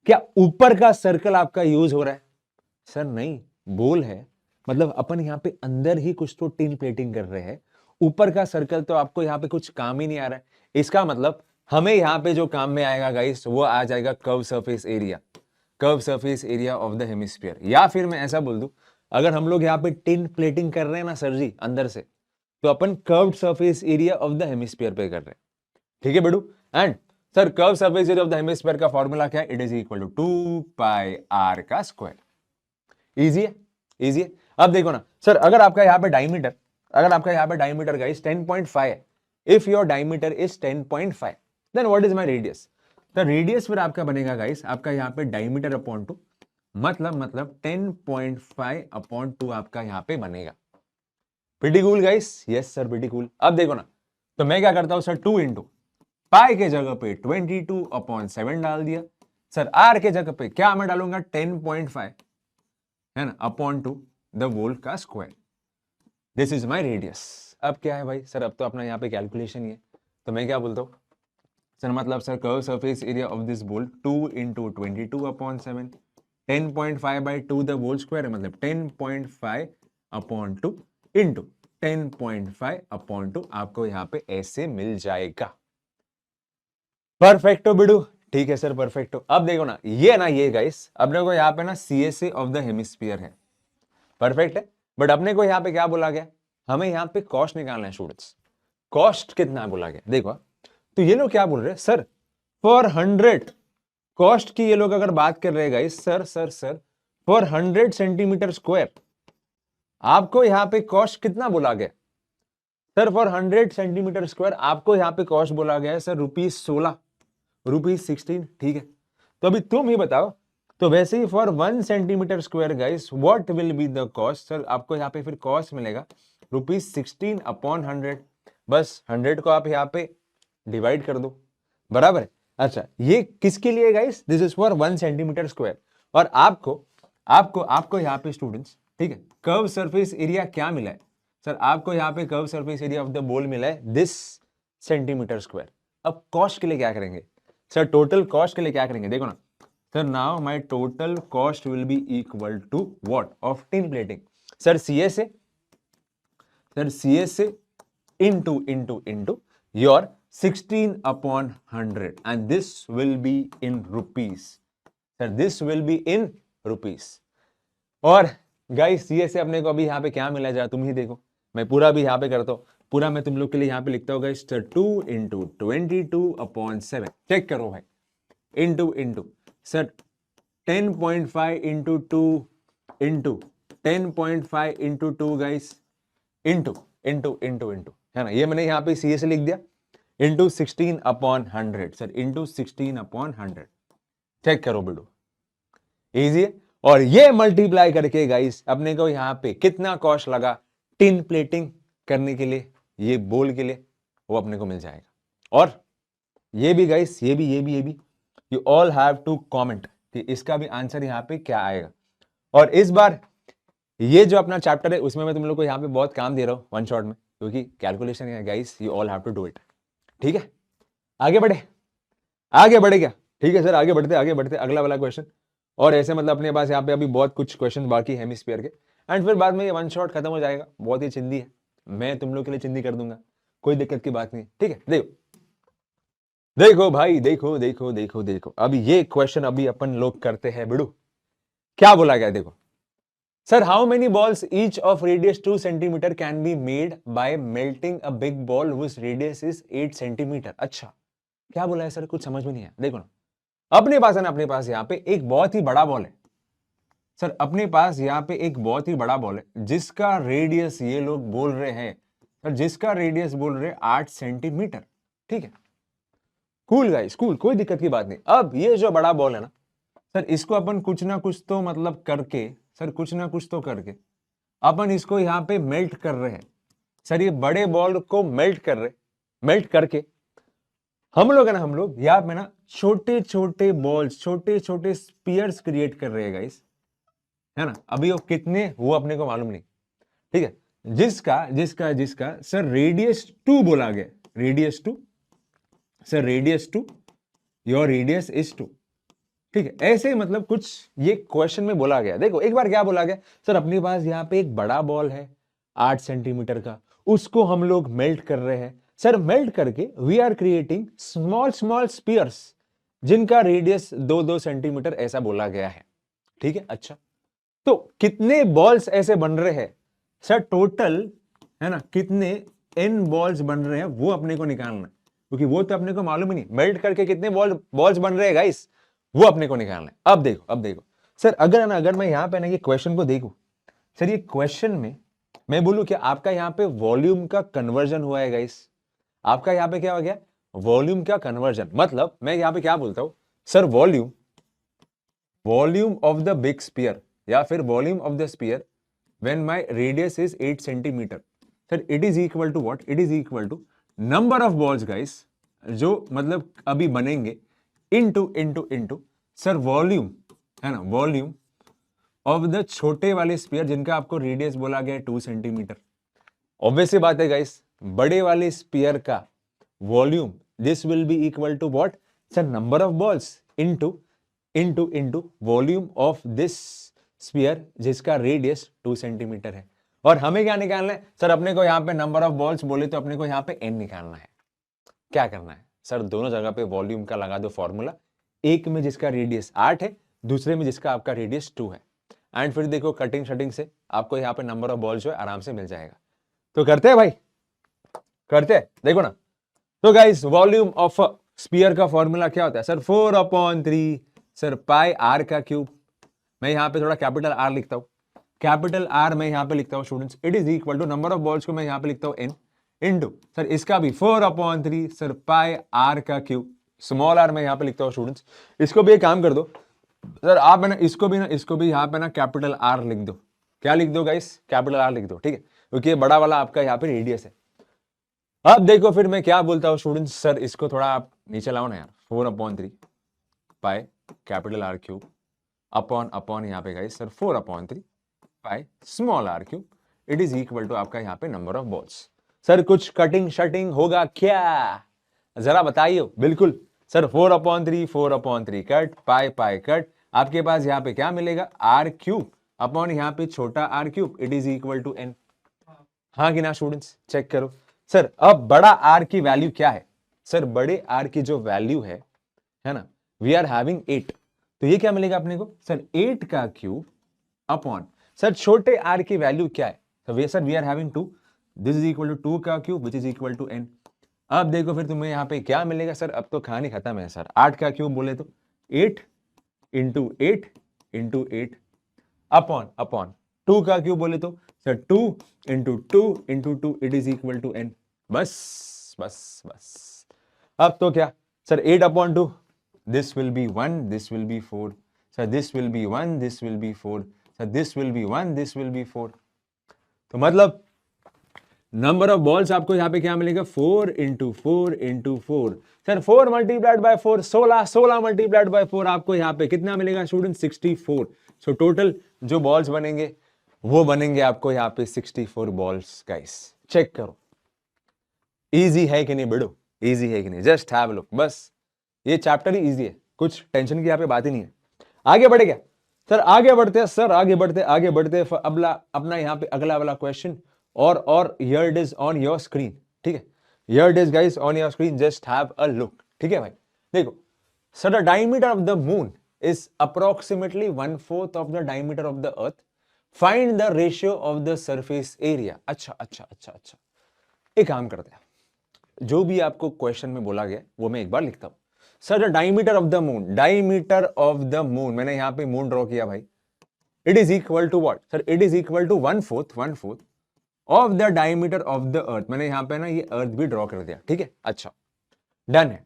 क्या ऊपर का सर्कल आपका यूज हो रहा है? सर नहीं, बोल है मतलब अपन यहाँ पे अंदर ही कुछ तो टिन प्लेटिंग कर रहे हैं, ऊपर का सर्कल तो आपको यहाँ पे कुछ काम ही नहीं आ रहा है। इसका मतलब हमें यहाँ पे जो काम में आएगा गाइस, वो आ जाएगा curve surface area, curve surface area of the hemisphere. या फिर मैं ऐसा बोल दूं, अगर हम लोग यहाँ पे टिन प्लेटिंग कर रहे हैं ना सर जी अंदर से, तो अपन curved surface area of the hemisphere पे कर रहे हैं, ठीक है बेटू। And sir curve surface area of the hemisphere का फॉर्मूला क्या है, it is equal to 2 pi are का स्क्वायर। इजी है, इजी है। अब देखो ना सर, अगर आपका यहाँ पे डायमीटर, अगर आपका यहाँ पे डायमीटर गाइस 10.5 है, if your diameter is 10.5, then what is my radius? The radius फिर आपका बनेगा गाइस, आपका यहाँ पे डायमीटर अपॉन 2, मतलब 10.5 अपॉन 2 आपका यहाँ पे बनेगा। Pretty cool guys, yes sir pretty cool. अब देखो ना, तो मैं क्या करता हूं सर, 2 इंटू पाई के जगह पे 22/7 डाल दिया। सर आर के जगह पे क्या मैं डालूंगा, 10.5 है ना अपॉन 2 द वोल का square. This is my radius. अब क्या है भाई सर, अब तो अपना यहाँ पे कैलकुलेशन ही है, तो मैं क्या बोलता हूँ सर, मतलब sir curve surface area of this बोल 2 इंटू 22/7, 10.5/2 द होल स्क्वायर, मतलब 10.5 अपॉन 2 इंटू 10.5 अपॉन 2 आपको यहाँ पे ऐसे मिल जाएगा। परफेक्टो बिडू, ठीक है सर परफेक्टो। अब देखो ना ये गाइस, अपने को यहाँ पे ना सीएसए ऑफ द हेमिस्फीयर है, परफेक्ट है। बट अपने को यहाँ पे क्या बोला गया, हमें यहाँ पे कॉस्ट निकालना है स्टूडेंट्स। कॉस्ट कितना बोला गया देखो, तो ये लोग क्या बोल रहे हैं सर, फॉर 100 कॉस्ट की ये लोग अगर बात कर रहे हैं guys, sir for 100 centimetre square आपको यहाँ पे कॉस्ट कितना बोला गया सर, फॉर 100 सेंटीमीटर स्क्वायर आपको यहाँ पे कॉस्ट बोला गया है सर ₹16, ₹16, ठीक है। तो अभी तुम ही बताओ, तो वैसे ही for 1 centimetre square guys what will be the cost? Sir आपको यहाँ पे फिर कॉस्ट मिलेगा ₹16 अपॉन 100, बस 100 को आप यहाँ पे डिवाइड कर दो, बराबर है। अच्छा ये किसके लिए guys, this is for 1 centimetre square. और आपको आपको आपको यहाँ पे स्टूडेंट्स, ठीक है, कर्व सरफेस एरिया क्या मिला है सर, आपको यहाँ पे curve surface area of the बोल मिला है दिस सेंटीमीटर स्क्वायर। अब कॉस्ट के लिए क्या करेंगे सर, टोटल कॉस्ट के लिए क्या करेंगे, देखो ना sir, now my total cost will be equal to what of tin plating, sir CSA, sir CSA into your 16 upon 100 and this will be in rupees, sir this will be in rupees। और guys CSA अपने को अभी यहाँ पे क्या मिला, जरा तुम ही देखो, मैं पूरा भी यहाँ पे करता हूँ, पूरा मैं तुम लोग के लिए यहाँ पे लिखता हूँ गाइस, सर 2 इंटू 22/7, चेक करो भाई, into sir 10.5 into 2 into 10.5 into 2 guys, into है ना, ये मैंने यहाँ पे सीएसए लिख दिया, इंटू 16/100, सर इंटू 16/100, चेक करो बेटो, इजी है। और ये मल्टीप्लाई करके गाइस अपने को यहाँ पे कितना कॉस्ट लगा टिन प्लेटिंग करने के लिए, ये बोल के लिए, वो अपने को मिल जाएगा। और ये भी गाइस, ये भी you all have to comment कि इसका भी आंसर यहाँ पे क्या आएगा। और इस बार ये जो अपना चैप्टर है उसमें मैं तुम लोग को यहाँ पे बहुत काम दे रहा हूँ वन शॉट में, क्योंकि कैलकुलेशन है guys, you all have to do it. ठीक है, आगे बढ़े, आगे बढ़े क्या? ठीक है सर, आगे बढ़ते अगला वाला क्वेश्चन। और ऐसे मतलब अपने पास यहाँ पे अभी बहुत कुछ क्वेश्चन बाकी हेमिस्फीयर के, एंड फिर बाद में ये वन शॉट खत्म हो जाएगा। बहुत ही चिंदी है, मैं तुम लोग के लिए चिंदी कर दूंगा, कोई दिक्कत की बात नहीं। ठीक है, देखो देखो भाई, देखो देखो देखो देखो, अभी ये क्वेश्चन अभी अपन लोग करते हैं बिड़ू। क्या बोला गया देखो, sir how many balls each of radius 2 centimetre can be made by melting a big ball which radius is 8 centimetre. अच्छा, क्या बोला है सर, कुछ समझ में नहीं आया। देखो ना, अपने पास है ना, अपने पास यहाँ पे एक बहुत ही बड़ा बॉल है सर, अपने पास यहाँ पे एक बहुत ही बड़ा बॉल है जिसका रेडियस ये लोग बोल रहे हैं सर, जिसका रेडियस बोल रहे हैं 8 सेंटीमीटर। ठीक है, कूल गाइस, कूल, कोई दिक्कत की बात नहीं। अब ये जो बड़ा बॉल है ना सर, इसको अपन कुछ ना कुछ तो मतलब करके सर, कुछ ना कुछ तो करके अपन इसको यहाँ पे मेल्ट कर रहे हैं सर, ये बड़े बॉल को मेल्ट कर रहे, मेल्ट करके हम लोग है ना, हम लोग यहाँ पे ना छोटे छोटे बॉल्स, छोटे छोटे स्पीयर्स क्रिएट कर रहे हैं गाइस, है ना। अभी वो कितने, वो अपने को मालूम नहीं। ठीक है, जिसका जिसका जिसका सर रेडियस 2 बोला गया, radius 2 sir, radius 2, your radius is 2। ठीक है, ऐसे मतलब कुछ ये क्वेश्चन में बोला गया। देखो एक बार क्या बोला गया सर, अपने पास यहाँ पे एक बड़ा बॉल है 8 सेंटीमीटर का, उसको हम लोग मेल्ट कर रहे हैं सर, मेल्ट करके we are creating small small spheres जिनका रेडियस 2-2 सेंटीमीटर ऐसा बोला गया है। ठीक है, अच्छा तो कितने बॉल्स ऐसे बन रहे हैं सर, टोटल है ना, कितने एन बॉल्स बन रहे हैं वो अपने को निकालना है, क्योंकि वो तो अपने को मालूम ही नहीं, मेल्ट करके कितने बॉल्स बन रहे हैं गाइस, वो अपने को निकालना है। अब देखो, अब देखो सर, अगर ना, अगर मैं यहां पे ना ये क्वेश्चन को देखूं सर, ये क्वेश्चन में मैं बोलूं कि आपका यहां पे वॉल्यूम का कन्वर्जन हुआ है गाइस, आपका यहां पे क्या हो गया, वॉल्यूम का कन्वर्जन। मतलब मैं यहां पे क्या बोलता हूं sir, volume, volume of the big sphere या फिर volume of the sphere when my radius is 8 centimetre sir, it is equal to what, it is equal to number of balls guys जो मतलब अभी बनेंगे into into into sir volume, है ना, volume of the छोटे वाले spear जिनका आपको रेडियस बोला गया है 2 सेंटीमीटर। ऑब्वियस सी बात है गाइस, बड़े वाले स्पीयर का volume this will be equal to what sir, number of balls into into into volume of this sphere जिसका रेडियस 2 सेंटीमीटर है। और हमें क्या निकालना है सर, अपने को यहाँ पे नंबर ऑफ बॉल्स बोले तो अपने को यहाँ पे n निकालना है। क्या करना है सर, दोनों जगह पे वॉल्यूम का लगा दो फॉर्मूला, एक में जिसका रेडियस 8 है, दूसरे में जिसका आपका रेडियस 2 है, एंड फिर देखो कटिंग शटिंग से आपको यहाँ पे नंबर ऑफ बॉल्स जो है आराम से मिल जाएगा। तो करते हैं भाई, करते हैं, देखो ना। तो गाइस, वॉल्यूम ऑफ स्पीयर का फॉर्मूला क्या होता है सर, 4/3 सर पाई आर का क्यूब। मैं यहाँ पे थोड़ा कैपिटल आर लिखता हूँ, कैपिटल आर मैं यहाँ पे लिखता हूँ students, it is equal to number of balls को मैं यहाँ पे लिखता हूँ n इनटू सर इसका भी 4/3 सर पाई आर का क्यूब, स्मॉल आर मैं यहाँ पे लिखता हूँ स्टूडेंट्स। इसको भी एक काम कर दो सर आप, है ना, इसको भी यहाँ पे ना कैपिटल आर लिख दो। क्या लिख दो गाइस, कैपिटल आर लिख दो। ठीक है, क्योंकि ये बड़ा वाला आपका यहाँ पे रेडियस है। अब देखो फिर मैं क्या बोलता हूँ स्टूडेंट्स, सर इसको थोड़ा आप नीचे लाओ ना यार, 4/3 pi capital r cube upon upon यहाँ पे guys sir 4/3 pi small r cube, it is equal to आपका यहाँ पे नंबर ऑफ बॉल्स। सर कुछ कटिंग शटिंग होगा क्या, जरा बताइए। बिल्कुल sir, 4/3 cut, pi pi cut, आपके पास यहाँ पे क्या मिलेगा, आर क्यूब अपॉन यहाँ पे छोटा r cube, it is equal to n। हाँ कि ना स्टूडेंट्स, चेक करो। सर अब बड़ा आर की वैल्यू क्या है सर, बड़े आर की जो वैल्यू है ना, वी आर हैविंग 8, तो ये क्या मिलेगा अपने को सर, 8 का क्यूब अपॉन सर छोटे आर की वैल्यू क्या है, तो sir we are having 2, this is equal to 2 का cube which is equal to n। अब देखो फिर तुम्हें यहाँ पे क्या मिलेगा सर, अब तो कहानी खत्म है सर, 8 का क्यूब बोले तो 8 इंटू 8 इंटू 8 अपॉन अपॉन 2 का क्यूब बोले तो sir 2 into 2 into 2, it is equal to n। बस बस बस, अब तो क्या sir, 8/2, this will be 1, this will be 4, sir this will be 1, this will be 4, sir this will be 1, this will be 4। तो मतलब नंबर ऑफ बॉल्स आपको यहाँ पे क्या मिलेगा, 4 into 4 into 4, sir 4 multiplied by 4 16, 16 multiplied by 4 आपको यहाँ पे कितना मिलेगा स्टूडेंट, 64। सो टोटल जो बॉल्स बनेंगे वो बनेंगे आपको यहाँ पे 64 बॉल्स गाइस। चेक करो, इजी है कि नहीं बेडो, इजी है कि नहीं, जस्ट हैव लुक। बस ये चैप्टर ही इजी है, कुछ टेंशन की यहाँ पे बात ही नहीं है। आगे बढ़े क्या सर? आगे बढ़ते हैं सर, आगे बढ़ते हैं अपना यहाँ पे अगला वाला क्वेश्चन। और here it is on your screen, ठीक है, here it is guys on your screen, just have a look. ठीक है भाई, देखो sir, the diameter of the moon is approximately 1/4 of the diameter of the earth, find the ratio of the surface area. अच्छा, एक काम करते हैं, जो भी आपको क्वेश्चन में बोला गया वो मैं एक बार लिखता हूं। Sir, the diameter of the moon, diameter of the moon, मैंने यहां पे मून ड्रॉ किया भाई, it is equal to what sir? It is equal to 1/4 of the diameter of the earth. मैंने यहां पे ना ये अर्थ भी ड्रॉ कर दिया, ठीक है। अच्छा, डन है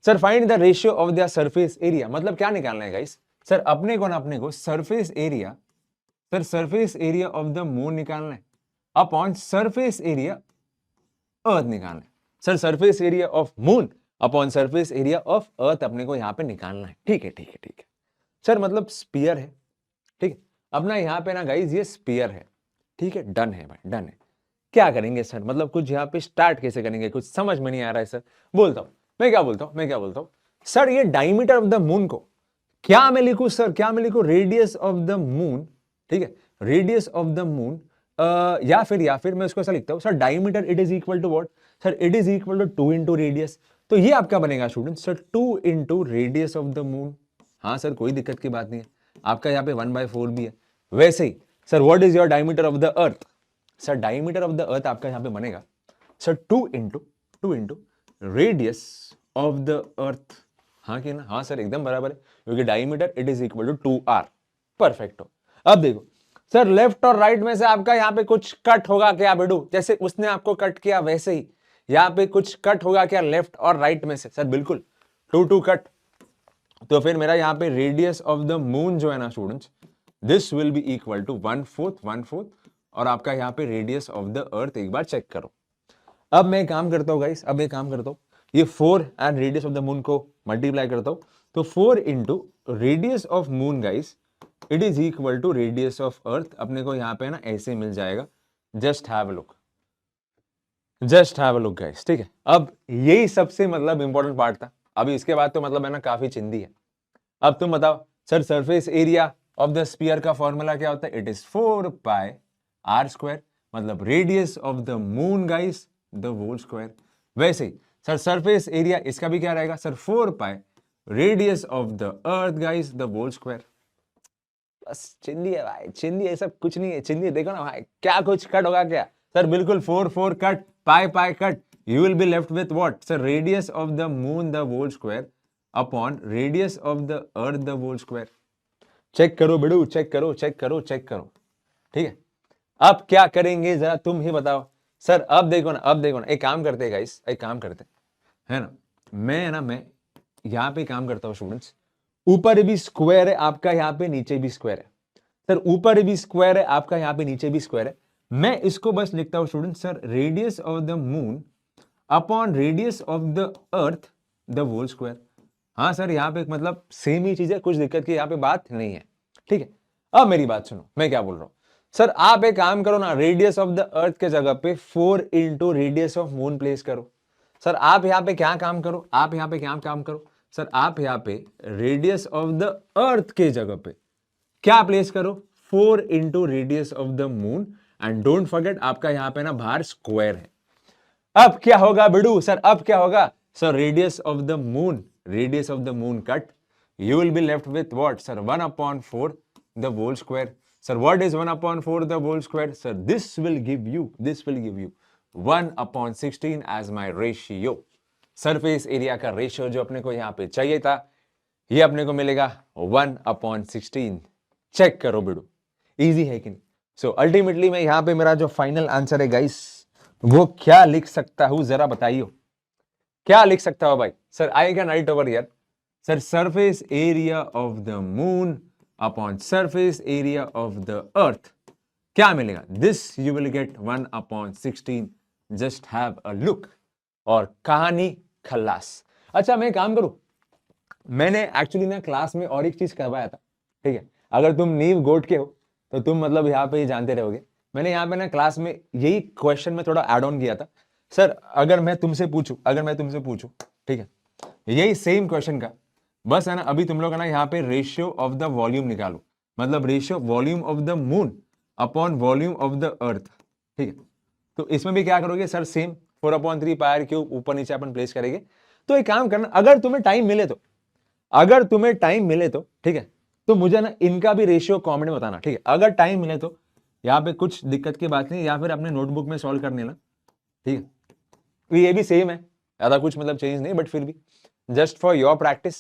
sir. Find the ratio of the surface area, मतलब क्या निकालना है गाइस? सर अपने को surface area, sir surface area of the moon निकालना है अपॉन सरफेस एरिया अर्थ निकालना है। Sir surface area of moon upon surface area of earth अपने को यहां पे निकालना है। ठीक है सर, मतलब स्पीयर है, ठीक है, अपना यहां पे ना गाइस ये स्पीयर है, ठीक है। डन है भाई, डन है। क्या करेंगे सर, मतलब कुछ यहाँ पे स्टार्ट कैसे करेंगे, कुछ समझ में नहीं आ रहा है सर। बोलता हूं मैं क्या बोलता हूं सर, ये डायमीटर ऑफ द मून को क्या मैं लिखूं सर? क्या मैं लिखूं? रेडियस ऑफ द मून, ठीक है, रेडियस ऑफ द मून, या फिर मैं इसको ऐसा लिखता हूं sir, diameter it is equal to what sir? It is equal to 2 into radius. तो ये आपका बनेगा student sir 2 into radius of the moon. हाँ सर, कोई दिक्कत की बात नहीं है, आपका यहाँ पे 1/4 भी है। वैसे ही sir, what is your diameter of the earth? Sir diameter of the earth आपका यहाँ पे बनेगा sir 2 into radius of the earth. हाँ कि ना? हाँ सर, एकदम बराबर है, क्योंकि diameter it is equal to 2r। Perfect हो। अब देखो सर, लेफ्ट और राइट में से आपका यहाँ पे कुछ कट होगा क्या बेडू? जैसे उसने आपको कट किया वैसे ही यहाँ पे कुछ कट होगा क्या लेफ्ट और राइट में से? सर बिल्कुल, 2 कट। तो फिर मेरा यहाँ पे रेडियस ऑफ द मून जो है ना students, this will be equal to 1/4 और आपका यहाँ पे रेडियस ऑफ द अर्थ एक बार चेक करो। अब मैं काम करता हूँ गाइस, अब मैं काम करता हूँ, ये 4 and radius of the moon को मल्टीप्लाई करता हूँ, तो 4 into radius of moon guys it is equal to radius of earth. अपने को यहाँ पे ना ऐसे मिल जाएगा, just have a look, just have a look guys, ठीक है। अब यही सबसे मतलब इंपॉर्टेंट पार्ट था, अभी इसके बाद तो मतलब है ना काफी चिंदी है। अब तुम बताओ sir, surface area of the sphere का फॉर्मूला क्या होता है? इट इज 4πr², मतलब radius of the moon guys the whole square. वैसे ही सर सरफेस एरिया इसका भी क्या रहेगा sir? 4π radius of the earth guys the whole square. बस चिंदी है भाई, चिंदी है, सब कुछ नहीं है, चिंदी देखो ना भाई, क्या कुछ कट होगा क्या सर? बिल्कुल 4 cut, pi cut, you will be left with what sir? Radius of the moon the whole square upon radius of the earth the whole square. Check करो बेडू, चेक करो, ठीक है। अब क्या करेंगे जरा तुम ही बताओ सर? अब देखो ना, एक काम करते हैं गाइस, एक काम करते है ना, मैं यहाँ पे काम करता हूँ स्टूडेंट्स, ऊपर भी स्क्वायर है आपका, यहाँ पे नीचे भी स्क्वायर है सर, ऊपर भी स्क्वायर है आपका, यहाँ पे नीचे भी स्क्वायर है। मैं इसको बस लिखता हूँ student sir, radius of the moon upon radius of the earth the whole square. हाँ सर, यहाँ पे मतलब सेम ही चीज है, कुछ दिक्कत की यहाँ पे बात नहीं है, ठीक है। अब मेरी बात सुनो, मैं क्या बोल रहा हूँ सर, आप एक काम करो ना, रेडियस ऑफ द अर्थ के जगह पे 4 into radius of moon place करो। सर आप यहाँ पे क्या काम करो, आप यहाँ पे क्या काम करो सर? आप यहाँ पे रेडियस ऑफ द अर्थ के जगह पे क्या प्लेस करो? 4 into radius of the moon, and don't forget आपका यहाँ पे ना बाहर स्क्वायर है। अब क्या होगा बिडू सर? अब क्या होगा sir? Radius of the moon cut, you will be left with what sir? 1/4 the whole square. Sir, what is 1/4 the whole square? Sir, this will give you 1/16 as my ratio. Surface area का ratio जो अपने को यहाँ पे चाहिए था, ये अपने को मिलेगा 1/16। चेक करो बिडू, इजी है कि नहीं? सो अल्टीमेटली मैं यहाँ पे मेरा जो फाइनल आंसर है गाइस, वो क्या लिख सकता हूं जरा बताइए, क्या लिख सकता हो भाई? Sir I can write over here sir, surface area of the moon upon surface area of the earth क्या मिलेगा? This you will get 1/16, just have a look, और कहानी खल्लास। अच्छा मैं काम करूं, मैंने एक्चुअली ना क्लास में और एक चीज करवाया था, ठीक है। अगर तुम नीव गोट के हो तो तुम मतलब यहाँ पे जानते रहोगे। मैंने यहाँ पे ना क्लास में यही क्वेश्चन में थोड़ा ऐड ऑन किया था। सर अगर मैं तुमसे पूछूं, ठीक है, यही सेम क्वेश्चन का, बस है ना, अभी तुम लोग है ना यहाँ पे रेशियो ऑफ द वॉल्यूम निकालो, मतलब ratio volume of the moon upon volume of the अर्थ, ठीक है। तो इसमें भी क्या करोगे सर, सेम 4/3 पायर क्यूब ऊपर नीचे अपन प्लेस करेंगे। तो एक काम करना, अगर तुम्हें टाइम मिले तो ठीक है, तो मुझे ना इनका भी रेशियो कमेंट में बताना, ठीक है। अगर टाइम मिले तो यहाँ पे कुछ दिक्कत की बात नहीं, या फिर अपने नोटबुक में सॉल्व कर लेना, ठीक है। तो ये भी सेम है, ज्यादा कुछ मतलब चेंज नहीं, बट फिर भी जस्ट फॉर योर प्रैक्टिस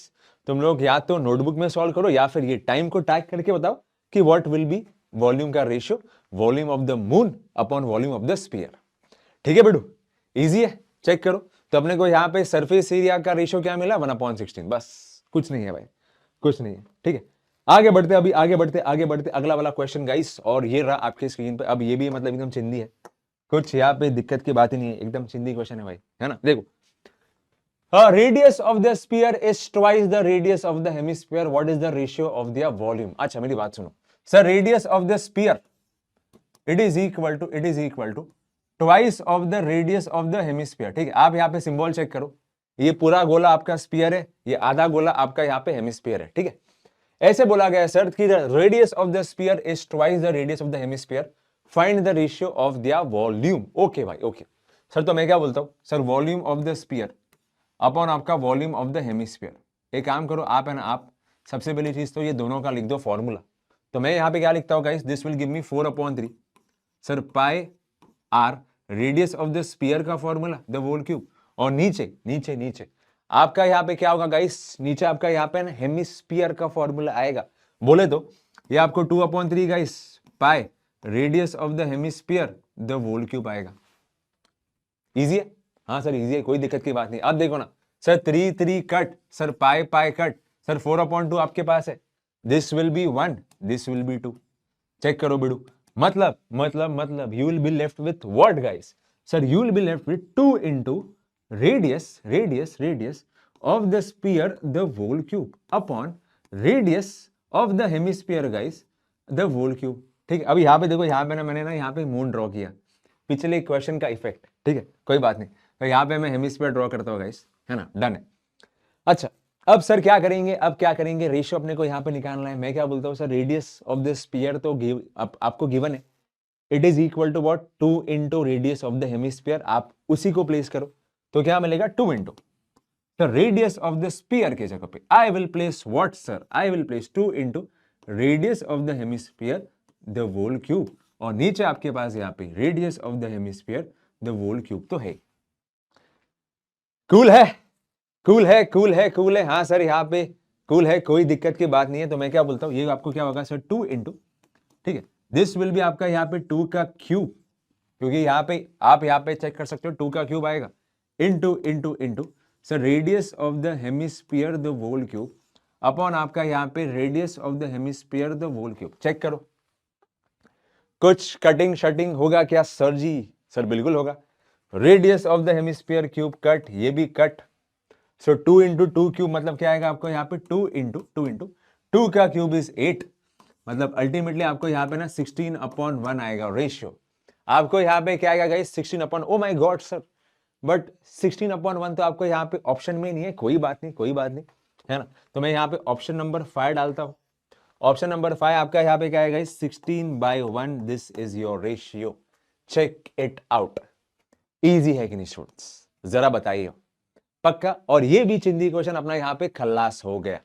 तुम लोग या तो नोटबुक में सॉल्व करो या फिर ये टाइम को टैग करके बताओ कि व्हाट विल बी वॉल्यूम का ratio, volume of the moon upon volume of the sphere. ठीक है बेटू, इजी है, चेक करो। तो अपने को यहाँ पे सरफेस एरिया का रेशियो क्या मिला, 1/16, बस कुछ नहीं है भाई, कुछ नहीं है, ठीक है। आगे बढ़ते, अभी आगे बढ़ते अगला वाला क्वेश्चन गाइस, और ये रहा आपके स्क्रीन पे। अब ये भी मतलब एकदम चिंदी है, कुछ यहाँ पे दिक्कत की बात ही नहीं है, एकदम चिंदी क्वेश्चन है भाई, है ना। देखो, radius of the sphere is twice the radius of the hemisphere, what is the ratio of their volume. अच्छा मेरी बात सुनो sir, radius of the sphere it is equal to twice of the radius of the hemisphere, ठीक है। आप यहाँ पे symbol check करो, ये पूरा गोला आपका स्फीयर है, ये आधा गोला आपका यहाँ पे हेमिस्फीयर है, ठीक है। ऐसे बोला गया सर कि radius of the sphere is twice the radius of the hemisphere, find the ratio of their volume. Okay भाई, ओके सर, तो मैं क्या बोलता हूं sir, volume of the sphere upon आपका वॉल्यूम ऑफ द हेमिस्फीयर। एक काम करो आप, है ना, आप सबसे पहली चीज तो ये दोनों का लिख दो फॉर्मूला। तो मैं यहाँ पे क्या लिखता हूँ guys, this will give me 4/3 sir pi r radius of the sphere का फॉर्मूला, द होल क्यूब, और नीचे नीचे नीचे आपका यहाँ पे क्या होगा गाइस, नीचे आपका यहाँ पे ना हेमिस्फीयर का फॉर्मूला आएगा। बोले तो ये आपको 2/3 guys pi radius of the hemisphere the whole cube आएगा। इजी है, हाँ सर इजी है, कोई दिक्कत की बात नहीं। अब देखो ना sir, 3 cut, sir pi pi cut, sir 4/2 आपके पास है, this will be 1, this will be 2। Check करो बेडू, मतलब you will be left with what guys, sir you will be left with 2 into radius of the sphere the whole cube upon radius of the hemisphere guys the whole cube, ठीक है। अब यहाँ पे देखो, यहाँ पे ना मैंने ना यहाँ पे मून ड्रॉ किया, पिछले क्वेश्चन का इफेक्ट, ठीक है, कोई बात नहीं। तो यहाँ पे मैं हेमिस्फीयर ड्रॉ करता हूँ गाइस, है ना, डन है। अच्छा अब सर क्या करेंगे, रेशियो अपने को यहाँ पे निकालना है। मैं क्या बोलता हूँ sir, radius of the sphere तो आपको गिवन है, it is equal to what, 2 into radius of the hemisphere. आप उसी को प्लेस करो तो क्या मिलेगा, 2 into the radius of the sphere के जगह पे I will place what sir, I will place 2 into radius of the hemisphere the whole cube, और नीचे आपके पास यहाँ पे radius of the hemisphere the whole cube तो है। कूल है, हाँ सर यहाँ पे कूल है, कोई दिक्कत की बात नहीं है। तो मैं क्या बोलता हूँ, ये आपको क्या होगा सर, 2 इंटू, ठीक है, दिस विल भी आपका यहाँ पे 2 का क्यूब, क्योंकि यहाँ पे आप यहाँ पे चेक कर सकते हो 2 का क्यूब आएगा, into sir radius of the hemisphere the whole cube upon आपका यहाँ पे radius of the hemisphere the whole cube. Check करो कुछ कटिंग शटिंग होगा क्या सर जी, सर बिल्कुल होगा। Radius of the hemisphere cube cut, ये भी कट, सो 2 इंटू 2 क्यूब मतलब क्या आएगा आपको यहाँ पे 2 इंटू 2 का क्यूब इज 8, मतलब अल्टीमेटली आपको यहाँ पे ना 16/1 आएगा रेशियो। आपको यहाँ पे क्या आएगा guys, 16 oh my God sir, but 16/1 तो आपको यहाँ पे ऑप्शन में नहीं है, कोई बात नहीं, है ना। तो मैं यहाँ पे ऑप्शन नंबर 5 डालता हूँ। ऑप्शन नंबर 5 आपका यहाँ पे क्या है guys, 16/1, this is your ratio. Check it out, easy है कि नहीं स्टूडेंट्स, जरा बताइए पक्का। और ये भी चिंदी क्वेश्चन अपना यहाँ पे खल्लास हो गया।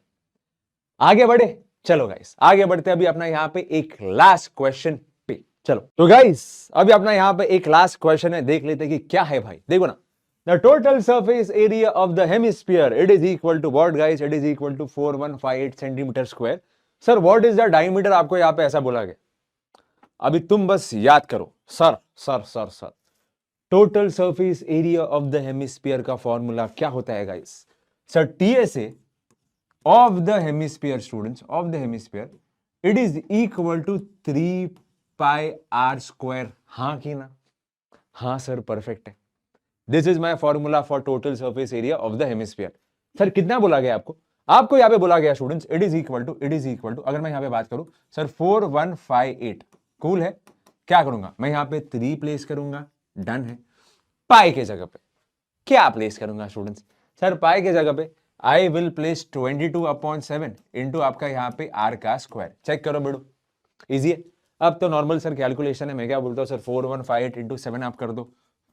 आगे बढ़े, चलो गाइस आगे बढ़ते, अभी अपना यहाँ पे एक लास्ट क्वेश्चन पे चलो। तो गाइस अभी अपना यहाँ पे एक लास्ट क्वेश्चन है, देख लेते कि क्या है भाई। देखो ना, the total surface area of the hemisphere it is equal to what guys, it is equal to 4158 centimetre square. Sir what is the diameter, आपको यहाँ पे ऐसा बोला गया। अभी तुम बस याद करो, sir total surface area of the hemisphere का फॉर्मूला क्या होता है guys, sir TSA of the hemisphere, students of the hemisphere, it is equal to 3 pi are square. हाँ कि ना, हाँ सर परफेक्ट है। This is my formula for total surface area of the hemisphere. Sir कितना बोला गया आपको, आपको यहां पे बोला गया students it is equal to अगर मैं यहां पे बात करूं सर 4158 कूल है, क्या करूंगा मैं यहां पे 3 प्लेस करूंगा, डन है। पाई के जगह पे क्या प्लेस करूंगा स्टूडेंट्स, सर पाई के जगह पे आई विल प्लेस 22/7 इंटू आपका यहां पे आर का स्क्वायर। चेक करो बेड़ो, इजी है। अब तो नॉर्मल सर कैलकुलेशन है, मैं क्या बोलता हूं सर 4158 इंटू 7 आप कर दो,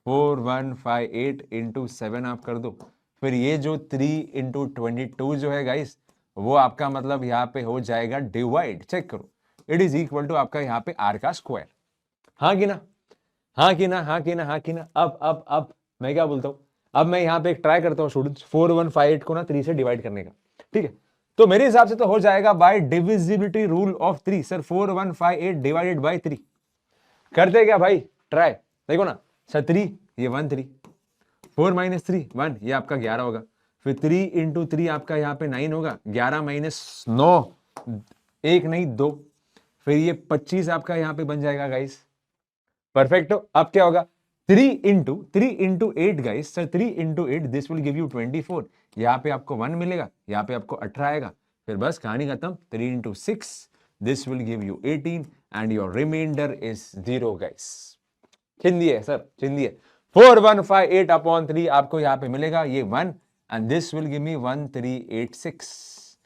4158 इंटू 7 आप कर दो, फिर ये जो 3 इंटू 22 जो है गाइस वो आपका मतलब यहाँ पे हो जाएगा डिवाइड। चेक करो, इट इज इक्वल टू आपका यहाँ पे आर का स्क्वायर। हाँ कि ना, हाँ कि ना, हाँ कि ना, हाँ कि ना। अब मैं क्या बोलता हूँ, अब मैं यहाँ पे एक ट्राई करता हूँ स्टूडेंट्स 4158 को ना 3 से डिवाइड करने का, ठीक है। तो मेरे हिसाब से तो हो जाएगा by divisibility rule of 3 sir 4158 divided by 3। करते क्या भाई ट्राई, देखो ना सर 3 ये 1 3, 4 माइनस 3 1 ये आपका 11 होगा, फिर 3 इंटू 3 आपका यहाँ पे 9 होगा, 11 माइनस 9 1 नहीं 2, फिर ये 25 आपका यहाँ पे बन जाएगा गाइस। परफेक्ट हो। अब क्या होगा 3 into 8 guys sir 3 into 8 this will give you 24, यहाँ पे आपको 1 मिलेगा, यहाँ पे आपको 18 आएगा, फिर बस कहानी खत्म। 3 into 6 this will give you 18 and your reminder is 0 guys. चिंदी है सर, चिंदी है। 4158 अपॉन 3 आपको यहाँ पे मिलेगा ये 1 and this will give me 1386।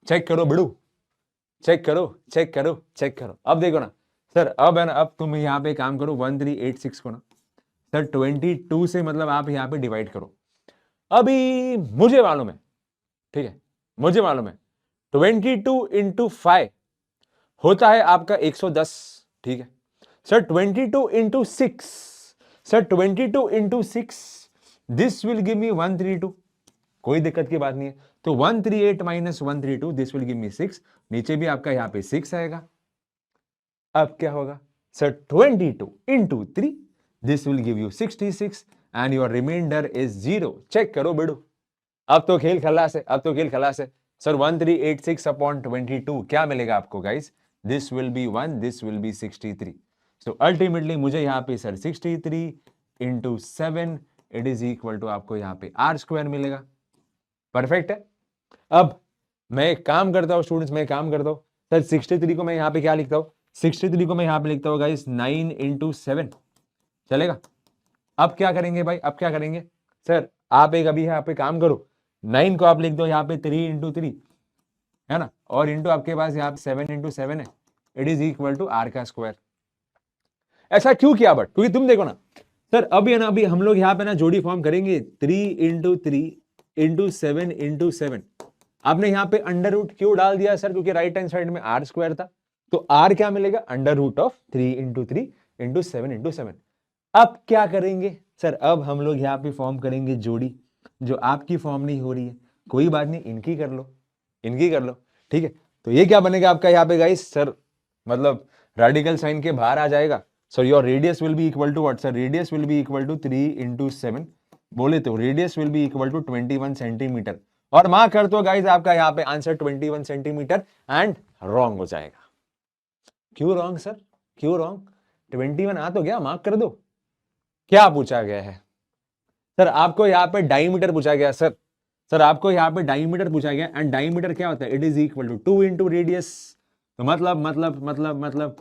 Check करो बिड़ू, चेक करो चेक करो चेक करो। अब देखो ना सर, अब है ना, अब तुम यहाँ पे काम करो 1386 को ना सर 22 से मतलब आप यहाँ पे डिवाइड करो। अभी मुझे मालूम है, ठीक है, मुझे मालूम है 22 इंटू 5 होता है आपका 110, ठीक है sir. 22 into 6 sir 22 into 6 this will give मी 132, कोई दिक्कत की बात नहीं है। तो 138 माइनस 132 दिस विल गिव मी 6, नीचे भी आपका यहाँ पे 6 आएगा। अब क्या होगा sir 22 into 3 this will give you 66 and your reminder is 0। Check करो बेड़ो, अब तो खेल खलास है, अब तो खेल खलास है सर। 1386 अपॉन 22 क्या मिलेगा आपको guys, this will be 1 this will be 63। So ultimately मुझे यहाँ पे sir 63 into 7 it is equal to आपको यहाँ पे आर स्क्वायर मिलेगा। परफेक्ट है। अब मैं एक काम करता हूँ स्टूडेंट्स, मैं काम करता हूँ सर 63 को मैं यहाँ पे क्या लिखता हूँ, 63 को मैं यहाँ पे लिखता हूँ गाइस 9 इंटू 7, चलेगा। अब क्या करेंगे भाई, अब क्या करेंगे सर, आप एक अभी यहाँ पे काम करो, 9 को आप लिख दो यहाँ पे 3 इंटू 3 है ना, और इंटू आपके पास यहाँ पे 7 इंटू 7 है, it is equal to are का स्क्वायर। ऐसा क्यों किया बट, क्योंकि तुम देखो ना सर, अभी है ना, अभी हम लोग यहाँ पे ना जोड़ी फॉर्म करेंगे 3 इंटू 3 इंटू 7 इंटू 7। आपने यहाँ पे अंडर रूट क्यों डाल दिया सर, क्योंकि राइट हैंड साइड में आर स्क्वायर था, तो आर क्या मिलेगा under root of 3 into 3 into 7 into 7। अब क्या करेंगे सर, अब हम लोग यहाँ पे फॉर्म करेंगे जोड़ी, जो आपकी फॉर्म नहीं हो रही है कोई बात नहीं, इनकी कर लो, इनकी कर लो, ठीक है। तो ये क्या बनेगा आपका यहाँ पे गाइस सर, मतलब रेडिकल साइन के बाहर आ जाएगा। So your radius will be equal to what sir, radius will be equal to 3 into 7, बोले तो radius will be equal to 21 centimetre. और मार्क कर दो गाइस आपका यहाँ पे आंसर 21 सेंटीमीटर एंड रॉन्ग हो जाएगा। क्यों रॉन्ग सर, क्यों रॉन्ग, 21 आ तो गया, मार्क कर दो। क्या पूछा गया है सर, आपको यहाँ पे डायमीटर पूछा गया सर, सर आपको यहाँ पे डायमीटर पूछा गया एंड डायमीटर क्या होता है, it is equal to 2 into radius, तो मतलब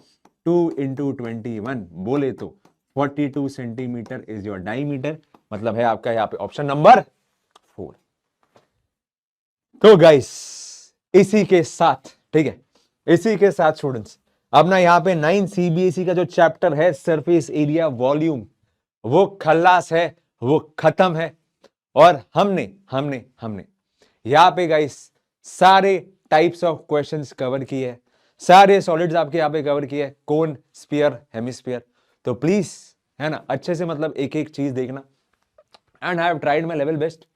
2 इंटू 21, बोले तो 42 सेंटीमीटर इज योर डायमीटर, मतलब है आपका यहाँ पे ऑप्शन नंबर 4। तो गाइस इसी के साथ, ठीक है, इसी के साथ स्टूडेंट्स अपना यहाँ पे 9 सीबीएसई का जो चैप्टर है सरफेस एरिया वॉल्यूम वो खल्लास है, वो खत्म है। और हमने हमने हमने यहाँ पे गाइस सारे टाइप्स ऑफ क्वेश्चंस कवर किए, सारे सॉलिड्स आपके यहाँ पे कवर किए, कोन, स्फीयर, हेमिस्फीयर। तो प्लीज है ना अच्छे से मतलब एक एक चीज देखना and I have tried my level best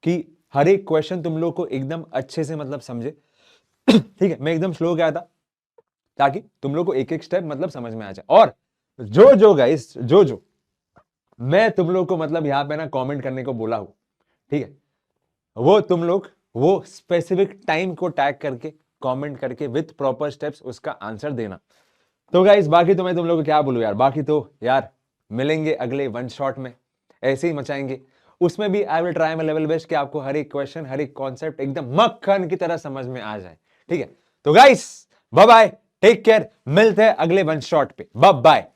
कि हर एक क्वेश्चन तुम लोग को एकदम अच्छे से मतलब समझे। ठीक है, मैं एकदम स्लो गया था ताकि तुम लोग को एक एक स्टेप मतलब समझ में आ जाए। और जो जो गाइस जो मैं तुम लोग को मतलब यहाँ पे ना कमेंट करने को बोला हूं, ठीक है, वो तुम लोग वो स्पेसिफिक टाइम को टैग करके कमेंट करके विथ प्रॉपर स्टेप्स उसका आंसर देना। तो गाइस बाकी तो मैं तुम लोग को क्या बोलूं यार, बाकी तो यार मिलेंगे अगले वन शॉट में, ऐसे ही मचाएंगे। उसमें भी I will try my level best कि आपको हर एक क्वेश्चन, हर एक कॉन्सेप्ट एकदम मक्खन की तरह समझ में आ जाए। ठीक है, तो guys bye bye, take care, मिलते हैं अगले वन शॉट पे, बाय बाय।